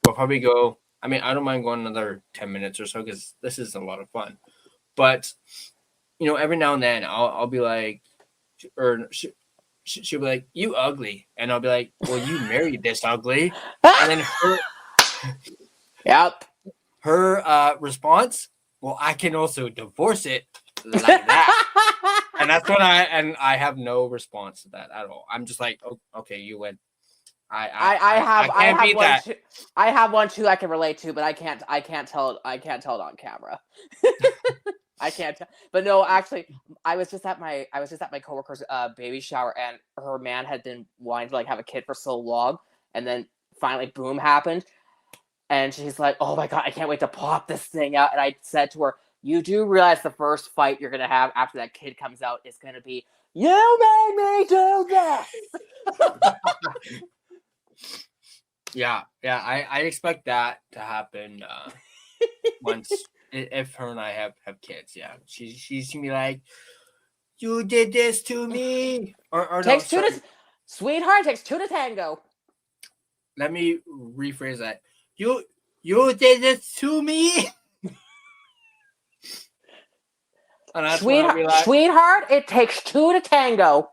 we'll probably go. I mean, I don't mind going another 10 minutes or so because this is a lot of fun. But, you know, every now and then I'll be like, or she'll be like, you ugly. And I'll be like, well, you married this ugly. And then her response, well, I can also divorce it like that. And that's when I have no response to that at all. I'm just like, oh, okay, you win. I have one too I can relate to, but I can't tell it on camera. I can't tell. But no, actually, I was just at my coworker's baby shower, and her man had been wanting to like have a kid for so long, and then finally boom happened, and she's like, oh my god, I can't wait to pop this thing out. And I said to her, you do realize the first fight you're gonna have after that kid comes out is gonna be, you made me do this. Yeah, I expect that to happen once if her and I have kids. Yeah, she's gonna be like, "You did this to me," or takes no, two to sweetheart. Takes 2 to tango. Let me rephrase that. You did this to me. And that's sweetheart, it takes 2 to tango.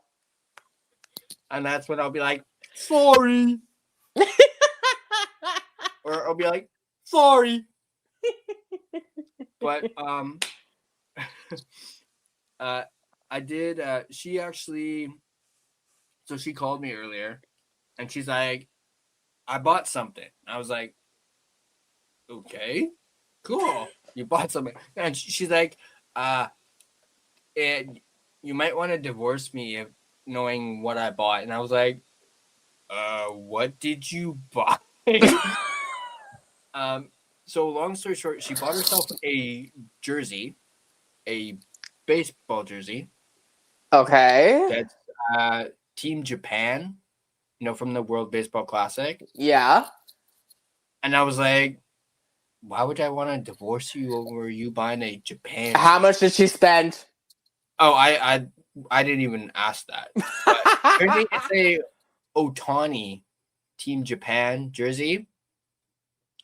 And that's when I'll be like, sorry. Or I'll be like, sorry. But I did she actually, so she called me earlier and she's like, I bought something. I was like, okay, cool. You bought something. And she's like, and you might want to divorce me if knowing what I bought. And I was like, what did you buy? So long story short, she bought herself a jersey, a baseball jersey. Okay. That's Team Japan, you know, from the World Baseball Classic. Yeah. And I was like, why would I want to divorce you over you buying a Japan? How much did she spend? Oh, I didn't even ask that. But it's a Otani Team Japan jersey.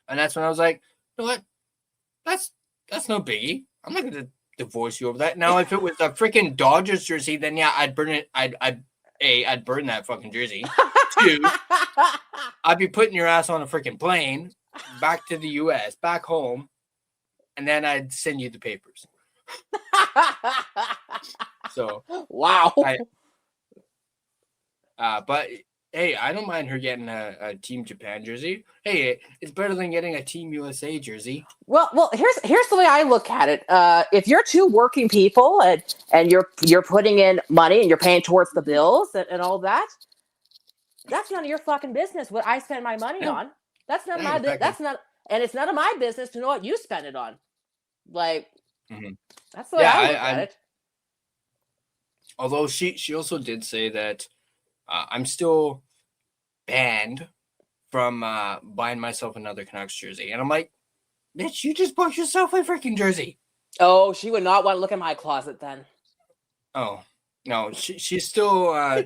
And that's when I was like, you know what? That's no biggie. I'm not gonna divorce you over that. Now, if it was a freaking Dodgers jersey, then yeah, I'd burn it. I'd burn that fucking jersey. 2, I'd be putting your ass on a freaking plane back to the U.S., back home, and then I'd send you the papers. So wow. But hey, I don't mind her getting a Team Japan jersey. Hey, it's better than getting a Team USA jersey. Well, here's the way I look at it. If you're two working people and you're putting in money and you're paying towards the bills and all that, that's none of your fucking business what I spend my money on. That's none of my business. That's not, and it's none of my business to know what you spend it on. Like, that's the way I look at it. Although she also did say that I'm still banned from buying myself another Canucks jersey, and I'm like, bitch, you just bought yourself a freaking jersey. Oh, she would not want to look in my closet then. Oh no, she's still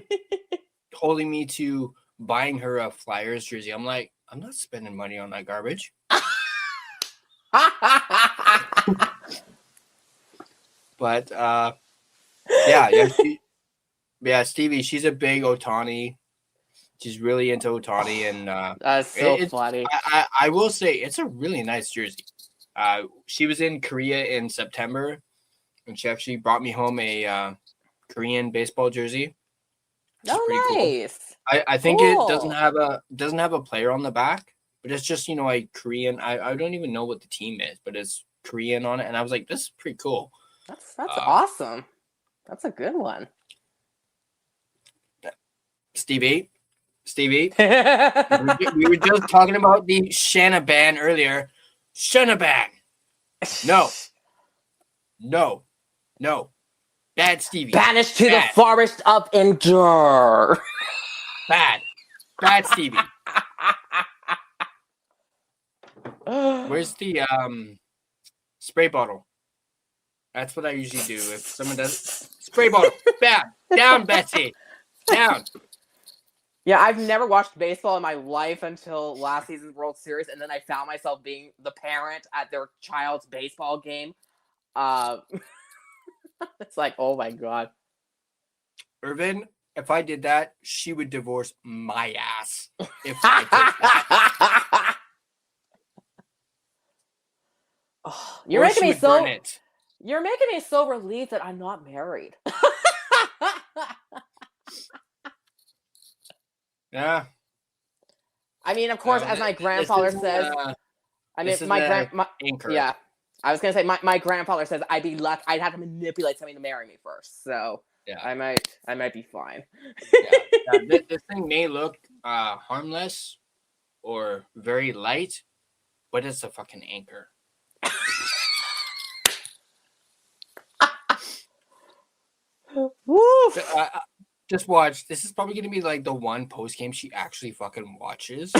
holding me to buying her a Flyers jersey. I'm like, I'm not spending money on that garbage. But Stevie, she's a big Ohtani. She's really into Ohtani, and that's so funny. I will say it's a really nice jersey. She was in Korea in September, and she actually brought me home a Korean baseball jersey. Oh, nice. Cool. I think it doesn't have a player on the back, but it's just a Korean. I don't even know what the team is, but it's Korean on it, and I was like, this is pretty cool. That's awesome. That's a good one. Stevie, we were just talking about the Shanna ban earlier. Shanna ban. No. Bad Stevie. Banished to the forest of Endure. Bad Stevie. Where's the spray bottle? That's what I usually do. If someone does spray bottle, bad. Down, Betsy. Down. Yeah, I've never watched baseball in my life until last season's World Series, and then I found myself being the parent at their child's baseball game. It's like, oh my god. Irvin, if I did that, she would divorce my ass. If I did that. Oh, you're making me so relieved that I'm not married. Yeah. I mean, of course, as my grandfather says, yeah. I was gonna say my grandfather says I'd have to manipulate something to marry me first. So yeah, I might be fine. This thing may look harmless or very light, but it's a fucking anchor. Woo! Just watch. This is probably gonna be like the one post game she actually fucking watches.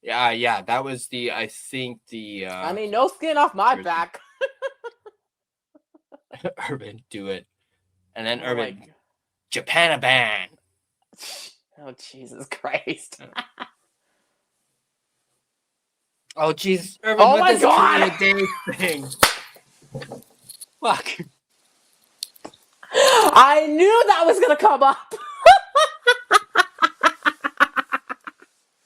Yeah, that was I think I mean, no skin off my back. Urban, do it. And then Urban, Japan ban. Oh, Jesus Christ. Oh, Jesus. Urban, oh, my God. Thing. Fuck. I knew that was going to come up.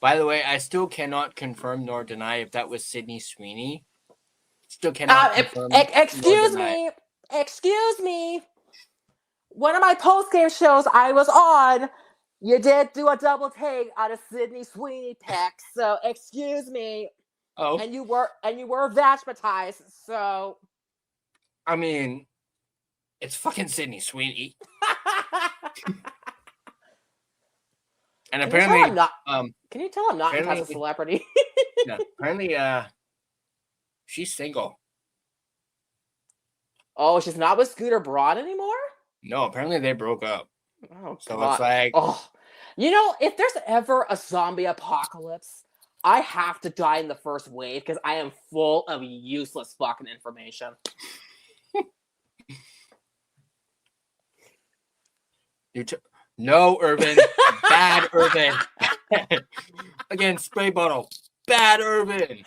By the way, I still cannot confirm nor deny if that was Sydney Sweeney. Still cannot confirm. Excuse me. One of my post-game shows I was on, you did do a double take on a Sydney Sweeney pick. So excuse me. Oh. And you were vashmatized. So. I mean, it's fucking Sydney Sweeney. And apparently, can you tell I'm not a celebrity? Yeah, apparently, she's single. Oh, she's not with Scooter Braun anymore? No, apparently they broke up. Oh, so God. It's like, if there's ever a zombie apocalypse, I have to die in the first wave because I am full of useless fucking information. No, Urban. Bad Urban. Again, spray bottle. bad, Irvin.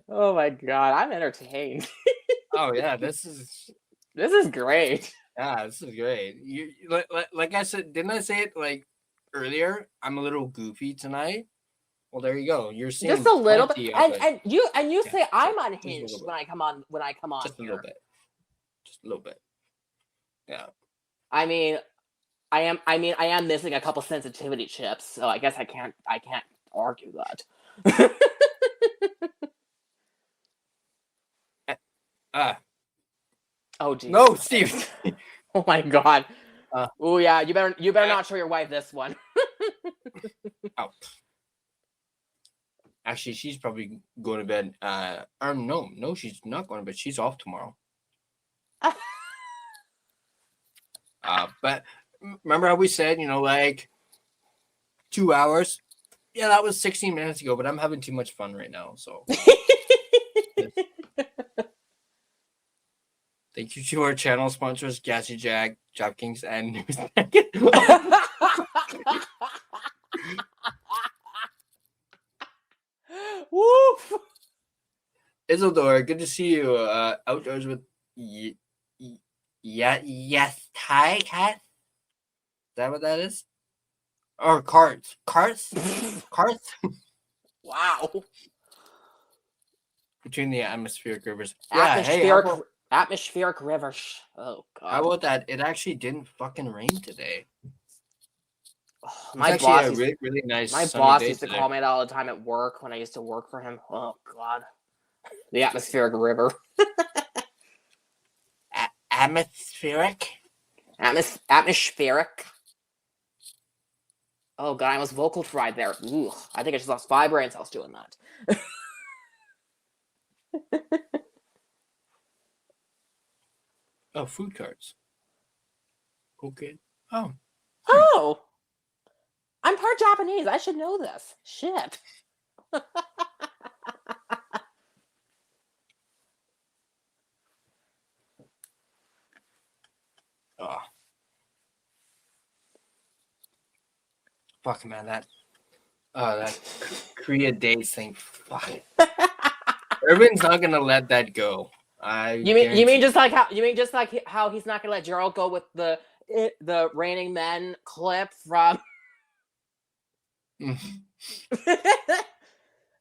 Oh my god, I'm entertained. Oh yeah, this is Great. yeah, this is great. You like I said, didn't I say it like earlier? I'm a little goofy tonight. Well, there you go. You're seeing Just a little bit. plenty of it. And you Yeah, say I'm just a unhinged little when I come on just a here. little bit. Just a little bit. Yeah. I mean, I am missing a couple sensitivity chips, so I guess I can't argue that. Oh geez. No, Steve. Oh my god. Oh yeah, you better uh, not show your wife this one. Oh. Actually, she's probably going to bed. Or no, she's not going to bed. She's off tomorrow. But remember how we said, like 2 hours? Yeah, that was 16 minutes ago, but I'm having too much fun right now. So thank you to our channel sponsors, Gassy Jack, DraftKings, and News. Woof. Isildur, good to see you outdoors with yes, Thai cat. Is that what that is? Or carts? Carts? Wow. Between the atmospheric rivers. Atmospheric rivers. Oh god. How about that? It actually didn't fucking rain today. My boss a really nice. My boss used to call me that all the time at work when I used to work for him. Oh god. The atmospheric river. Atmospheric? Atmospheric. Oh god, I almost vocal fried there. Ooh, I think I just lost 5 brain cells doing that. Oh, food carts. Okay. Oh. Oh! I'm part Japanese. I should know this. Shit. Oh. Fuck, man, that Korea days thing. Fuck. Irvin's not gonna let that go. You mean just like how he's not gonna let Gerald go with the Raining Men clip from.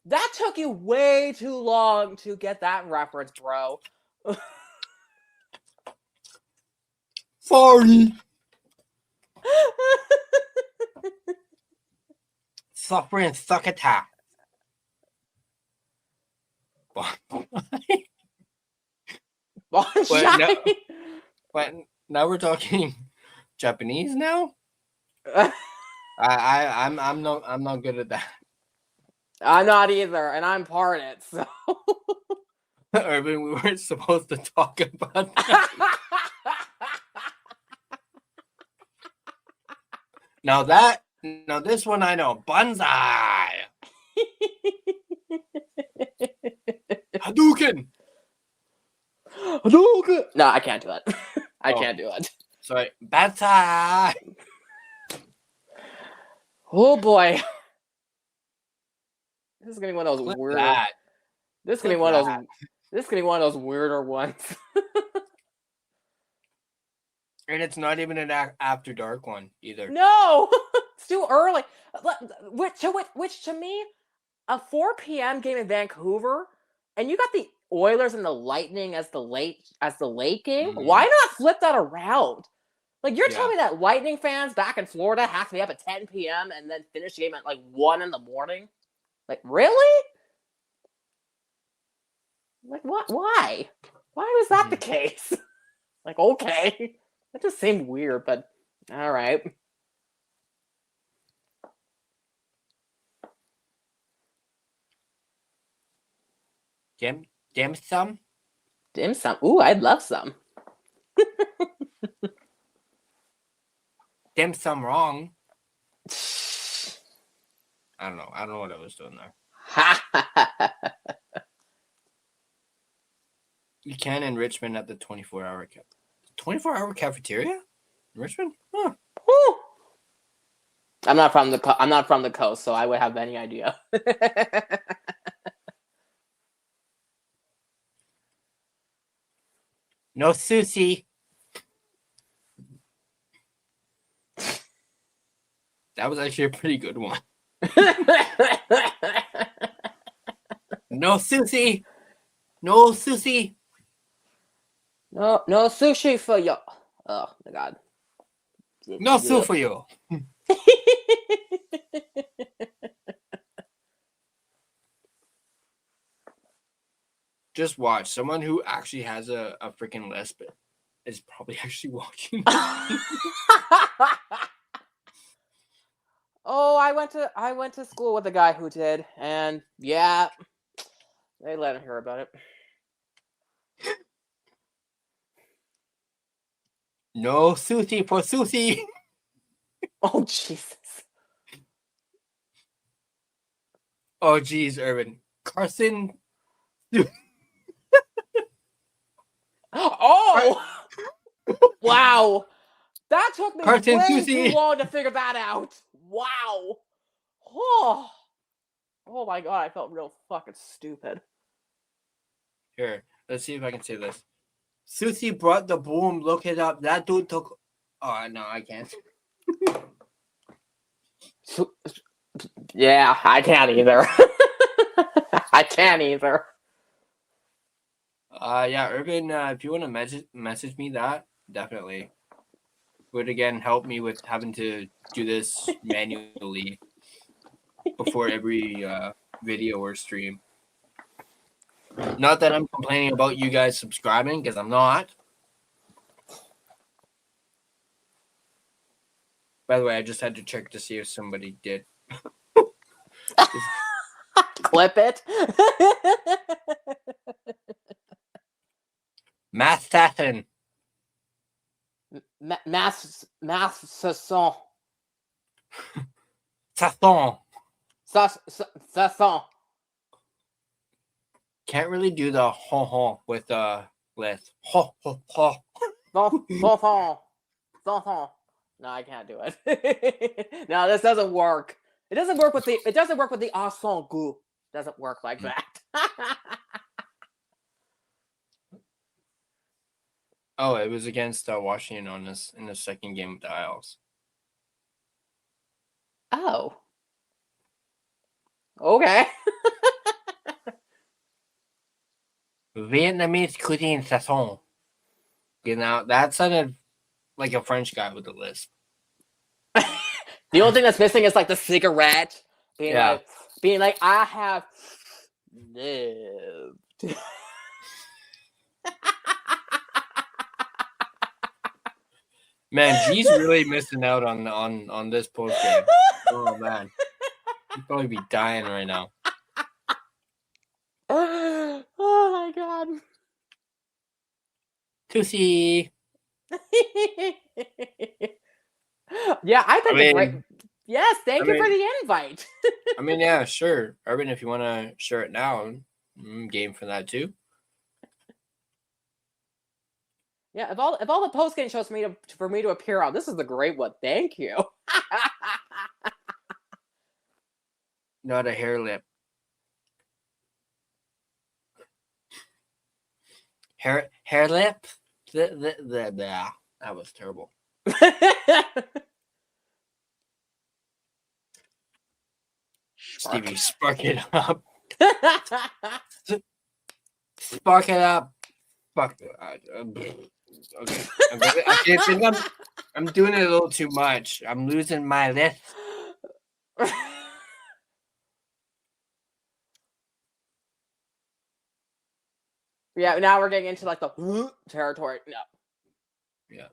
That took you way too long to get that reference, bro. Sorry. Suffering succotash. But now we're talking Japanese now. I'm not good at that. I'm not either, and I'm part it. So, Irvin, we weren't supposed to talk about that. Now this one I know. Banzai. Hadouken. No, I can't do it. I can't do it. Sorry. Banzai. Oh boy. This is gonna be one of those weird. This is gonna be one of those weirder ones. And it's not even an after dark one either. No, it's too early. Which to me, a 4 p.m. game in Vancouver, and you got the Oilers and the Lightning as the late game. Mm-hmm. Why not flip that around? Like you're telling me that Lightning fans back in Florida have to be up at 10 p.m. and then finish the game at like 1 in the morning? Like really? Like what? Why? Why was that the case? Like okay. That just seemed weird, but all right. Dim sum? Dim sum. Ooh, I'd love some. Dim sum wrong. I don't know. I don't know what I was doing there. You can in Richmond at the 24-hour 24-hour cafeteria in Richmond? Huh. I'm not from the coast, so I would have any idea. No sushi. That was actually a pretty good one. No sushi. No sushi. No sushi for you. Oh my god. No sushi for you. Just watch. Someone who actually has a freaking lisp is probably actually watching. Oh, I went to school with a guy who did, and yeah, they let him hear about it. No sushi for sushi. Oh Jesus. Oh geez, Urban. Carson. Oh wow. That took me Carson way sushi. too long to figure that out. Wow. Oh my god, I felt real fucking stupid. Here, let's see if I can say this. Susie brought the boom. Look it up. That dude took. Oh no, I can't. Yeah, I can't either. I can't either. Yeah, Urban. If you want to message me that, definitely would again help me with having to do this manually before every video or stream. Not that I'm complaining about you guys subscribing, because I'm not. By the way, I just had to check to see if somebody did. Clip it. Math Tathan. Mass Sasson. Tathan. Sasson. Can't really do the ho with list. Ho. No, I can't do it. No, this doesn't work. It doesn't work with the accent goût. Doesn't work like that. Oh, it was against Washington in the second game with the Isles. Oh. Okay. Vietnamese cuisine sasson. You know, that sounded like a French guy with a lisp. The only thing that's missing is like the cigarette. Being like, I have lived. Man, G's really missing out on this post game. Oh man, he'd probably be dying right now. Oh my god. Tootsie. Yeah, I think it's great. Yes, thank you for the invite. I mean, yeah, sure. Urban, if you want to share it now, I'm game for that too. Yeah, if all the post game shows for me to appear on, this is the great one. Thank you. Not a hair lip. Hair lip? That was terrible. Stevie, spark it up. Spark it up. Fuck. Okay. I think I'm doing it a little too much. I'm losing my list. Yeah, now we're getting into like the territory. No. Yeah.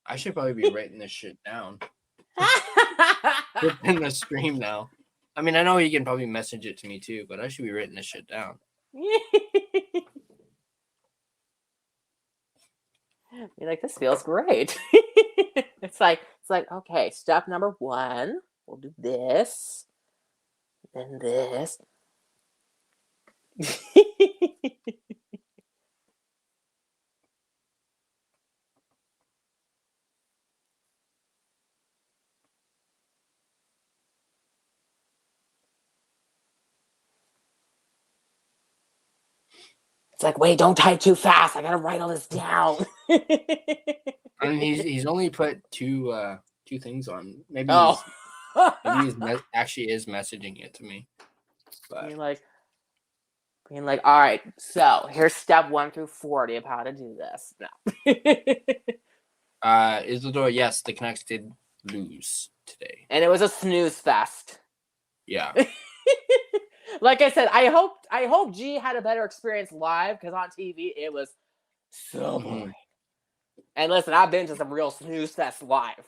I should probably be writing this shit down. In the stream now. I mean, I know you can probably message it to me too, but I should be writing this shit down. You're like, this feels great. It's like, okay, step number 1, we'll do this, then this. It's like, wait, don't type too fast. I gotta write all this down. I mean, he's only put two things on. Maybe Oh. actually is messaging it to me. But being like, all right, so here's step 1 through 40 of how to do this. No. Isidore, yes, the Canucks did lose today. And it was a snooze fest. Yeah. Like I said, I hope G had a better experience live, because on TV it was so boring. And listen, I've been to some real snooze fest live.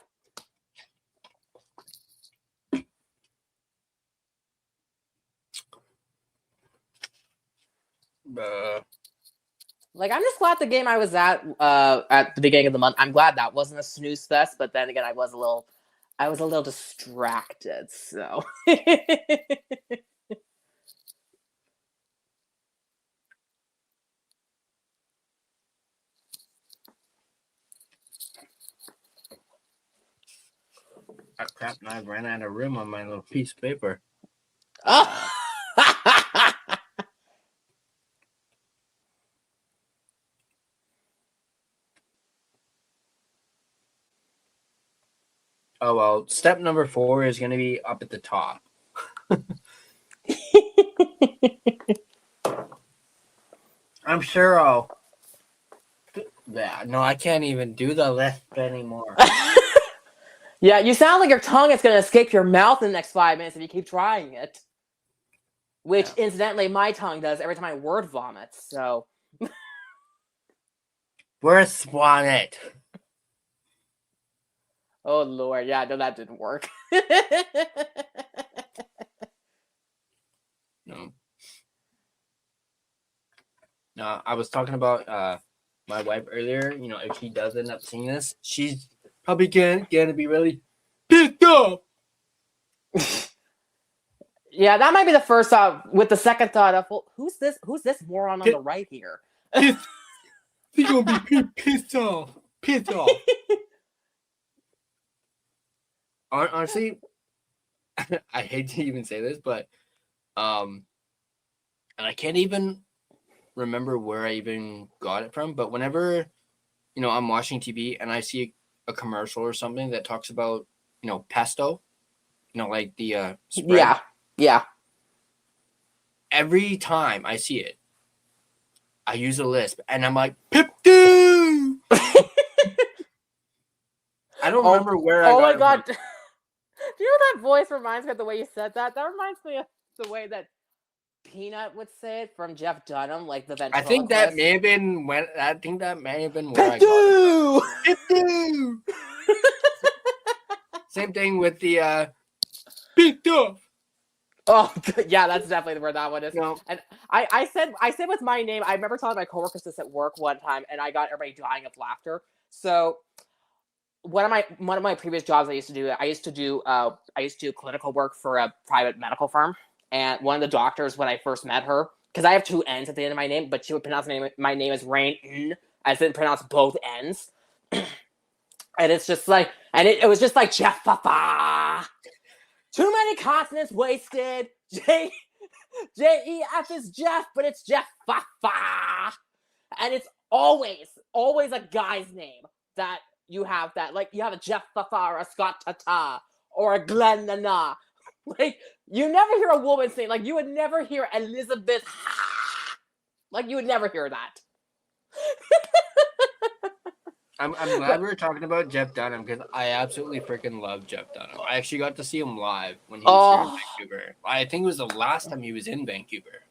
Like, I'm just glad the game I was at the beginning of the month, I'm glad that wasn't a snooze fest, but then again, I was a little distracted, so. Ah, crap, and I ran out of room on my little piece of paper. Oh. Oh, well, step number 4 is going to be up at the top. I'm sure I'll... Yeah, no, I can't even do the list anymore. Yeah, you sound like your tongue is going to escape your mouth in the next 5 minutes if you keep trying it. Which, incidentally, my tongue does every time I word vomit, so... Where's Swanett? Oh, Lord, yeah, no, that didn't work. No, I was talking about my wife earlier. You know, if she does end up seeing this, she's probably going to be really pissed off. Yeah, that might be the first thought. With the second thought of, well, who's this moron on the right here? He's going to be pissed off. Pissed off. Honestly, I hate to even say this, but and I can't even remember where I even got it from, but whenever, you know, I'm watching TV and I see a commercial or something that talks about, you know, pesto, you know, like the spread. Yeah. Every time I see it, I use a lisp and I'm like, Pip-doo! I don't remember where I got it. Oh my God. Do you know what that voice reminds me of, the way you said that? That reminds me of the way that Peanut would say it from Jeff Dunham, like the ventriloquist. I think that may have been where I got it. Same thing with the picked up. Oh yeah, that's definitely where that one is. No. And I said with my name. I remember telling my coworkers this at work one time, and I got everybody dying of laughter. So one of my previous jobs I used to do clinical work for a private medical firm. And one of the doctors, when I first met her, because I have 2 N's at the end of my name, but she would pronounce my name as Rain. I didn't pronounce both N's. And it's just like, and it was just like Jeff Papa. Too many consonants wasted. J-E-F is Jeff, but it's Jeff Papa. And it's always a guy's name that you have that. Like, you have a Jeff Papa or a Scott Tata or a Glenn Nana. Like, you never hear a woman saying, like, you would never hear Elizabeth. Like, you would never hear that. I'm glad we were talking about Jeff Dunham, because I absolutely freaking love Jeff Dunham. I actually got to see him live when he was here in Vancouver. I think it was the last time he was in Vancouver.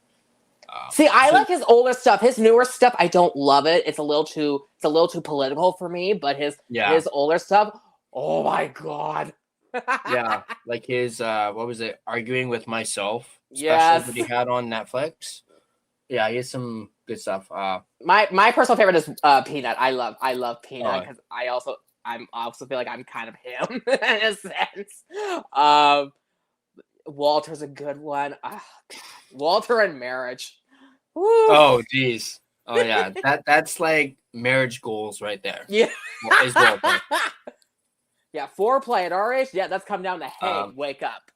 I like his older stuff. His newer stuff, I don't love it. It's a little too political for me. But his older stuff, oh my God. Yeah, like his what was it? Arguing with Myself special that he had on Netflix. Yeah, he has some good stuff. My personal favorite is Peanut. I love Peanut because I also feel like I'm kind of him in a sense. Walter's a good one. Oh, Walter and Marriage. Woo. Oh geez. Oh yeah, that's like marriage goals right there. Yeah. Is Walter. Yeah, foreplay at our age. Yeah, that's come down to hey, wake up.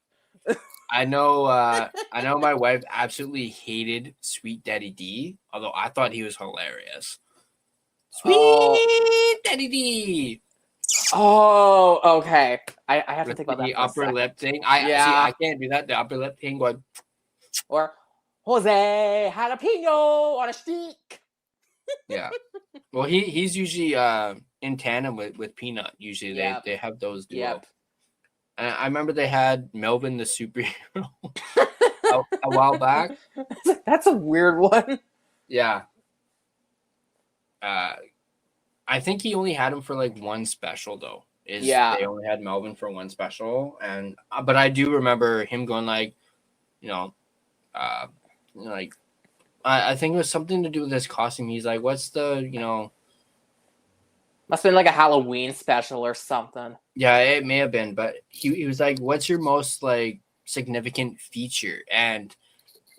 I know my wife absolutely hated Sweet Daddy D, although I thought he was hilarious. Sweet Daddy D. Oh, okay. I have to With think about that the for a upper second. lip thing. I Yeah. can't do that. The upper lip thing going. Or Jose Jalapeno on a stick. Yeah. Well, he's usually in tandem with Peanut. Usually Yep. they have those duo. Yep. And I remember they had Melvin the superhero a while back. That's a weird one. Yeah. I think he only had him for like one special though. Yeah. They only had Melvin for one special, and but I do remember him going like, like I think it was something to do with his costume. He's like, "What's the Must have been like a Halloween special or something. Yeah, it may have been, but he was like, "What's your most like significant feature?" And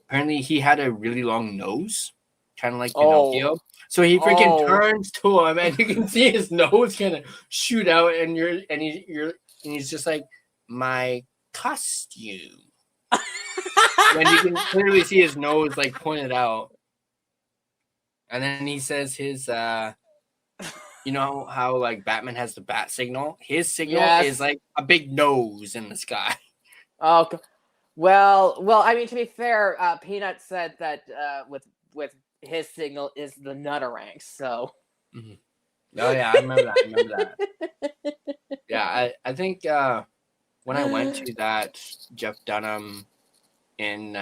apparently, he had a really long nose, kind of like Pinocchio. So he freaking turns to him, and you can see his nose kind of shoot out, and he's just like, "My costume." When you can clearly see his nose like pointed out, and then he says his you know how like Batman has the bat signal? His signal is like a big nose in the sky. Oh, well. I mean, to be fair, Peanut said that with his signal is the Nutterang. So. Mm-hmm. Oh yeah, I remember that. Yeah, I think when I went to that Jeff Dunham and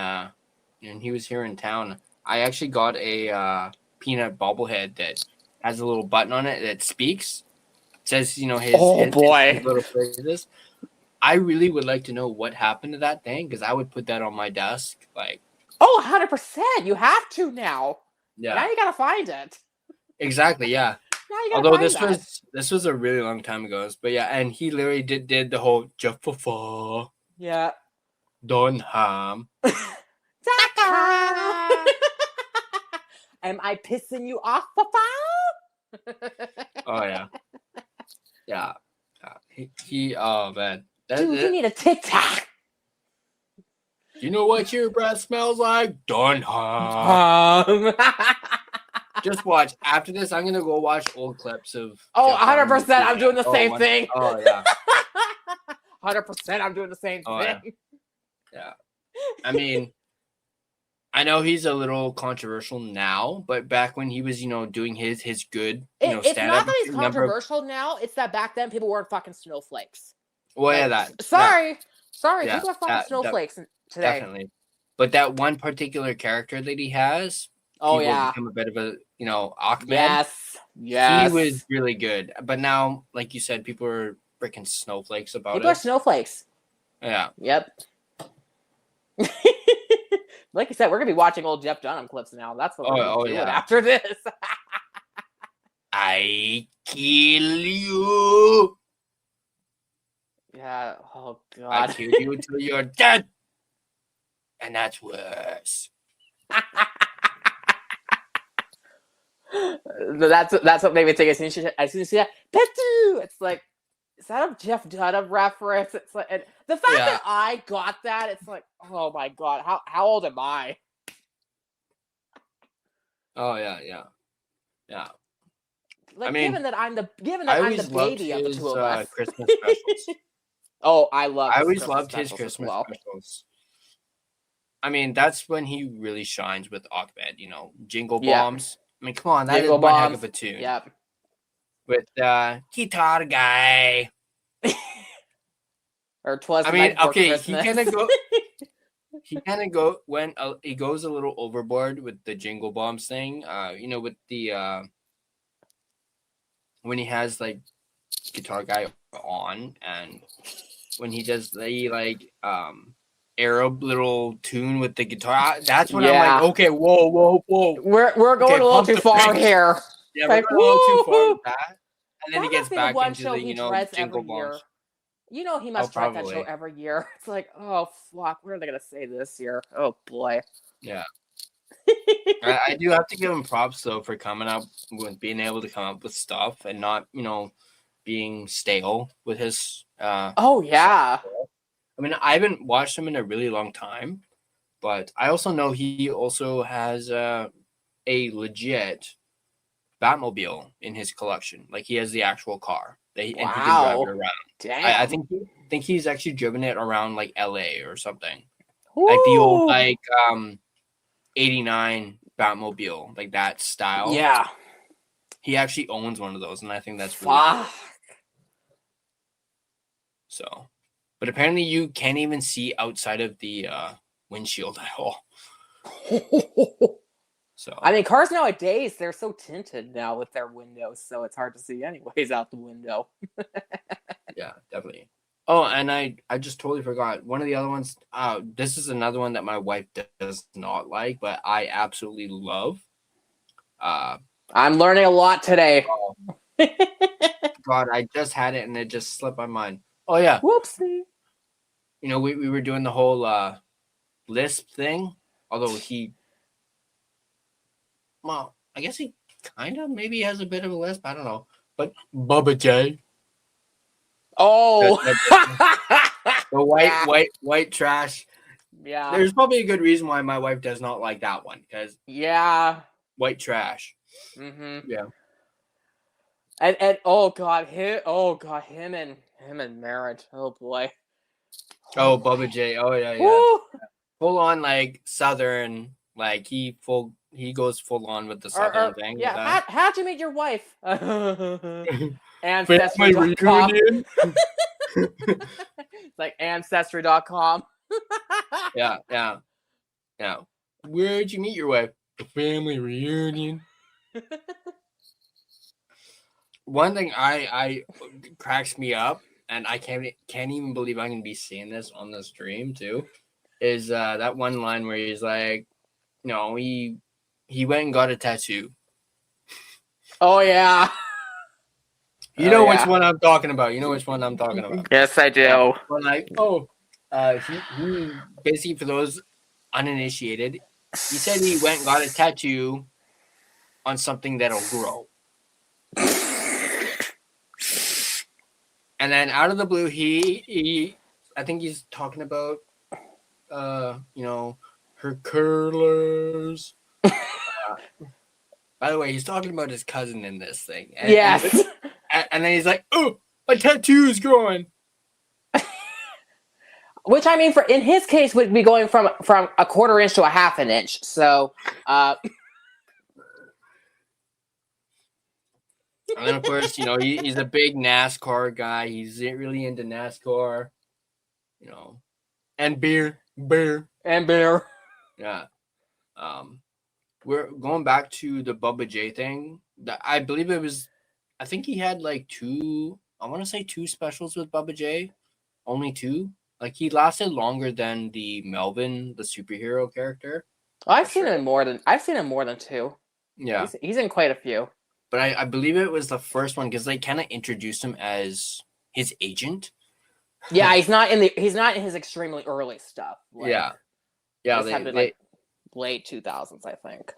he was here in town, I actually got a Peanut bobblehead that has a little button on it that speaks. It says, his little phrases. I really would like to know what happened to that thing, because I would put that on my desk. Like, 100%. You have to now. Yeah. Now you gotta find it. Exactly. Yeah. Now you gotta Although find this was a really long time ago, but yeah, and he literally did the whole Jaffa. Yeah. Dunham. Am I pissing you off, Papa? Oh yeah. Yeah. He oh man. Dude, you need a TikTok. You know what your breath smells like? Dunham. Just watch. After this, I'm gonna go watch old clips of. 100%. I'm doing the same thing. Oh yeah. 100%. I'm doing the same thing. Yeah. I mean, I know he's a little controversial now, but back when he was, doing his good, it's stand-up. not that he's controversial now. It's that back then people weren't fucking snowflakes. Well, yeah, that. Sorry, yeah, people are fucking snowflakes today. Definitely. But that one particular character that he has, become a bit of a, Aquaman. Yes. He was really good. But now, like you said, people are freaking snowflakes about People are snowflakes. Yeah. Yep. Like I said, we're gonna be watching old Jeff Dunham clips now. That's what we're gonna do after this. I kill you. Yeah. Oh God. I kill you until you're dead, and that's worse. That's what made me think. As soon as you see that, Petu, it's like, is that a Jeff Dunham reference? It's like, and the fact that I got that, it's like, oh my God, how old am I? Oh yeah. Like, I mean, given that I'm the baby of the two of us. Christmas specials. I always loved his Christmas specials. I mean, that's when he really shines with Ahmed. Jingle Bombs. I mean, come on, that Jingle is one Bombs. heck of a tune. Yep. With Guitar Guy. Or 'Twas the I mean, Night Before okay, Christmas. he goes a little overboard with the Jingle Bombs thing. With the when he has like Guitar Guy on, and when he does the Arab little tune with the guitar, that's when I'm like, okay, whoa. We're going a little too far here. Yeah, we're going a little too far with that. And then he gets back into the Jingle Bombs. He must dread that show every year. It's like, oh fuck, what are they gonna say this year? Oh boy. Yeah. I do have to give him props though for being able to come up with stuff and not, being stale with his oh yeah. I mean, I haven't watched him in a really long time, but I also know he also has a legit Batmobile in his collection. Like he has the actual car and he can drive it Wow. around. Damn. I think he's actually driven it around like LA or something. Like the old Woo. like 89 Batmobile, like that style. Yeah. He actually owns one of those, and I think that's really Fuck. cool. So, but apparently you can't even see outside of the windshield at all. So I mean, cars nowadays, they're so tinted now with their windows, so it's hard to see anyways out the window. yeah, definitely. Oh, and I just totally forgot. One of the other ones, this is another one that my wife does not like, but I absolutely love. I'm learning a lot today. God, I just had it and it just slipped my mind. Oh, yeah. Whoopsie. You know, we were doing the whole lisp thing, although well, I guess he kind of maybe has a bit of a lisp. I don't know. But Bubba J. Oh. The white trash. Yeah. There's probably a good reason why my wife does not like that one, because white trash. Mm-hmm. Yeah. And him and marriage. Oh boy. Oh, Bubba J. Oh yeah. Woo! Full on like Southern, like he goes full on with the Southern thing. Yeah. How'd you meet your wife? Ancestry.com. It's like Ancestry.com. Yeah. Where'd you meet your wife? A family reunion. One thing I cracks me up, and I can't even believe I'm gonna be seeing this on the stream too, is that one line where he's like, he went and got a tattoo. Oh yeah. You know which one I'm talking about. Yes, I do. But like, he basically, for those uninitiated, he said he went and got a tattoo on something that'll grow. And then out of the blue, I think he's talking about, her curlers. By the way, he's talking about his cousin in this thing. Yes. And then he's like, "Oh, my tattoo's growing." Which I mean, in his case, would be going from a quarter inch to a half an inch. So. And then, of course, he's a big NASCAR guy. He's really into NASCAR, and beer. Yeah. We're going back to the Bubba J thing. I believe I think he had like two specials with Bubba J. Only two. Like he lasted longer than the Melvin, the superhero character. I've seen him more than two. Yeah. He's in quite a few. But I believe it was the first one because they kind of introduced him as his agent. Yeah, he's not in his extremely early stuff. Yeah. This happened like late 2000s, I think.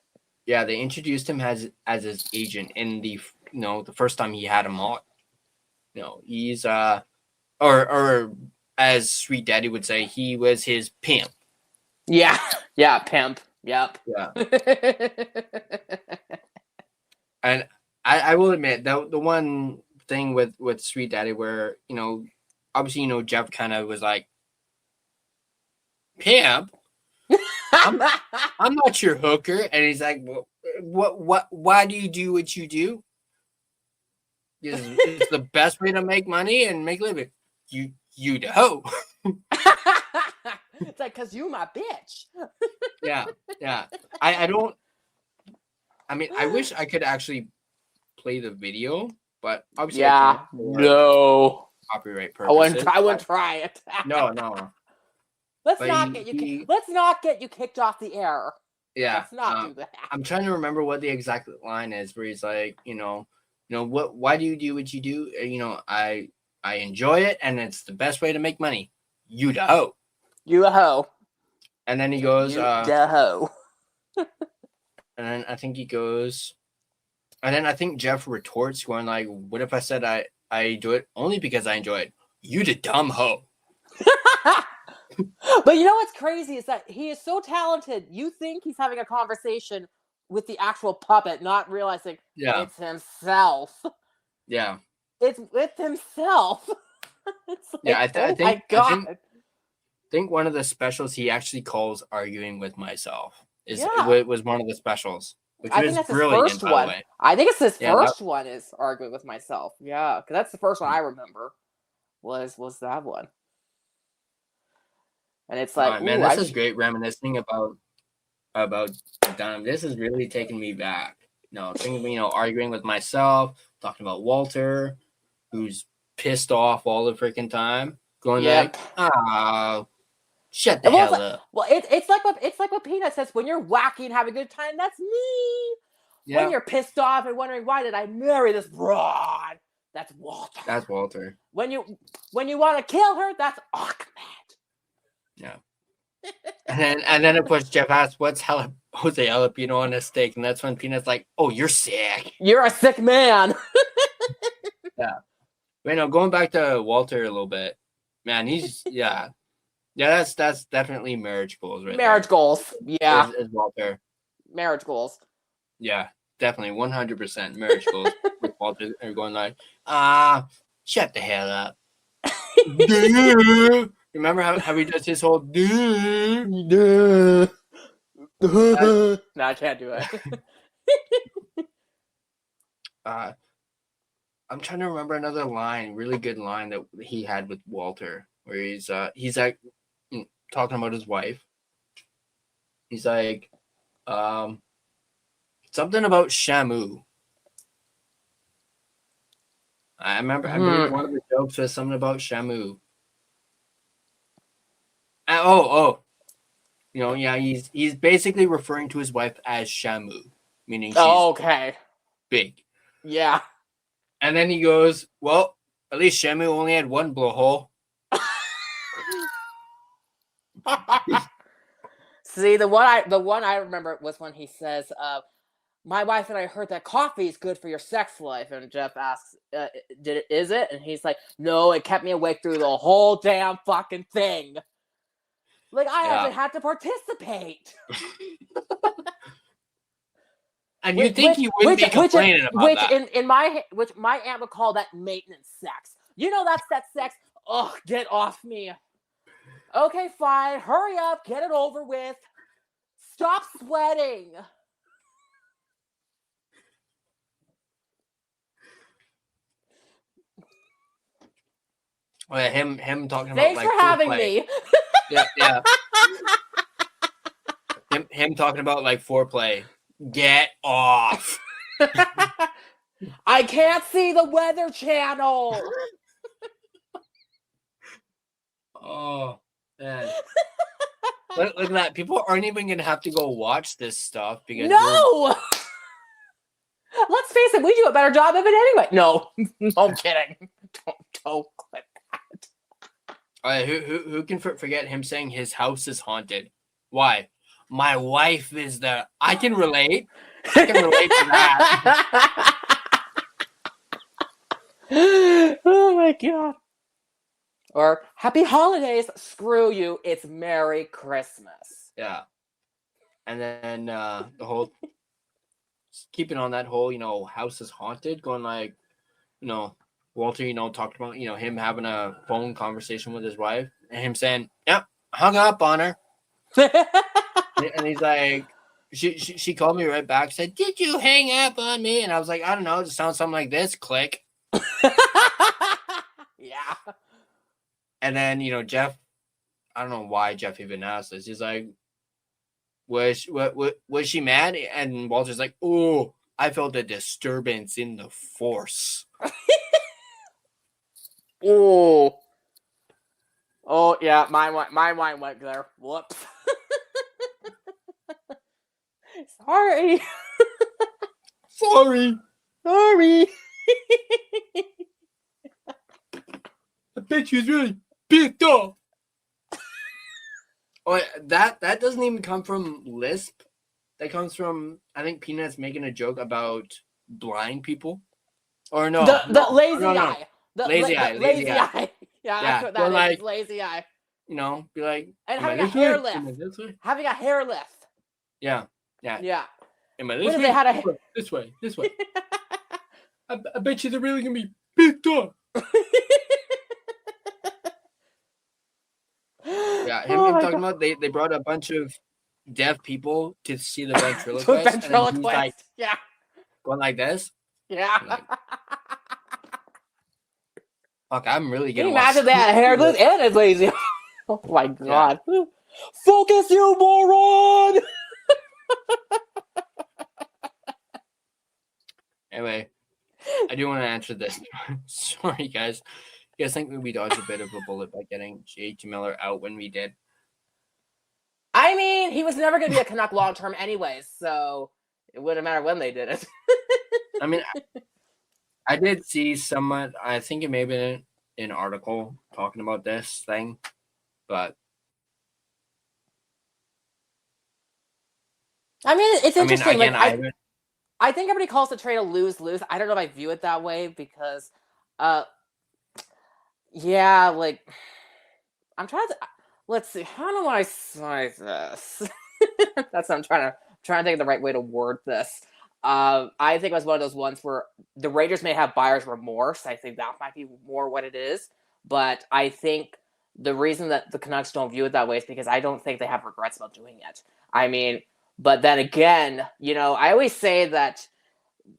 Yeah, they introduced him as his agent in the first time he had him on. He's or as Sweet Daddy would say, he was his pimp. Yeah, pimp. Yep. Yeah. And I will admit that the one thing with Sweet Daddy where, obviously, Jeff kind of was like, pimp? I'm not your hooker. And he's like, well, why do you do what you do? It's the best way to make money and make a living. You the hoe. It's like, because you my bitch. Yeah. I wish I could actually play the video, but obviously no copyright purposes. I wouldn't try it. No. Let's not get you kicked off the air. Yeah. Let's not do that. I'm trying to remember what the exact line is where he's like, why do you do what you do? I enjoy it and it's the best way to make money. You the hoe. You a hoe. And then he goes, the hoe. And then I think he goes, and then I think Jeff retorts going like, what if I said I do it only because I enjoy it? You the dumb hoe. But you know what's crazy is that he is so talented. You think he's having a conversation with the actual puppet, not realizing it's himself. Yeah. It's with himself. It's like, Yeah, I oh my God. I think one of the specials he actually calls arguing with myself Yeah. was one of the specials, which I think was that's his brilliant, first by the one. way. I think it's his Yeah, first one is arguing with myself. Yeah, because that's the first one I remember. Was that one? And it's like, man, ooh, this is great reminiscing about Dunham. This is really taking me back. Thinking, arguing with myself, talking about Walter, who's pissed off all the freaking time, going like, shut the hell up. Well, it's like what Peanut says, when you're wacky and having a good time, that's me. Yeah. When you're pissed off and wondering why did I marry this broad, that's Walter. That's Walter. When you want to kill her, that's Ahmed. Yeah. and then of course Jeff asks, what's Jose jalapeno on a steak? And that's when Peanut's like, oh, you're sick. You're a sick man. Yeah. But going back to Walter a little bit, man, he's that's definitely marriage goals, right? Marriage goals. Yeah. Is Walter. Marriage goals. Yeah, definitely 100% marriage goals. With Walter are going like, shut the hell up. Remember how he does his whole No, I can't do it. I'm trying to remember another line, really good line that he had with Walter, where he's like talking about his wife. He's like, something about Shamu. I remember. I believe one of the jokes was something about Shamu. He's basically referring to his wife as Shamu, meaning she's big. Yeah. And then he goes, well, at least Shamu only had one blowhole. See, the one I remember was when he says, my wife and I heard that coffee is good for your sex life. And Jeff asks, is it? And he's like, no, it kept me awake through the whole damn fucking thing. Like, I actually had to participate. And you think he wouldn't be complaining about that. Which my aunt would call that maintenance sex. That's that sex. Oh, get off me. Okay, fine. Hurry up. Get it over with. Stop sweating. Oh, yeah, him talking about Thanks like for having foreplay. me. Yeah. him talking about like foreplay. Get off. I can't see the Weather Channel. Oh, man. Look at that. People aren't even going to have to go watch this stuff because no. Let's face it, we do a better job of it anyway. No, I'm kidding. Don't clip that. Who can forget him saying his house is haunted? Why? My wife is there. I can relate. I can relate to that. Oh my God. Or happy holidays. Screw you. It's Merry Christmas. Yeah. And then the whole keeping on that whole, house is haunted, going like, Walter, talked about, him having a phone conversation with his wife and him saying, yep, hung up on her. And he's like, she called me right back, said, did you hang up on me? And I was like, I don't know. It sounds something like this. Click. Yeah. And then, Jeff, I don't know why Jeff even asked this. He's like, was she mad? And Walter's like, oh, I felt a disturbance in the force. Oh, yeah, my mind went there. Whoops. Sorry. Sorry. I bet she was really pissed off. Oh, that doesn't even come from Lisp. That comes from, I think Peanut's making a joke about blind people. Or no. The lazy no. eye. Lazy eye. Yeah, Yeah, that's what well, that is. like- It's lazy eye. Be like, And am I having a this way? hair Am I lift. this way? Having a hair lift. Yeah. Yeah. Am I When this if way? they had a- This way. I bet you they're really gonna be picked up. Yeah, him Oh my talking God. about they brought a bunch of deaf people to see the ventriloquist, and then he's Ventriloquist. like Yeah. going like this. Yeah. Like, fuck, I'm really Can you gonna imagine that hair lift and it's lazy? Oh my God. Focus, you moron! Anyway, I do want to answer this. Sorry, guys. You guys think we dodged a bit of a bullet by getting JT Miller out when we did? I mean, he was never going to be a Canuck long term anyways, so it wouldn't matter when they did it. I mean, I did see someone, I think it may have been an article talking about this thing, but I mean, it's interesting. again, I think everybody calls the trade a lose-lose. I don't know if I view it that way because, yeah, like, I'm trying to, let's see, how do I say this? That's what I'm trying to think of the right way to word this. I think it was one of those ones where the Raiders may have buyer's remorse. I think that might be more what it is. But I think the reason that the Canucks don't view it that way is because I don't think they have regrets about doing it. I mean, but then again, I always say that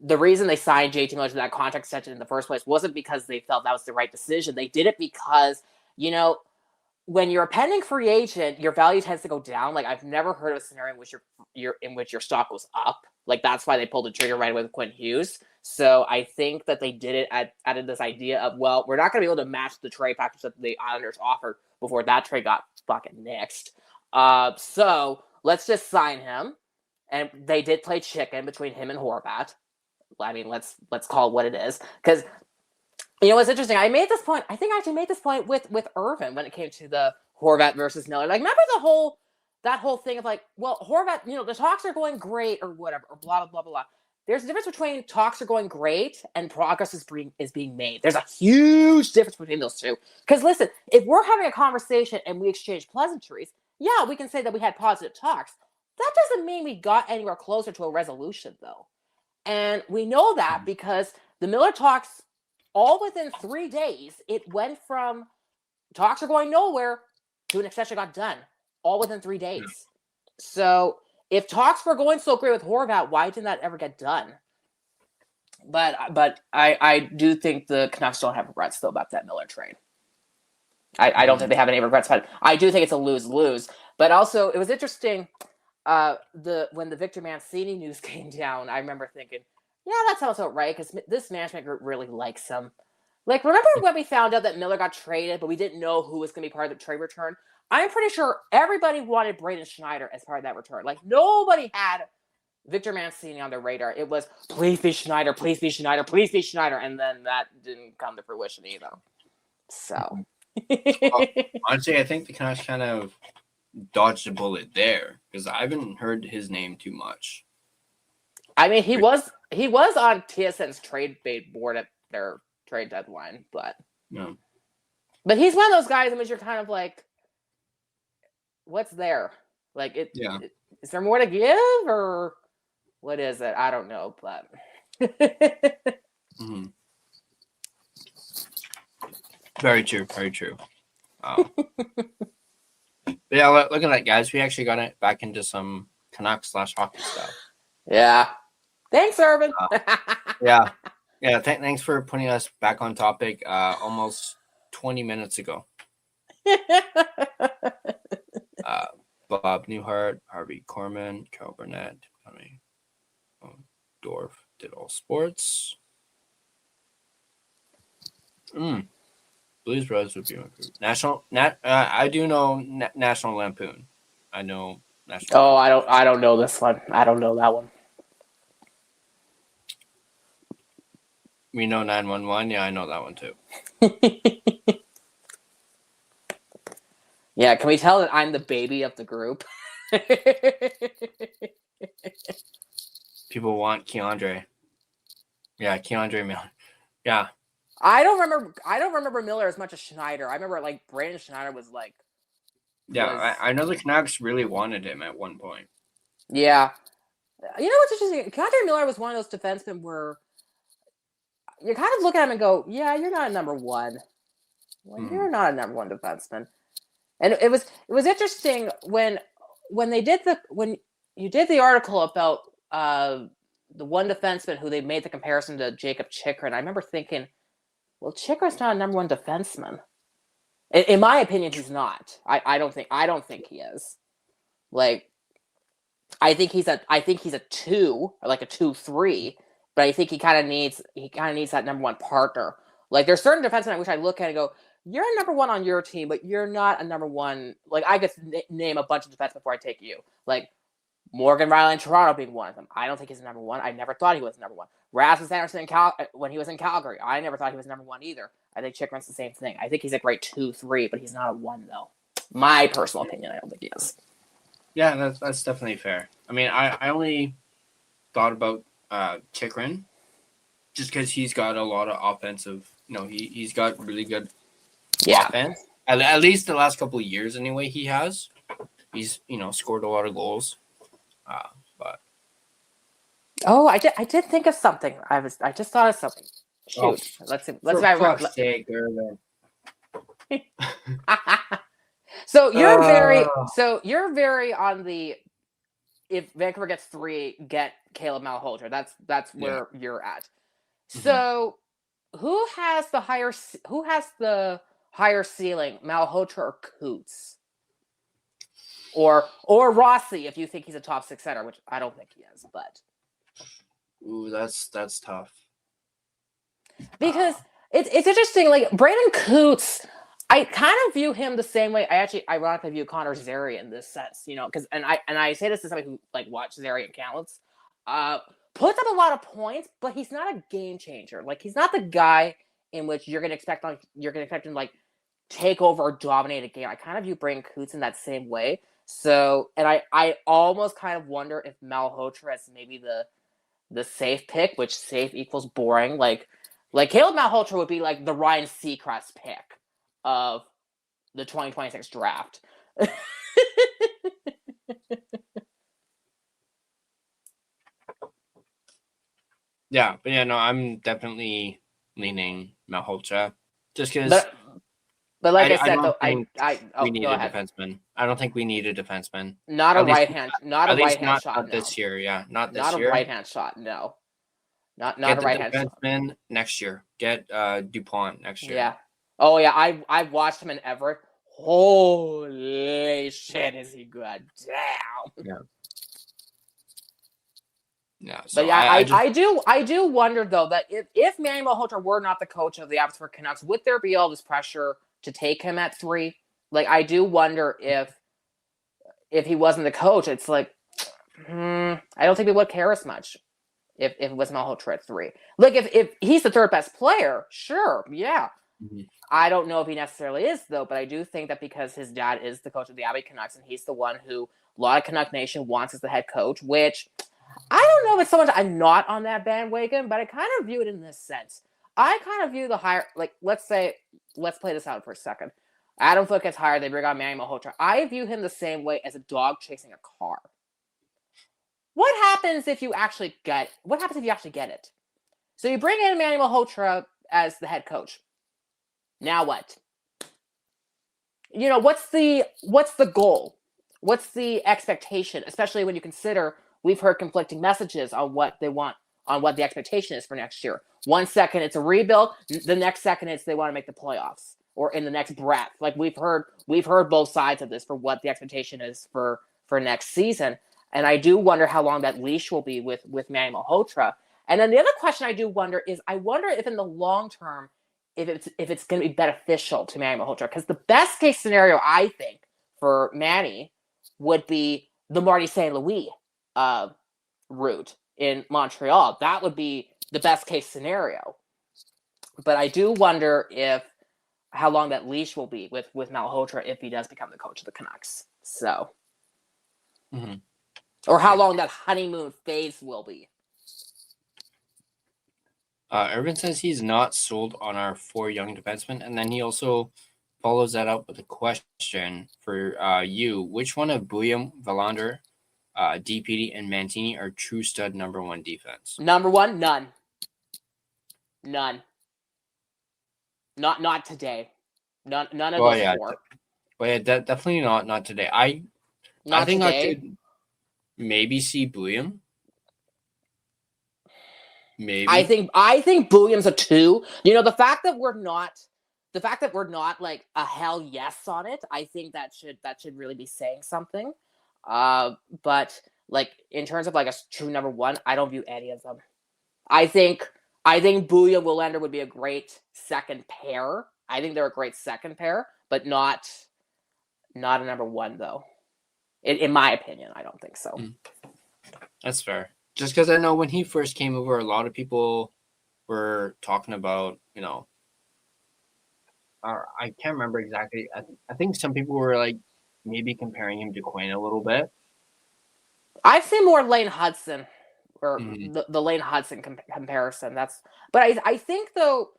the reason they signed JT Miller to that contract extension in the first place wasn't because they felt that was the right decision. They did it because, when you're a pending free agent, your value tends to go down. Like, I've never heard of a scenario in which your stock goes up. Like, that's why they pulled the trigger right away with Quinn Hughes. So I think that they did it out of this idea of, well, we're not going to be able to match the trade package that the Islanders offered before that trade got fucking nixed. So let's just sign him. And they did play chicken between him and Horvat. I mean, let's call it what it is. Because, what's interesting, I think I actually made this point with Irvin when it came to the Horvat versus Miller. Like, remember that whole thing of like, well, Horvat, the talks are going great or whatever, or blah, blah, blah, blah. There's a difference between talks are going great and progress is being made. There's a huge difference between those two. Because listen, if we're having a conversation and we exchange pleasantries, yeah, we can say that we had positive talks. That doesn't mean we got anywhere closer to a resolution, though. And we know that because the Miller talks, all within 3 days, it went from talks are going nowhere to an extension got done, all within 3 days. So if talks were going so great with Horvat, why didn't that ever get done? But I do think the Canucks don't have regrets, though, about that Miller trade. I don't think they have any regrets, but I do think it's a lose-lose. But also, it was interesting, when the Victor Mancini news came down, I remember thinking, yeah, that sounds about right, because this management group really likes him. Like, remember when we found out that Miller got traded, but we didn't know who was going to be part of the trade return? I'm pretty sure everybody wanted Braden Schneider as part of that return. Like, nobody had Victor Mancini on their radar. It was, please be Schneider, please be Schneider, please be Schneider. And then that didn't come to fruition either. So. Well, honestly, I think the Canucks kind of dodged a bullet there because I haven't heard his name too much. I mean, he was on TSN's trade bait board at their trade deadline, but he's one of those guys in which you're kind of like, what's there? Like, is there more to give or what is it? I don't know, but Very true. Very true. Yeah, look at that, guys. We actually got it back into some Canucks /hockey stuff. Yeah. Thanks, Irvin. Yeah. Thanks for putting us back on topic almost 20 minutes ago. Bob Newhart, Harvey Korman, Carol Burnett, Dorf did all sports. Blues Brothers would be my group. I do know National Lampoon. I know National. Oh, I don't know this one. I don't know that one. We know 911. Yeah, I know that one too. Yeah, can we tell that I'm the baby of the group? People want Keandre. Yeah, Keandre Miller. Yeah. I don't remember Miller as much as Schneider. I remember like Brandon Schneider was like. Yeah, I know the Canucks really wanted him at one point. Yeah. You know what's interesting? Kadri Miller was one of those defensemen where you kind of look at him and go, yeah, you're not a number one. Well, you're not a number one defenseman. And it was interesting when you did the article about the one defenseman who they made the comparison to Jacob Chikrin. I remember thinking, well, Chikrin's not a number one defenseman. In my opinion, he's not. I don't think he is. Like, I think he's a 2, or like a 2-3, but I think he kind of needs that number one partner. Like, there's certain defensemen which I look at and go, you're a number one on your team, but you're not a number one. Like, I could name a bunch of defensemen before I take you. Like, Morgan Rielly in Toronto being one of them. I don't think he's a number one. I never thought he was number one. Rasmus Anderson when he was in Calgary, I never thought he was number one either. I think Chikrin's the same thing. I think he's a great 2-3, but he's not a 1, though. My personal opinion, I don't think he is. Yeah, that's definitely fair. I mean, I only thought about Chikrin just because he's got a lot of offensive. He's got really good offense. At least the last couple of years, anyway, he has. He's scored a lot of goals. But I did think of something. I just thought of something. Shoot, let's see. For fuck's sake, Irvin. So you're very on the, if Vancouver gets 3, get Caleb Malholter. That's where you're at. Mm-hmm. So who has the higher ceiling, Malhotra or Coots? Or Rossi, if you think he's a top 6 center, which I don't think he is, but ooh, that's tough. Because it's interesting. Like Brandon Coots, I kind of view him the same way. I actually ironically view Connor Zary in this sense, because and I say this to somebody who like watches Zary and counts, puts up a lot of points, but he's not a game changer. Like he's not the guy in which you're gonna expect him to like take over or dominate a game. I kind of view Brandon Coots in that same way. So, and I almost kind of wonder if Malhotra is maybe the safe pick, which safe equals boring. Like Caleb Malhotra would be like the Ryan Seacrest pick of the 2026 draft. Yeah, but yeah, no, I'm definitely leaning Malhotra just because. But like I said, we need a defenseman. I don't think we need a defenseman. Not a right hand shot. Not this year. Yeah, not this year. Not a right hand shot. No. Not a right hand shot. Defenseman next year. Get Dupont next year. Yeah. Oh yeah, I've watched him in Everett. Holy shit, is he good? Damn. Yeah. Yeah. So but yeah, I do wonder though that if Manny Malhotra were not the coach of the Avalanche Canucks, would there be all this pressure to take him at 3? Like I do wonder if he wasn't the coach, it's like I don't think we would care as much if it was Malhotra at 3. Like if he's the third best player, sure, yeah. Mm-hmm. I don't know if he necessarily is though, but I do think that because his dad is the coach of the Avalanche Canucks and he's the one who a lot of Canuck Nation wants as the head coach, which I don't know if it's so much I'm not on that bandwagon, but I kind of view it in this sense. I kind of view the higher, like, let's play this out for a second. Adam Foote gets hired, they bring on Manny Malhotra. I view him the same way as a dog chasing a car. What happens if you actually get it? So you bring in Manny Malhotra as the head coach. Now what? What's the goal? What's the expectation? Especially when you consider we've heard conflicting messages on what they want, on what the expectation is for next year. One second it's a rebuild, the next second it's they want to make the playoffs, or in the next breath. Like we've heard both sides of this for what the expectation is for next season. And I do wonder how long that leash will be with Manny Malhotra. And then the other question I do wonder is, I wonder if in the long term, if it's going to be beneficial to Manny Malhotra, because the best case scenario I think for Manny would be the Marty St. Louis route in Montreal. That would be the best case scenario. But I do wonder how long that leash will be with Malhotra if he does become the coach of the Canucks. So, or how long that honeymoon phase will be. Irvin says he's not sold on our 4 young defensemen, and then he also follows that up with a question for you. Which one of Bouillon, Valander, DPD, and Mantini are true stud number 1 defense? Number one, none. Not today. None of those 4. Well, yeah, definitely not today. I think today. I could maybe see Bouillon. Maybe. I think Bouillon's a 2. The fact that we're not like a hell yes on it, I think that should really be saying something. But like in terms of like a true number 1, I don't view any of them. I think Bouillon Willander would be a great second pair. I think they're a great second pair, but not a number 1 though. In my opinion, I don't think so. That's fair. Just because I know when he first came over, a lot of people were talking about, I can't remember exactly. I think some people were like maybe comparing him to Quinn a little bit. I've seen more Lane Hudson or the Lane Hudson comparison. But I think though,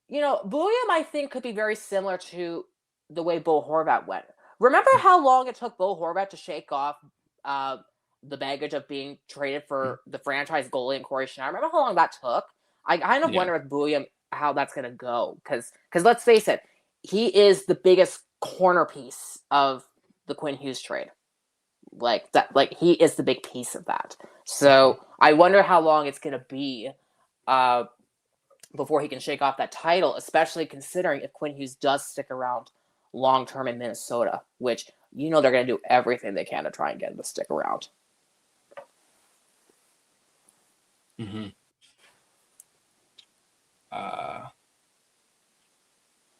Bouillon I think could be very similar to the way Bo Horvat went. Remember how long it took Bo Horvat to shake off the baggage of being traded for the franchise goalie in Corey Schneider? Remember how long that took? I kind of wonder with Bouillon how that's going to go. Because let's face it, he is the biggest corner piece of the Quinn Hughes trade. Like that, like he is the big piece of that. So I wonder how long it's going to be before he can shake off that title, especially considering if Quinn Hughes does stick around long-term in Minnesota, which, they're going to do everything they can to try and get him to stick around. Mm-hmm.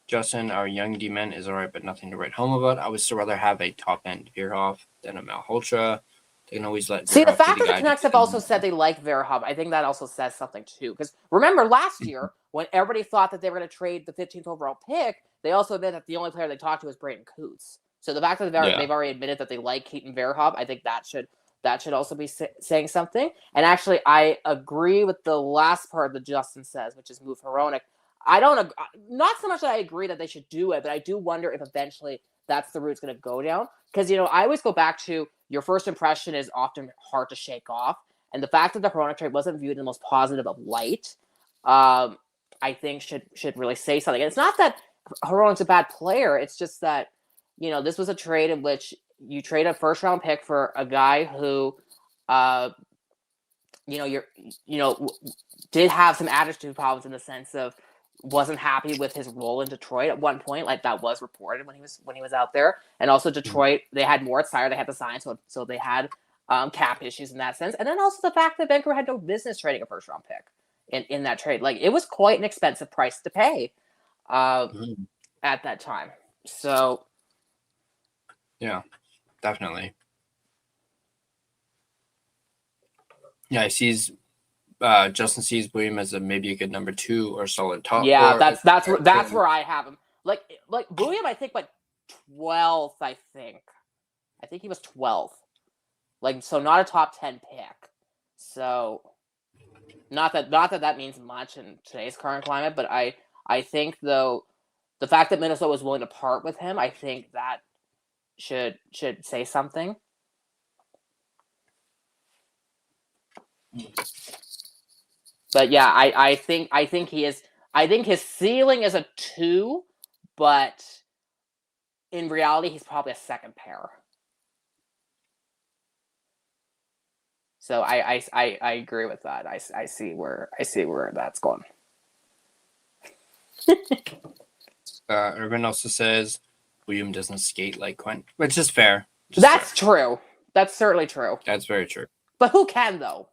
Justin, our young D-man is all right, but nothing to write home about. I would still rather have a top-end Veerhoff than a Malhotra. They can always let See, the fact that the Canucks have also said they like Veerhoff, I think that also says something, too. Because remember last year, when everybody thought that they were going to trade the 15th overall pick, they also admitted that the only player they talked to was Brayden Coots. So the fact that they've already admitted that they like Keaton Veerhoff, I think that should also be saying something. And actually, I agree with the last part that Justin says, which is move Hronek. Not so much that I agree that they should do it, but I do wonder if eventually that's the route it's going to go down. Because, I always go back to your first impression is often hard to shake off. And the fact that the Hronek trade wasn't viewed in the most positive of light, I think should really say something. And it's not that Hronek's a bad player. It's just that, this was a trade in which you trade a first round pick for a guy who, did have some attitude problems in the sense of wasn't happy with his role in Detroit at one point, like that was reported when he was out there. And also Detroit, they had Moritz Seider, they had to sign, so they had cap issues in that sense. And then also the fact that Vancouver had no business trading a first round pick in that trade. Like it was quite an expensive price to pay at that time. So yeah, definitely. Yeah, Justin sees Bouillon as maybe a good number 2 or solid top. Yeah, that's where I have him. Like Bouillon, I think, 12th. I think he was 12th. Like, so not a top 10 pick. So not that means much in today's current climate, but I think though the fact that Minnesota was willing to part with him, I think that should say something. But yeah, I think he is. I think his ceiling is a 2, but in reality, he's probably a second pair. So I agree with that. I see where that's going. Urban also says William doesn't skate like Quinn, which is fair. That's true. That's certainly true. That's very true. But who can though?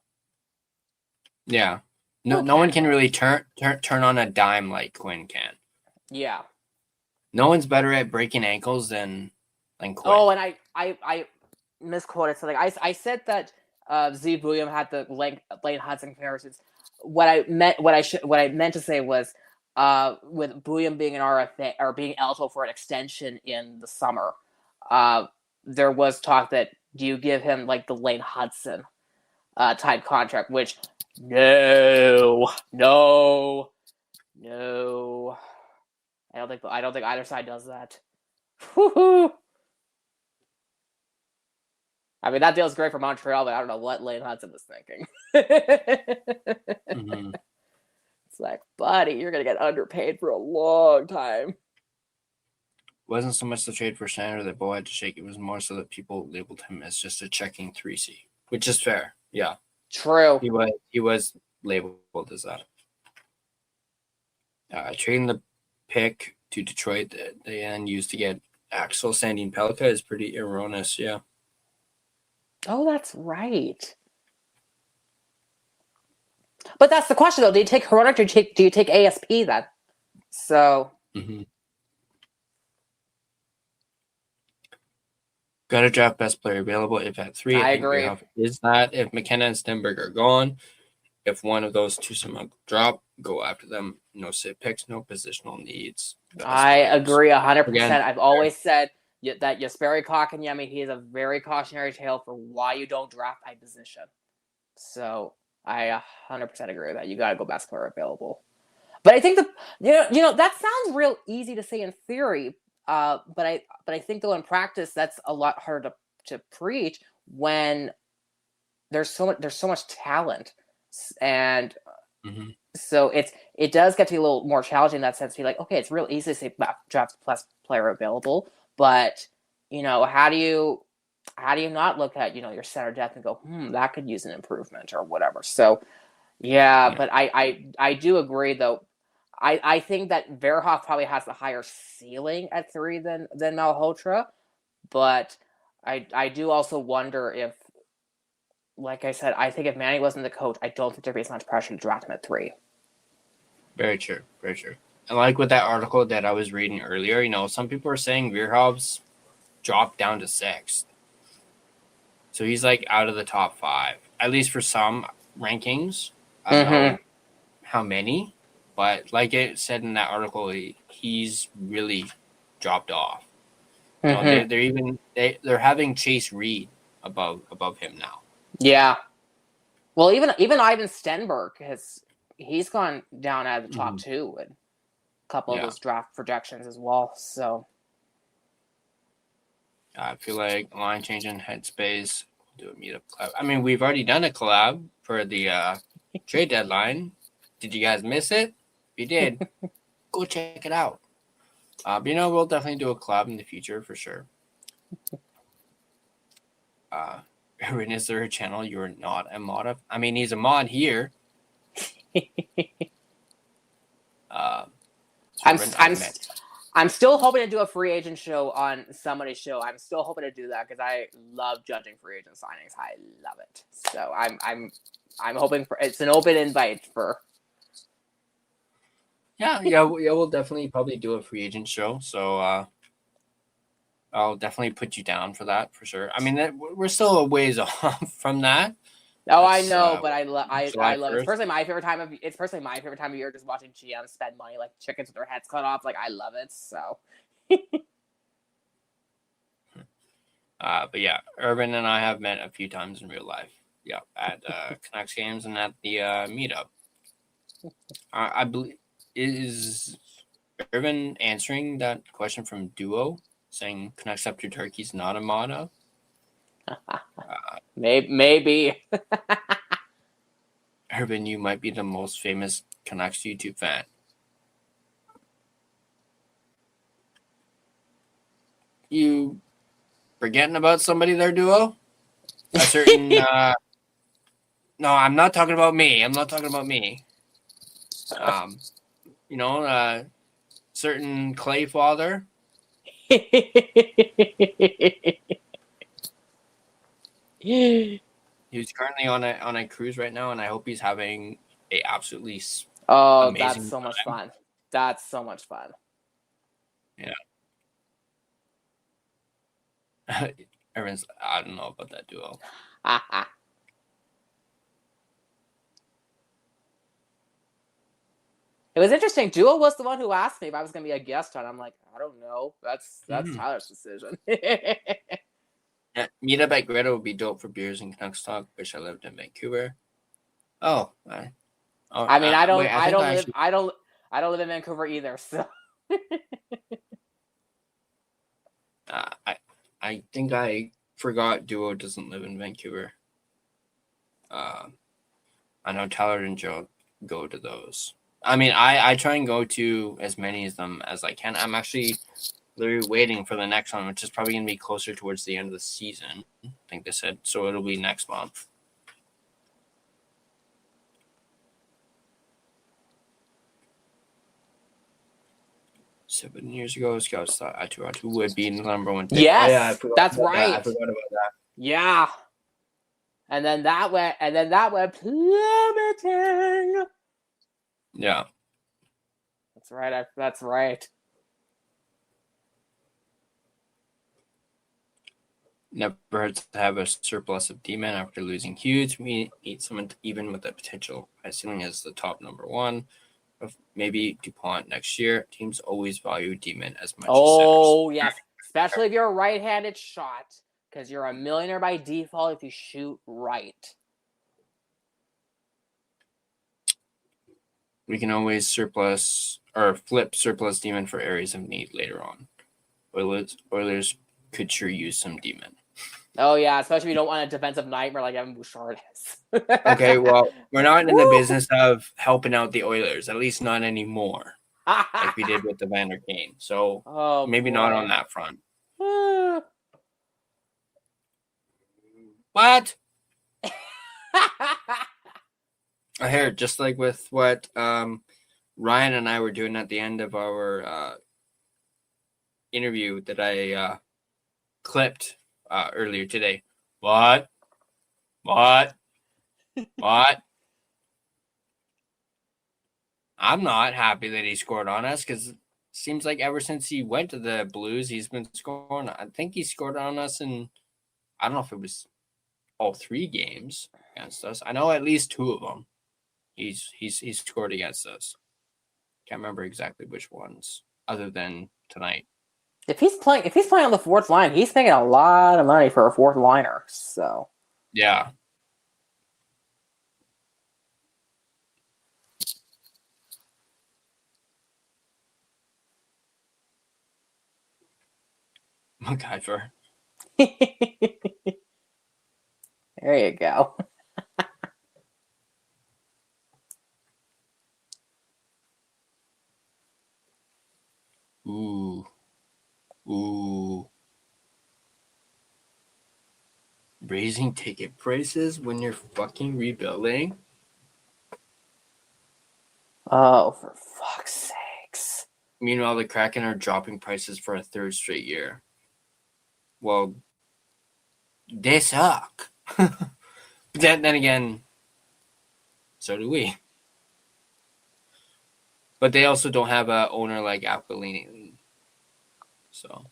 Yeah. No one can really turn on a dime like Quinn can. Yeah. No one's better at breaking ankles than Quinn. Oh, and I misquoted something. I said that Z William had the Lane Hudson comparisons. What I meant to say was with William being an RFA or being eligible for an extension in the summer, there was talk that do you give him like the Lane Hudson type contract, which No. I don't think either side does that. Woo-hoo. I mean, that deal's great for Montreal, but I don't know what Lane Hudson was thinking. Mhm. It's like, buddy, you're gonna get underpaid for a long time. Wasn't so much the trade for Sander that Bo had to shake. It was more so that people labeled him as just a checking 3C, which is fair. Yeah, True. he was labeled as that. Trading the pick to Detroit that they then used to get Axel Sandin Pelka is pretty erroneous. Yeah. Oh, that's right. But that's the question, though. Do you take Hronek or do you take ASP then? So. Mm-hmm. Got to draft best player available if at 3. I think agree. Bierhoff is that. If McKenna and Stenberg are gone, if one of those two somehow drop, go after them. No sit picks, no positional needs. I agree 100%. Again, I've always said that Jesperi Kotkaniemi, he is a very cautionary tale for why you don't draft by position. So I 100% agree with that. You got to go best player available. But I think that sounds real easy to say in theory. But I think though in practice that's a lot harder to preach when there's so much talent, and so it does get to be a little more challenging in that sense. To be like, okay, it's real easy to say draft plus player available, but how do you not look at your center depth and go, that could use an improvement or whatever. So yeah. But I do agree though. I think that Verhoff probably has the higher ceiling at 3 than Malhotra, but I do also wonder if, like I said, I think if Manny wasn't the coach, I don't think there'd be as much pressure to draft him at 3. Very true, very true. And like with that article that I was reading earlier, some people are saying Verhoff's dropped down to 6th, so he's like out of the top 5, at least for some rankings. I don't know how many. But like it said in that article, he's really dropped off. They're having Chase Reed above him now. Yeah. Well, even Ivan Stenberg he's gone down out of the top 2 in a couple of those draft projections as well. So I feel like line change in Headspace. Do a meetup collab. I mean, we've already done a collab for the trade deadline. Did you guys miss it? If you did, go check it out. But we'll definitely do a collab in the future for sure. Erin, is there a channel you're not a mod of? I mean, he's a mod here. I'm still hoping to do a free agent show on somebody's show. I'm still hoping to do that because I love judging free agent signings. I love it. So I'm hoping for it's an open invite for. Yeah, we'll definitely probably do a free agent show. So I'll definitely put you down for that for sure. I mean, we're still a ways off from that. Oh, I know, but I love it. It's personally my favorite time of year. Just watching GMs spend money like chickens with their heads cut off. Like I love it. So. But yeah, Urban and I have met a few times in real life. Yeah, at Canucks games and at the meetup. I believe. Is Irvin answering that question from Duo, saying Canucks Up to Turkey's not a motto? Maybe. Irvin, you might be the most famous Canucks YouTube fan. You forgetting about somebody there, Duo? A certain... no, I'm not talking about me. Certain Clay father. He's currently on a cruise right now, and I hope he's having a absolutely amazing that's so much fun. That's so much fun. Yeah. Everyone's, I don't know about that Duo. It was interesting. Duo was the one who asked me if I was going to be a guest on. I'm like, I don't know. That's Tyler's decision. Meetup at Greta would be dope for beers and Canucks talk. Wish I lived in Vancouver. Oh, I mean, I don't, wait, I don't live, actually, I don't live in Vancouver either. So I think I forgot Duo doesn't live in Vancouver. I know Tyler and Joe go to those. I mean, I try and go to as many of them as I can. I'm actually literally waiting for the next one, which is probably going to be closer towards the end of the season. I think they said so. It'll be next month. Seven years ago, scouts thought Atu would be the number one pick. yes, Oh, yeah, I forgot that's about that. right. I forgot about that. Yeah. And then that went plummeting. Yeah. That's right. That's right. Never hurts to have a surplus of D-men after losing Hughes. We need someone even with the potential high ceiling as the top number one. Of maybe DuPont next year. Teams always value D-men as much as Oh, yes. Especially if you're a right-handed shot, because you're a millionaire by default if you shoot right. We can always surplus or flip surplus D-men for areas of need later on. Oilers could sure use some D-men. Oh, yeah, especially if you don't want a defensive nightmare like Evan Bouchard is. Okay, well, we're not in the business of helping out the Oilers, at least not anymore, like we did with the Vander Kane. So maybe not on that front. What? I heard, just like with what Ryan and I were doing at the end of our interview that I clipped earlier today. What? I'm not happy that he scored on us because it seems like ever since he went to the Blues, he's been scoring. I think he scored on us in, I don't know if it was all 3 games against us. I know at least 2 of them. He's scored against us. Can't remember exactly which ones, other than tonight. If he's playing on the fourth line, he's making a lot of money for a fourth liner. So yeah. MacGyver. There you go. Ooh. Raising ticket prices when you're fucking rebuilding? Oh, for fuck's sakes. Meanwhile, the Kraken are dropping prices for a 3rd straight year. Well, they suck. But then again, so do we. But they also don't have an owner like Aquilini. So.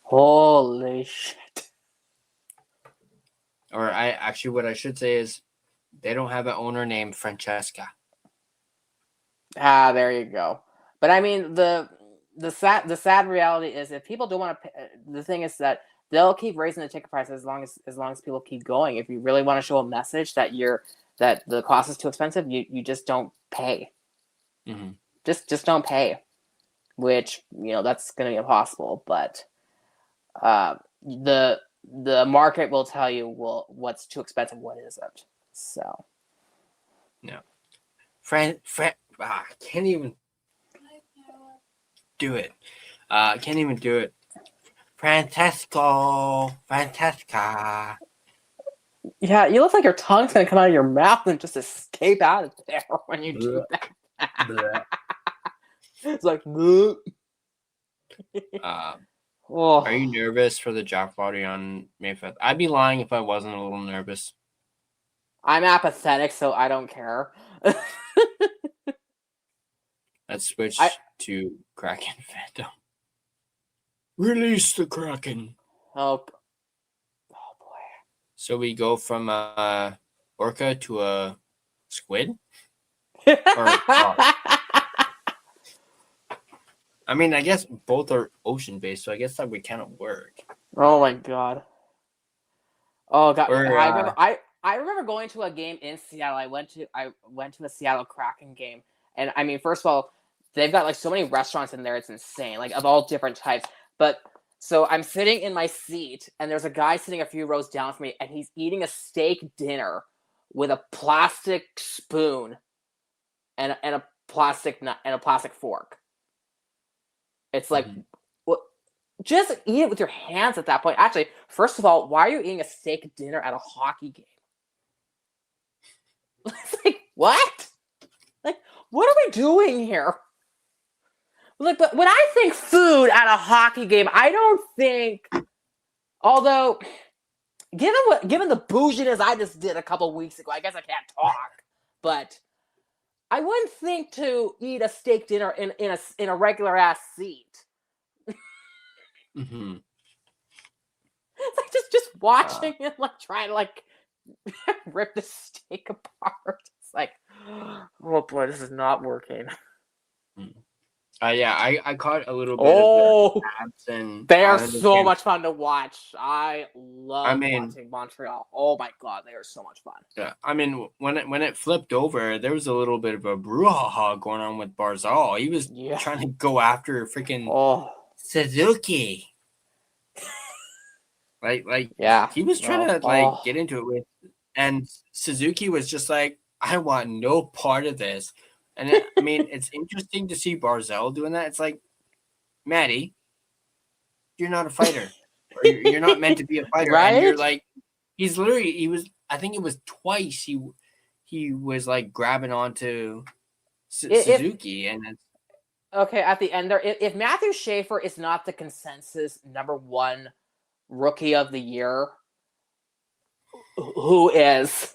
Holy shit. Or what I should say is they don't have an owner named Francesca. Ah, there you go. But I mean, the sad reality is if people don't want to pay, the thing is that they'll keep raising the ticket price as long as people keep going. If you really want to show a message that the cost is too expensive, you just don't pay. Mm-hmm. Just don't pay, which that's going to be impossible. But the market will tell you what's too expensive, what isn't. So no, I can't even do it. Can't even do it. Francesca. Yeah, you look like your tongue's gonna come out of your mouth and just escape out of there when you do that. It's like, Are you nervous for the draft lottery on May 5th? I'd be lying if I wasn't a little nervous. I'm apathetic, so I don't care. Let's switch to Kraken fandom. Release the Kraken. Oh boy. So we go from orca to a squid? I mean, I guess both are ocean-based, so I guess that would kind of work. Oh my god. Oh god. I remember going to a game in Seattle. I went to a Seattle Kraken game, and I mean, first of all, they've got like so many restaurants in there. It's insane, like of all different types. But so I'm sitting in my seat, and there's a guy sitting a few rows down from me, and he's eating a steak dinner with a plastic spoon and a plastic fork. It's like, what? Just eat it with your hands at that point. Actually, first of all, why are you eating a steak dinner at a hockey game? It's like, what? Like, what are we doing here? Like, but when I think food at a hockey game, I don't think, although, given the bouginess I just did a couple weeks ago, I guess I can't talk, but I wouldn't think to eat a steak dinner in a regular ass seat. Mm-hmm. It's like just watching and like trying to like rip the steak apart. It's like, oh boy, this is not working. Yeah, I caught a little bit of the abs and they are so much fun to watch. I love mean, watching Montreal. Oh my god, they are so much fun. Yeah, I mean, when it flipped over, there was a little bit of a brouhaha going on with Barzal. He was trying to go after freaking Suzuki. Like he was trying to get into it with, and Suzuki was just like, I want no part of this. And I mean, it's interesting to see Barzal doing that. It's like, Maddie, you're not a fighter. Or you're not meant to be a fighter. Right? And you're like, I think it was twice he was like grabbing onto Suzuki. And it's, okay, at the end there, if Matthew Schaefer is not the consensus #1 rookie of the year, who is?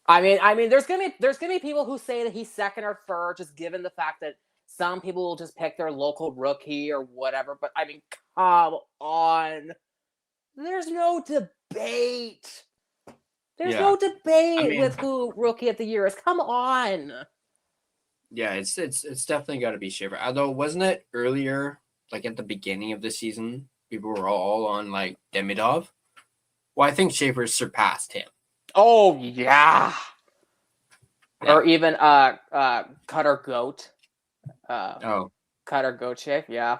I mean, there's gonna be people who say that he's second or third, just given the fact that some people will just pick their local rookie or whatever. But I mean, come on, there's no debate. There's no debate with who rookie of the year is. Come on. Yeah, it's definitely got to be Schaefer. Although, wasn't it earlier, like at the beginning of the season, people were all on like Demidov? Well, I think Schaefer surpassed him. Oh yeah. Or even Cutter Goat. Cutter Gauthier, yeah.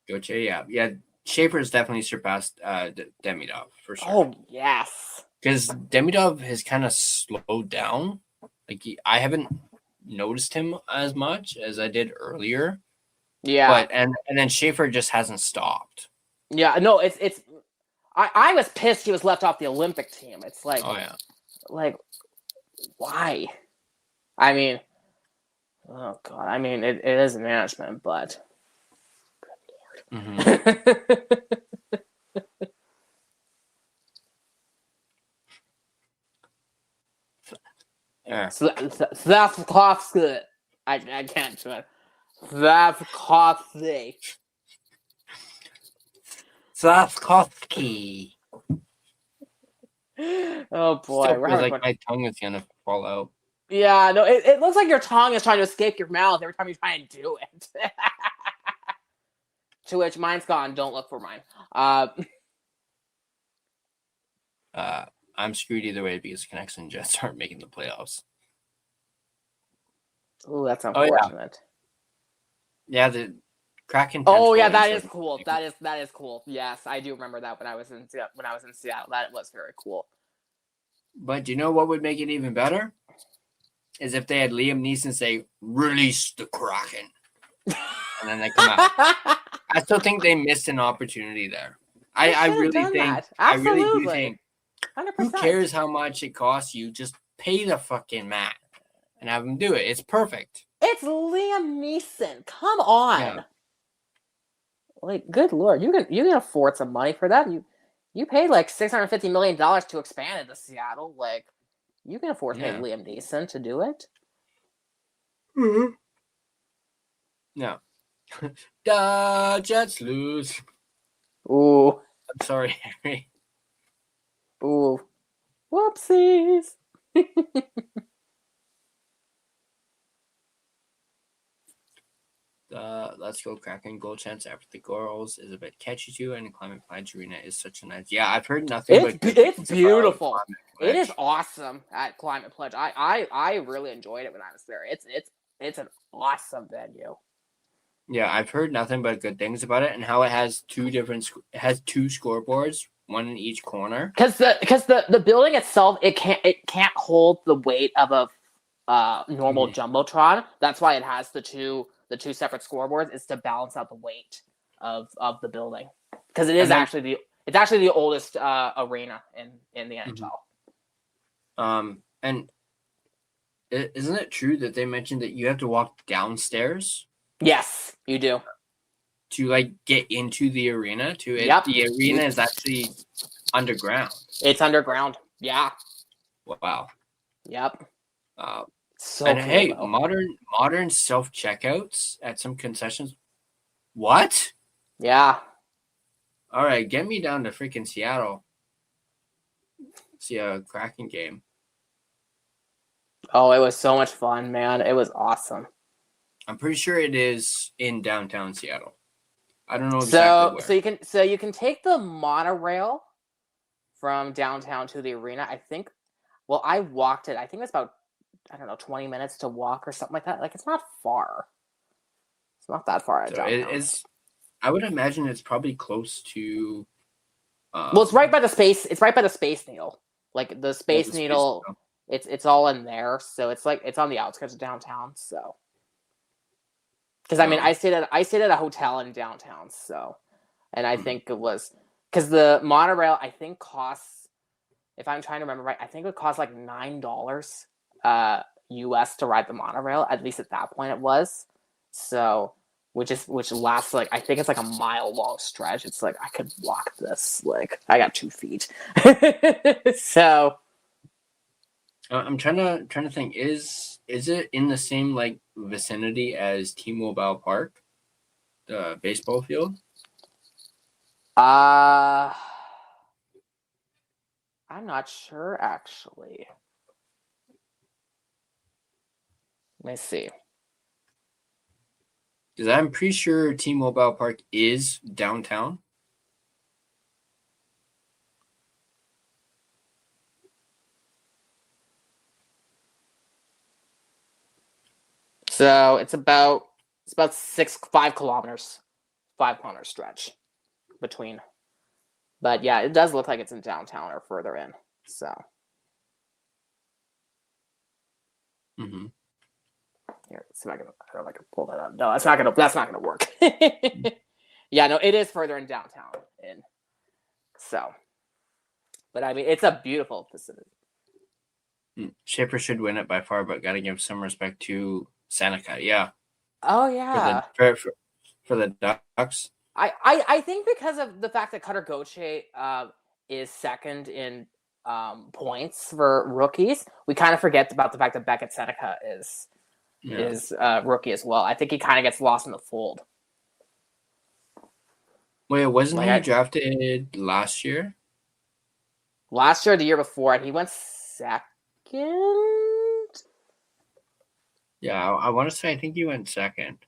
Gauthier, yeah. Schaefer's definitely surpassed Demidov for sure. Oh yes. Because Demidov has kind of slowed down. Like I haven't noticed him as much as I did earlier. Yeah. But and then Schaefer just hasn't stopped. Yeah, no, it's I was pissed he was left off the Olympic team. It's like, oh yeah. Like, why? I mean, oh god. I mean, it is management, but good lord. Mm-hmm. Yeah. Slavkovsky. I can't do it. Slavkovsky. Slavkovsky. Oh boy, Still feels like my tongue is gonna fall out. Yeah, no, it looks like your tongue is trying to escape your mouth every time you try and do it. To which mine's gone. Don't look for mine. I'm screwed either way because Canucks and Jets aren't making the playoffs. Oh, that's unfortunate. Yeah, the Kraken. Oh yeah, that is cool. That is cool. Yes, I do remember that when I was in Seattle. That was very cool. But do you know what would make it even better? Is if they had Liam Neeson say, "Release the Kraken," and then they come out. I still think they missed an opportunity there. I really think. That. I really do think. 100%. Who cares how much it costs you? Just pay the fucking man and have him do it. It's perfect. It's Liam Neeson. Come on. Yeah. Like, good lord, you can afford some money for that. You paid like $650 million to expand into Seattle. Like, you can afford to pay Liam Neeson to do it. Mm-hmm. No. The Jets lose. Ooh. I'm sorry, Harry. Ooh. Whoopsies. Let's go Kraken goal chance after the goals is a bit catchy too, and Climate Pledge Arena is such a nice. Yeah, I've heard nothing. It's beautiful. It is awesome at Climate Pledge. I really enjoyed it when I was there. It's an awesome venue. Yeah, I've heard nothing but good things about it, and how it has two scoreboards, one in each corner. Because the building itself, it can't hold the weight of a normal jumbotron. That's why it has the two separate scoreboards, is to balance out the weight of the building. Because it is actually the oldest arena in the NHL. And isn't it true that they mentioned that you have to walk downstairs? Yes, you do. To like get into the arena. Yep. The arena is actually underground. It's underground. Yeah. Wow. Yep. So and cool, hey, though. modern self checkouts at some concessions. What? Yeah. All right, get me down to freaking Seattle. See a Kraken game. Oh, it was so much fun, man. It was awesome. I'm pretty sure it is in downtown Seattle. I don't know exactly where. So you can take the monorail from downtown to the arena. I think. Well, I walked it. I think it's about 20 minutes to walk or something like that. Like, it's not far. It's not that far out of downtown. I would imagine it's probably close to. Well, it's right by the space. It's right by the Space Needle. Like the Space Needle. It's all in there. So it's like it's on the outskirts of downtown. So. Because I mean, I stayed at a hotel in downtown, so, and I think it was because the monorail I think costs, if I'm trying to remember right, I think it would cost like $9 US to ride the monorail. At least at that point it was. So, which lasts like I think it's like a mile long stretch. It's like I could walk this. Like I got 2 feet. So. I'm trying to think. Is it in the same like vicinity as T-Mobile Park, the baseball field? I'm not sure actually. Let me see. Because I'm pretty sure T-Mobile Park is downtown. So it's about 5 kilometers, 5 kilometer stretch between. But yeah, it does look like it's in downtown or further in. So. Mm-hmm. Here, see if I don't know if I can pull that up. No, that's not gonna work. Yeah, no, it is further in downtown. So, but I mean, it's a beautiful facility. Shaper should win it by far, but got to give some respect to Seneca. Yeah. Oh yeah. For the Ducks. I think because of the fact that Cutter Gauthier is second in points for rookies, we kind of forget about the fact that Beckett Seneca is rookie as well. I think he kind of gets lost in the fold. Wait, wasn't he drafted last year? Last year, or the year before, and he went second. Yeah, I want to say I think he went second.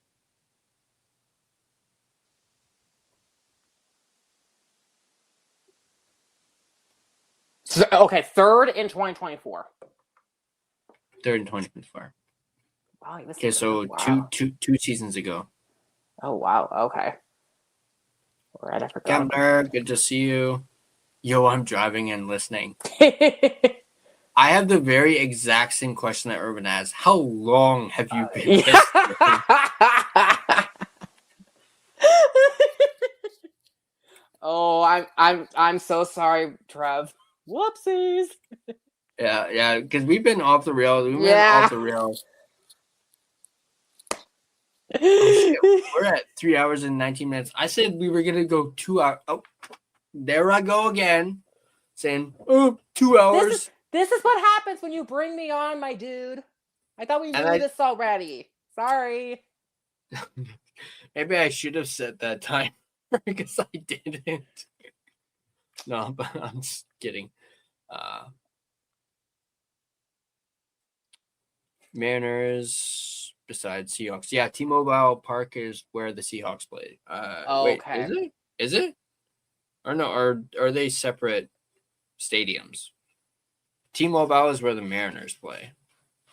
So, okay, third in 2024. Third in 2024. Wow, he was okay, so wow. two seasons ago. Oh wow, okay. All right, I forgot. Gambler, good to see you. Yo, I'm driving and listening. I have the very exact same question that Urban has. How long have you been Oh, I'm so sorry, Trev. Whoopsies. Yeah, because we've been off the rails. We've been off the rails. Oh, shit. We're at 3 hours and 19 minutes. I said we were gonna go 2 hours. Oh, there I go again, saying 2 hours. This is what happens when you bring me on, my dude. I thought we knew this already. Sorry. Maybe I should have set that time because I didn't. No, but I'm just kidding. Mariners besides Seahawks. Yeah, T-Mobile Park is where the Seahawks play. Wait, okay. Is it? Or no, are they separate stadiums? T-Mobile is where the Mariners play,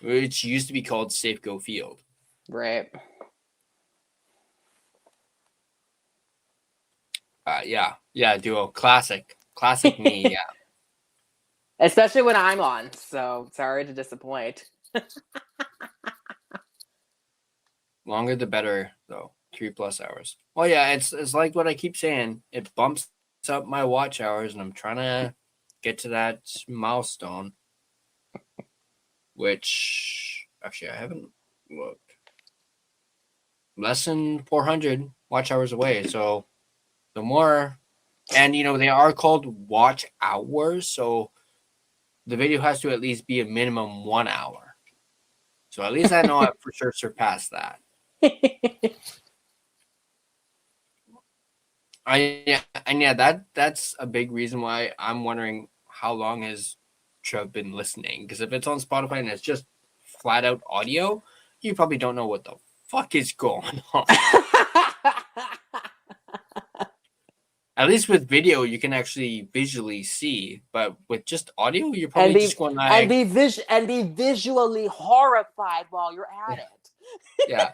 which used to be called Safeco Field. Right. Yeah, duo. Classic me, yeah. Especially when I'm on, so sorry to disappoint. Longer the better, though. 3+ hours. Well, yeah, it's like what I keep saying. It bumps up my watch hours, and I'm trying to get to that milestone, which actually I haven't looked. Less than 400 watch hours away. So the more, and they are called watch hours. So the video has to at least be a minimum 1 hour. So at least I know I for sure surpassed that. That's a big reason why I'm wondering how long has Trev been listening. Because if it's on Spotify and it's just flat out audio, you probably don't know what the fuck is going on. At least with video, you can actually visually see, but with just audio, you're probably just going like and be visually horrified while you're at it. Yeah.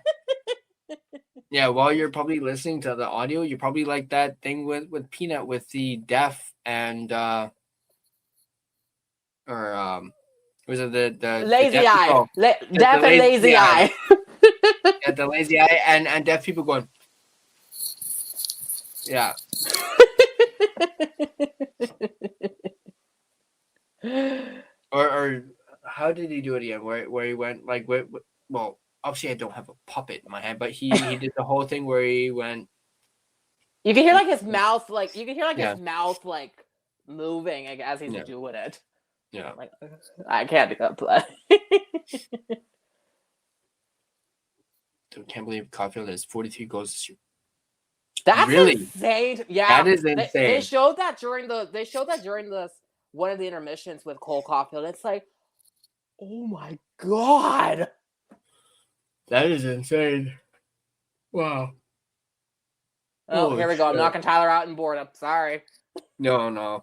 Yeah, while you're probably listening to the audio, you're probably like that thing with Peanut with the deaf and was it the lazy deaf eye, people? deaf and lazy eye. Yeah, the lazy eye and deaf people going. Yeah. or how did he do it again? Where he went like well, obviously I don't have a puppet in my hand, but he did the whole thing where he went. You can hear like his mouth, his mouth like moving as he's doing it. Yeah, like I can't do that. I can't believe Caulfield has 43 goals this year. That's really insane. Yeah, that is insane. They showed that during the one of the intermissions with Cole Caulfield. It's like, oh my god, that is insane. Wow. Oh, here we go. I'm knocking Tyler out in boredom. Sorry. No.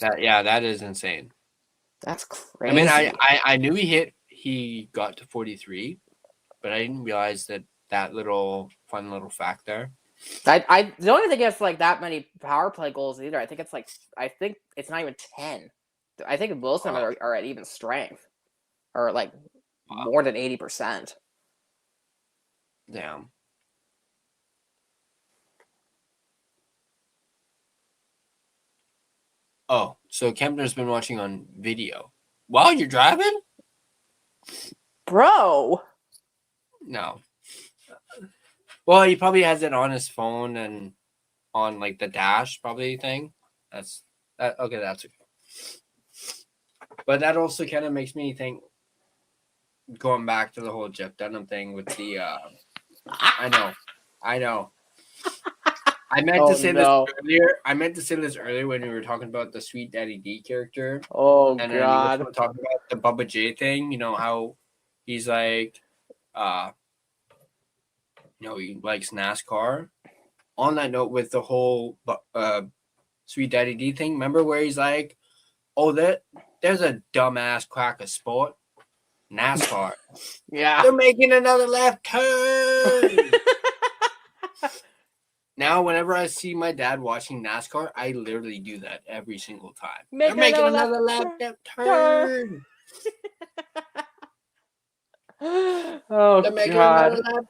That is insane. That's crazy. I mean, I knew he got to 43, but I didn't realize that little fun little fact there. I don't think it's like that many power play goals either. I think it's not even 10. I think most of them are at even strength, or like more than 80%. Damn. Oh, so Kempner's been watching on video while you're driving? Bro. No. Well, he probably has it on his phone and on like the dash probably thing. That's okay. But that also kind of makes me think, going back to the whole Jeff Dunham thing with the I know. I meant to say this earlier. I meant to say this earlier when we were talking about the Sweet Daddy D character. Oh, and God. then we talking about the Bubba J thing. You know how he's like, he likes NASCAR. On that note, with the whole Sweet Daddy D thing, remember where he's like, "Oh, there's a dumbass crack of sport, NASCAR. Yeah, they're making another left turn." Now, whenever I see my dad watching NASCAR, I literally do that every single time. They're making another left turn. Oh, they're making God. another left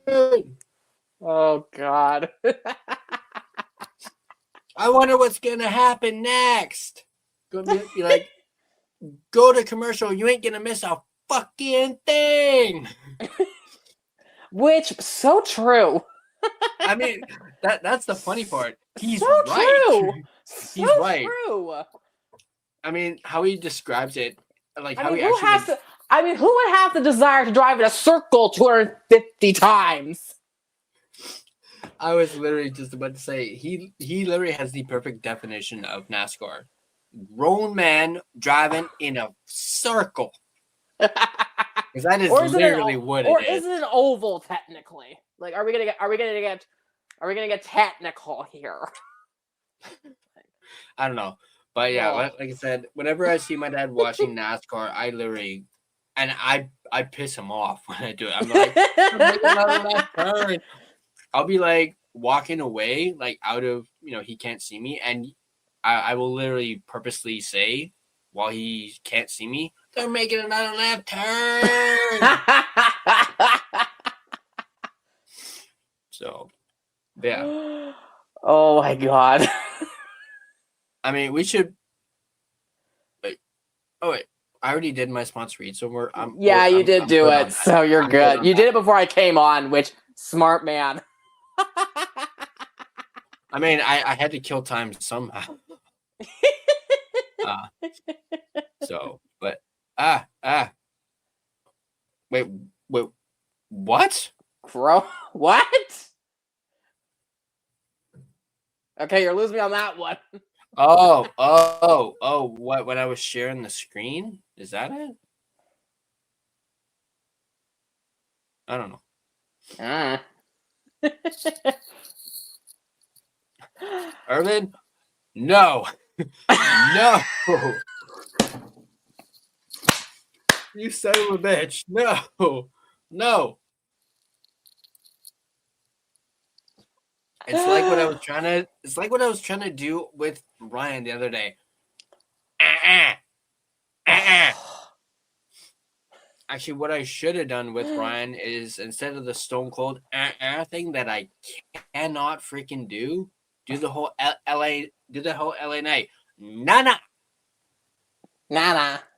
turn. Oh, God. I wonder what's going to happen next. Gonna be like, go to commercial. You ain't going to miss a fucking thing. Which, so true. I mean, that's the funny part. He's so right. True. He's so right. True. I mean, how he describes it, like how he who actually. who would have the desire to drive in a circle 250 times? I was literally just about to say he literally has the perfect definition of NASCAR. Grown man driving in a circle. Because that is literally what it is. Or is it an oval technically? Like, are we gonna get technical here? I don't know. But yeah, Oh. like I said, whenever I see my dad watching NASCAR, I literally, and I piss him off when I do it. I'm like, "I'm making another left turn." I'll be like walking away, like out of, he can't see me. And I will literally purposely say while he can't see me, "They're making another left turn." So, yeah. Oh my god. I mean, we should. Wait. Oh wait, I already did my sponsor read, so you did I'm do good it, on that. so you're I'm good. on You that. did it before I came on, which smart man. I mean, I had to kill time somehow. So, but wait, what? Bro, what? Okay, you're losing me on that one. What? When I was sharing the screen, is that it? I don't know. Irvin, no, no. You son of a bitch! No. It's like what I was trying to. It's like what I was trying to do with Ryan the other day. Actually, what I should have done with Ryan is instead of the Stone Cold thing that I cannot freaking do the whole LA night. Nah.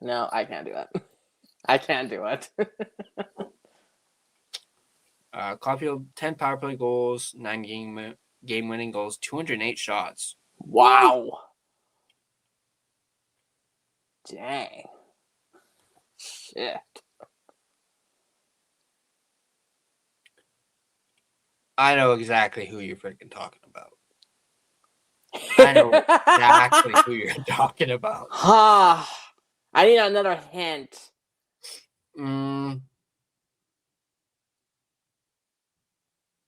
No, I can't do it. I can't do it. Caulfield 10 power play goals, 9 game winning goals, 208 shots. Wow. Dang. Shit. I know exactly who you're freaking talking about. I know exactly who you're talking about. I need another hint.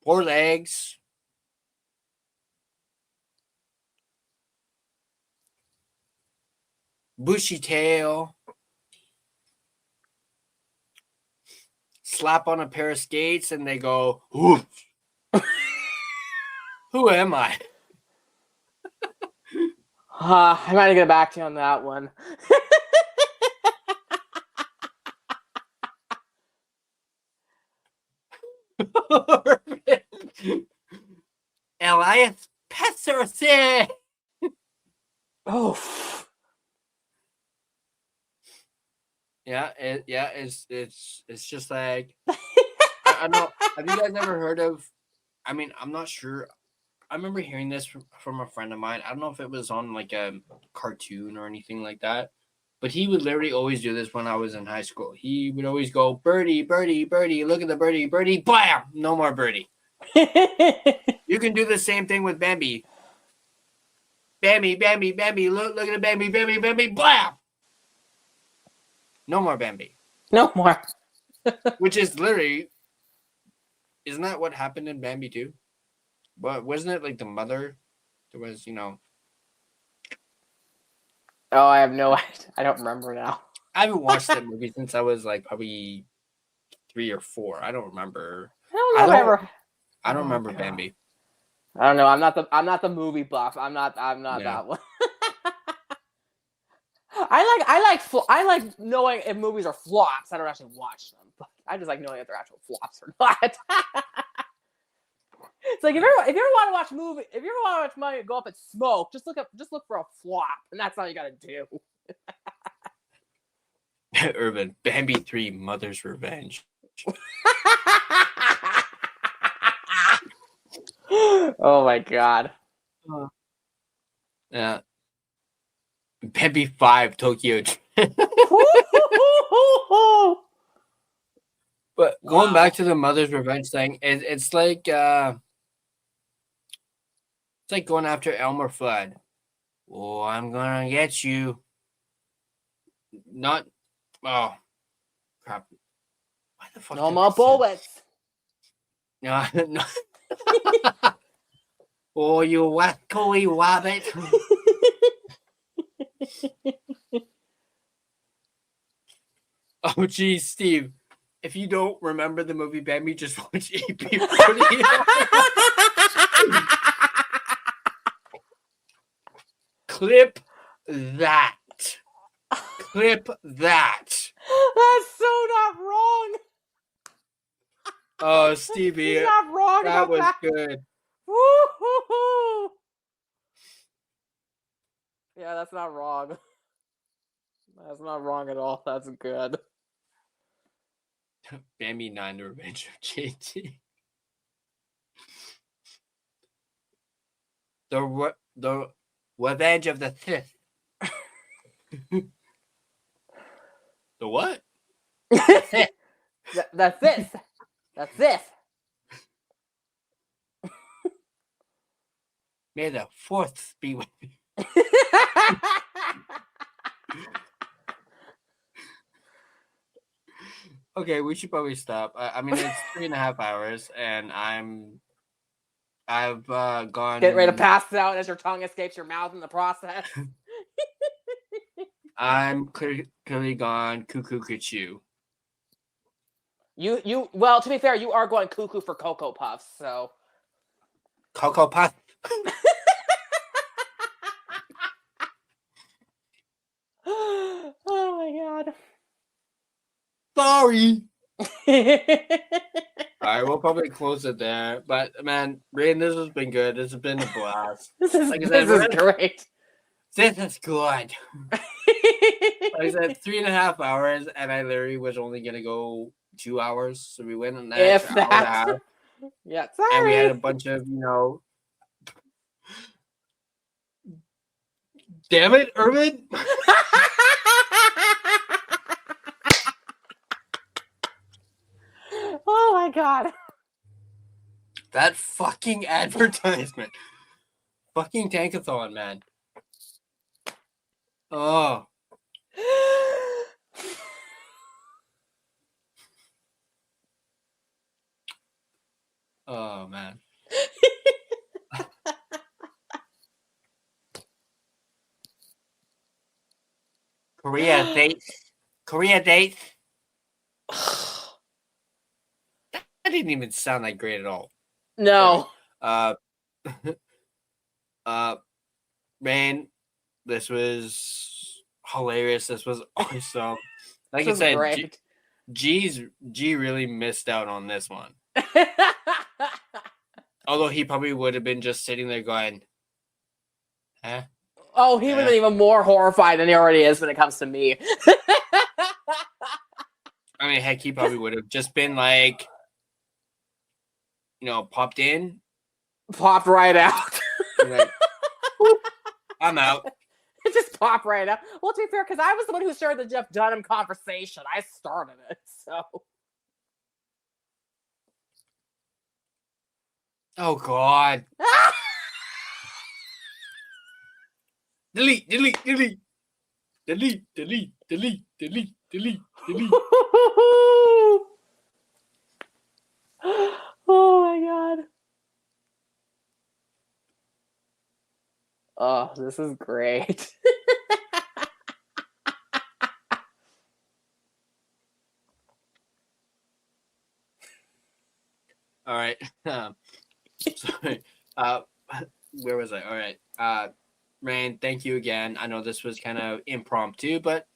4 legs. Bushy tail. Slap on a pair of skates and they go, "Oof." Who am I? I might get back to you on that one. Elias Pettersson. Oh. Yeah, it's just like I know. Have you guys ever heard of? I mean, I'm not sure. I remember hearing this from a friend of mine. I don't know if it was on like a cartoon or anything like that, but he would literally always do this when I was in high school. He would always go, "Birdie, birdie, birdie, look at the birdie, birdie, bam, no more birdie." You can do the same thing with Bambi. Bambi, Bambi, Bambi, look at the Bambi, Bambi, Bambi, blam. No more Bambi. No more. Which is literally, isn't that what happened in Bambi too? But wasn't it like the mother? There was, Oh, I have no idea. I don't remember now. I haven't watched that movie since I was like probably 3 or 4. I don't remember. I don't remember Bambi. I don't know. I'm not the movie buff. I'm not that one. I like knowing if movies are flops. I don't actually watch them, but I just like knowing if they're actual flops or not. It's like if you ever want to watch movie, if you ever want to watch money go up in smoke, just look for a flop, and that's all you gotta do. Urban Bambi 3: Mother's Revenge. Oh my god. Yeah. Bambi 5: Tokyo. But going back to the Mother's Revenge thing, it's like going after Elmer Fudd. Oh, I'm gonna get you. Not. Oh, crap. Why the fuck? No more bullets. No. Oh, you wackly wabbit. Oh, geez, Steve. If you don't remember the movie Bambi, just watch EP40. Clip that. Clip that. That's so not wrong. Oh, Stevie. He's not wrong That about was that. good. Woo-hoo-hoo. Yeah, that's not wrong. That's not wrong at all. That's good. Bambi 9, The Revenge of JT. The Revenge of the Sith. The what? That's this. That's this. May the fourth be with you. Okay, we should probably stop. I mean, it's 3.5 hours, and I've gone. Get ready to pass out as your tongue escapes your mouth in the process. I'm clearly gone cuckoo cuckoo. Well, to be fair, you are going cuckoo for Cocoa Puffs, so. Cocoa Puff. Oh my god. Sorry. All right, we'll probably close it there. But man, Rain, this has been good. This has been a blast. This is Like I said, great. This is good. Like I said, 3.5 hours, and I literally was only gonna go 2 hours, so we went an extra hour and a half. Yeah, sorry. And we had a bunch of, damn it, Irvin. Oh my god. That fucking advertisement. Fucking Tankathon, man. Oh. Oh, man. Korea dates. That didn't even sound like great at all. No. Man, this was hilarious. This was awesome. Like I This was said, great. G really missed out on this one. Although he probably would have been just sitting there going, huh? Oh, he would have been even more horrified than he already is when it comes to me. I mean, heck, he probably would have just been like, popped in. Popped right out. Like, I'm out. It just popped right out. Well, to be fair, because I was the one who started the Jeff Dunham conversation. I started it, so. Oh, God. Delete. Oh my god. Oh, this is great. All right. Sorry. Where was I? All right. Rain, thank you again. I know this was kind of impromptu, but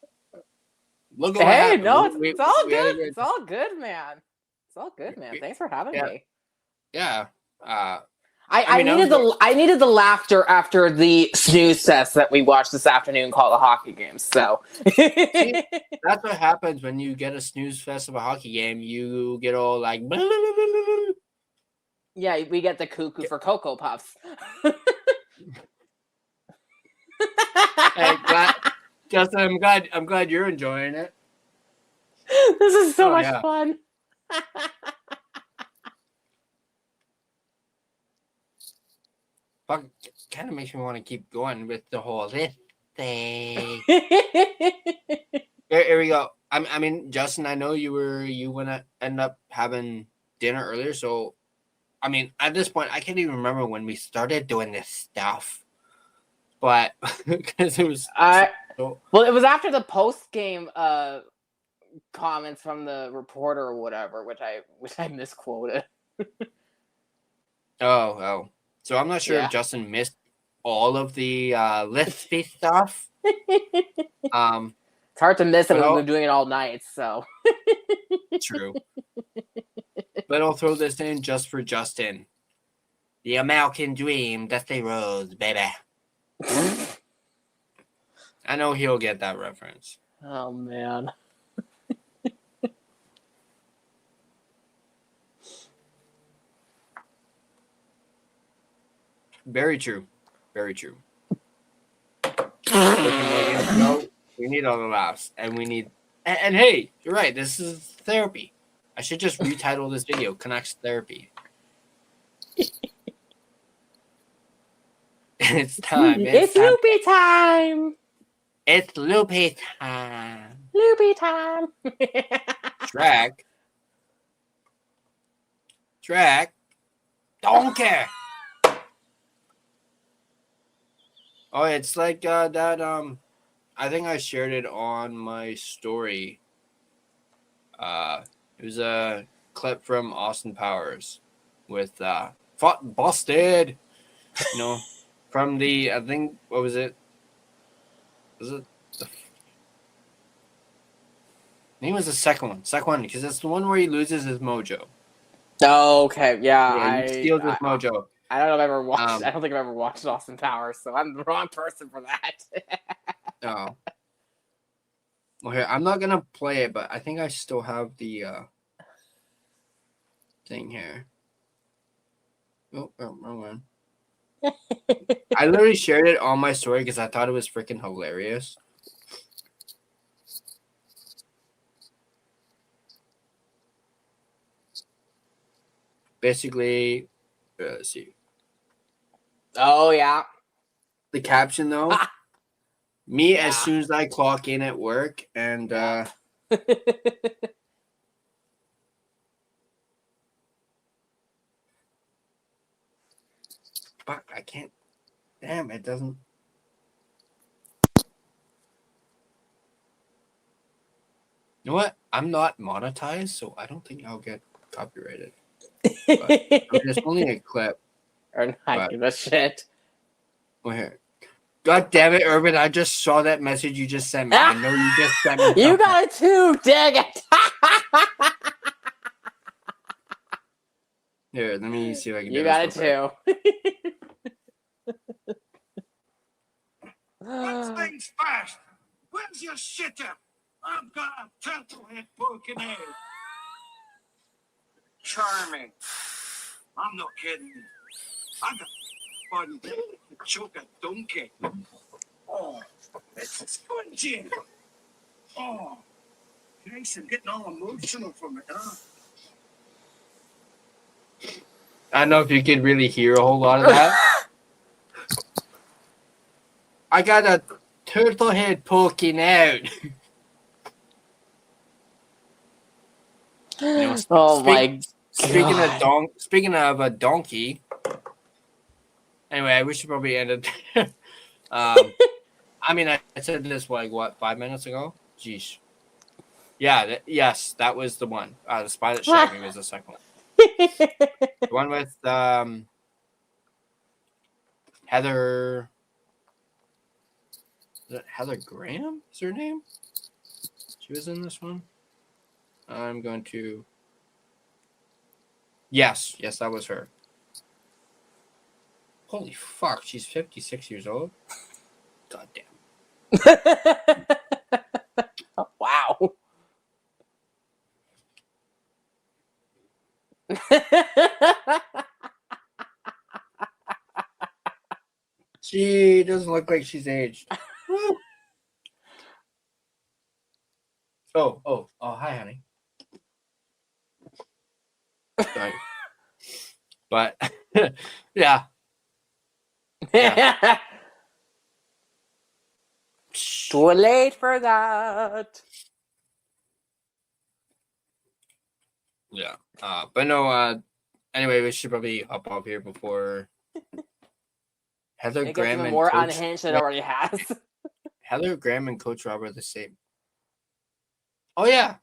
look at what Hey, happened. no, We it's all had a good. It's all good, man. It's all good, man. Thanks for having me. Yeah. I needed the laughter after the snooze test that we watched this afternoon called the hockey game. So See, that's what happens when you get a snooze fest of a hockey game. You get all like, yeah, we get the cuckoo for Cocoa Puffs. Hey, Justin, I'm glad you're enjoying it. This is so much yeah. fun. Fuck, kind of makes me want to keep going with the whole this thing. Here we go. I mean, Justin, I know you want to end up having dinner earlier, so I mean, at this point, I can't even remember when we started doing this stuff, but because it was so, well, it was after the post game comments from the reporter or whatever, which I misquoted. oh. So I'm not sure Yeah. if Justin missed all of the listy stuff. It's hard to miss it when we've been doing it all night. So true. But I'll throw this in just for Justin. The American Dream, Dusty Rose, baby. I know he'll get that reference. Oh man. Very true. Very true. No, we need all the laughs, and we need. And hey, you're right. This is therapy. I should just retitle this video "Canucks Therapy." It's time. It's loopy time. It's loopy time. Loopy time. Track. Donkey. Oh, it's like that. I think I shared it on my story. It was a clip from Austin Powers with "Fought Busted." You know, from the I think what was it? Was it the? I think it was the second one because it's the one where he loses his mojo. Oh, okay, yeah, he steals his mojo. I don't know if I've ever watched. I don't think I've ever watched Austin Powers, so I'm the wrong person for that. Oh. Well, here I'm not gonna play it, but I think I still have the thing here. Oh, wrong one. I literally shared it on my story because I thought it was freaking hilarious. Basically, let's see. Oh yeah. The caption though, me as soon as I clock in at work and fuck, I can't. Damn, it doesn't. You know what? I'm not monetized, so I don't think I'll get copyrighted. But, I mean, it's only a clip. Or not give a shit. Well, here. God damn it, Urban! I just saw that message you just sent me. I know you just sent me. You got it too. Dang it! Here, let me see if I can. You got it too. What's things fast? Where's your shitter? I've got a turtle head poking out. Charming. I'm not kidding. I got fun to choke a donkey. Oh, it's spongy. Oh, nice and getting all emotional from it, huh? I don't know if you could really hear a whole lot of that. I got a turtle head poking out. You know, speaking of a donkey. Anyway, we should probably end it. I mean, I said this like what 5 minutes ago. Jeez. Yeah. Yes, that was the one. The Spy That Shagged Me was the second one. The one with Heather. Is it Heather Graham? Is her name? She was in this one. I'm going to. Yes, that was her. Holy fuck, she's 56 years old. God damn. Wow. She doesn't look like she's aged. Oh, hi, honey. Sorry. But yeah. Too late for that. Yeah. But no, Anyway, we should probably hop off here before Heather It gets Graham even and more Coach unhinged than it already has. Heather Graham and Coach Rob are the same. Oh yeah.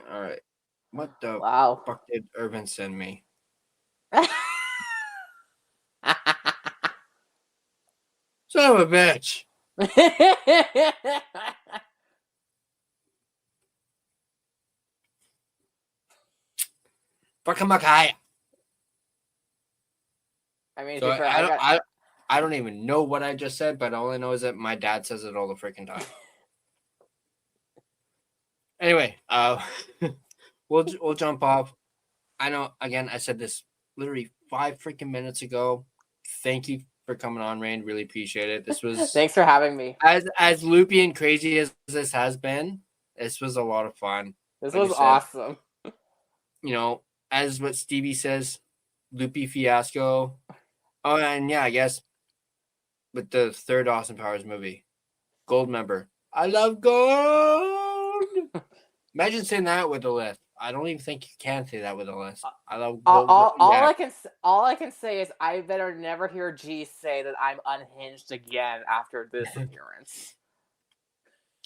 All right. What the Wow. fuck did Irvin send me? Son of a bitch. Fucking Makai. I mean, to So be fair, I don't even know what I just said, but all I know is that my dad says it all the freaking time. Anyway, we'll jump off. I know, again, I said this literally 5 freaking minutes ago. Thank you for coming on, Rain. Really appreciate it. This was thanks for having me. as loopy and crazy as this has been. This was a lot of fun. This Like was I said, awesome. You know, as what Stevie says, loopy fiasco. Oh, and yeah, I guess with the third Austin Powers movie, Gold member. I love gold. Imagine saying that with a list. I don't even think you can say that with a list. I love gold. All I can say is I better never hear G say that I'm unhinged again after this appearance.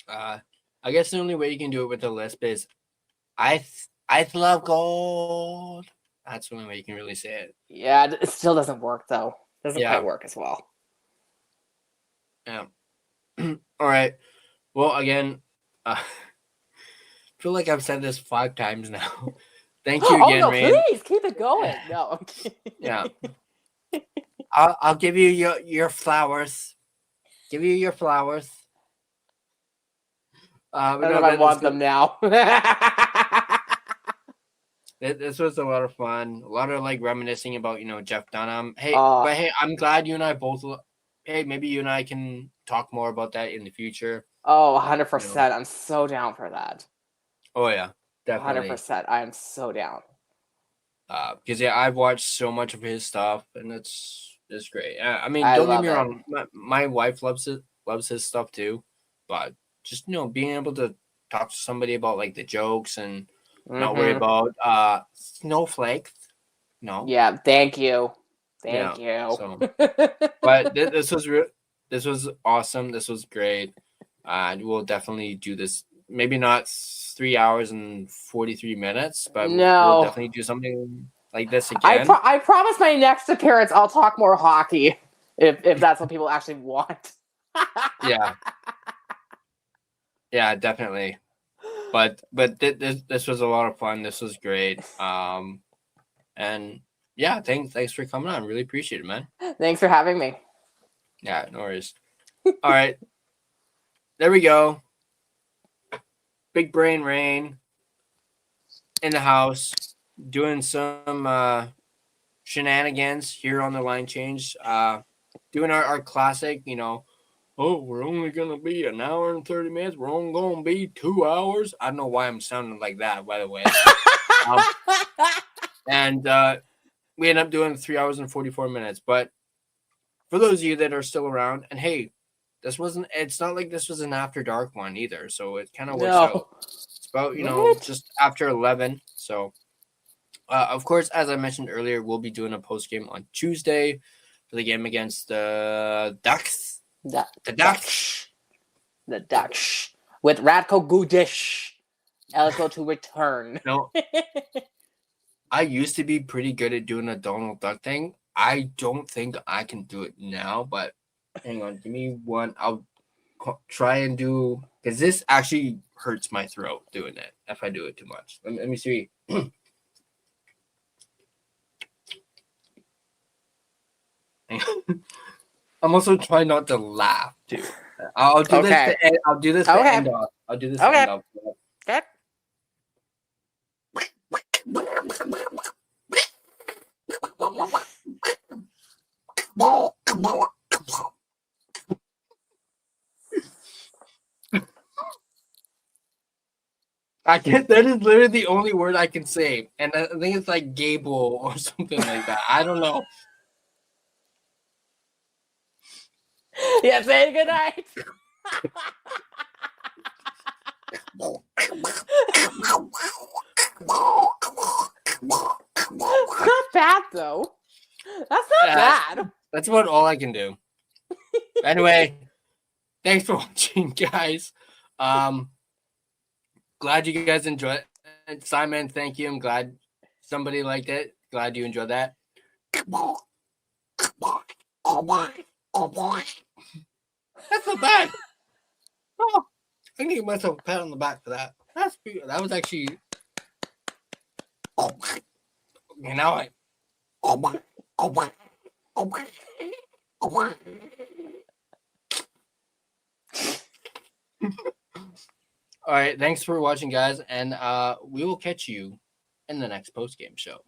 I guess the only way you can do it with a lisp is I love gold. That's the only way you can really say it. Yeah, it still doesn't work though. Doesn't Yeah. quite work as well. Yeah. All right. Well, again, I feel like I've said this 5 times now. Thank you again, no, Rain. please keep it going. No, I'm kidding. Yeah. I'll give you your flowers. Give you your flowers. I don't know if I want them now. This was a lot of fun. A lot of like reminiscing about, Jeff Dunham. Hey, I'm glad you and I both. Hey, maybe you and I can talk more about that in the future. Oh, 100%. I'm so down for that. Oh yeah, definitely. 100%. I am so down. Because I've watched so much of his stuff, and it's great. I mean, don't get me wrong. My wife loves his stuff too, but just being able to talk to somebody about like the jokes and not worry about snowflakes. No. Yeah. Thank you. Thank you. So, but this was awesome. This was great. We'll definitely do this. Maybe not 3 hours and 43 minutes, but we'll definitely do something like this again. I promise my next appearance I'll talk more hockey if that's what people actually want. Yeah, definitely. But this was a lot of fun. This was great. And yeah, thanks for coming on. Really appreciate it, man. Thanks for having me. Yeah, no worries. All right. There we go. Big Brain Rain in the house doing some shenanigans here on the line change. Doing our classic, we're only going to be an hour and 30 minutes. We're only going to be 2 hours. I don't know why I'm sounding like that, by the way. And we end up doing 3 hours and 44 minutes. But for those of you that are still around, and hey, it's not like this was an after dark one either. So it kind of works out. It's about, just after 11. So, of course, as I mentioned earlier, we'll be doing a post game on Tuesday for the game against the Ducks. The Ducks. The Ducks. With Radko Gudish. Eligible to return. No. I used to be pretty good at doing a Donald Duck thing. I don't think I can do it now, but hang on. Give me one. I'll try and do, because this actually hurts my throat doing it if I do it too much. Let me see. I'm also trying not to laugh too. I'll do this. I'll do this. End off. I'll do this. End off. Okay. I can't. That is literally the only word I can say, and I think it's like Gable or something like that. I don't know. Yeah, say good night. Not bad though. That's not bad. That's about all I can do. Anyway, thanks for watching, guys. Glad you guys enjoyed it. Simon, thank you. I'm glad somebody liked it. Glad you enjoyed that. That's not bad. Oh, I can give myself a pat on the back for that. That was actually. Okay, now I. All right, thanks for watching, guys, and we will catch you in the next post-game show.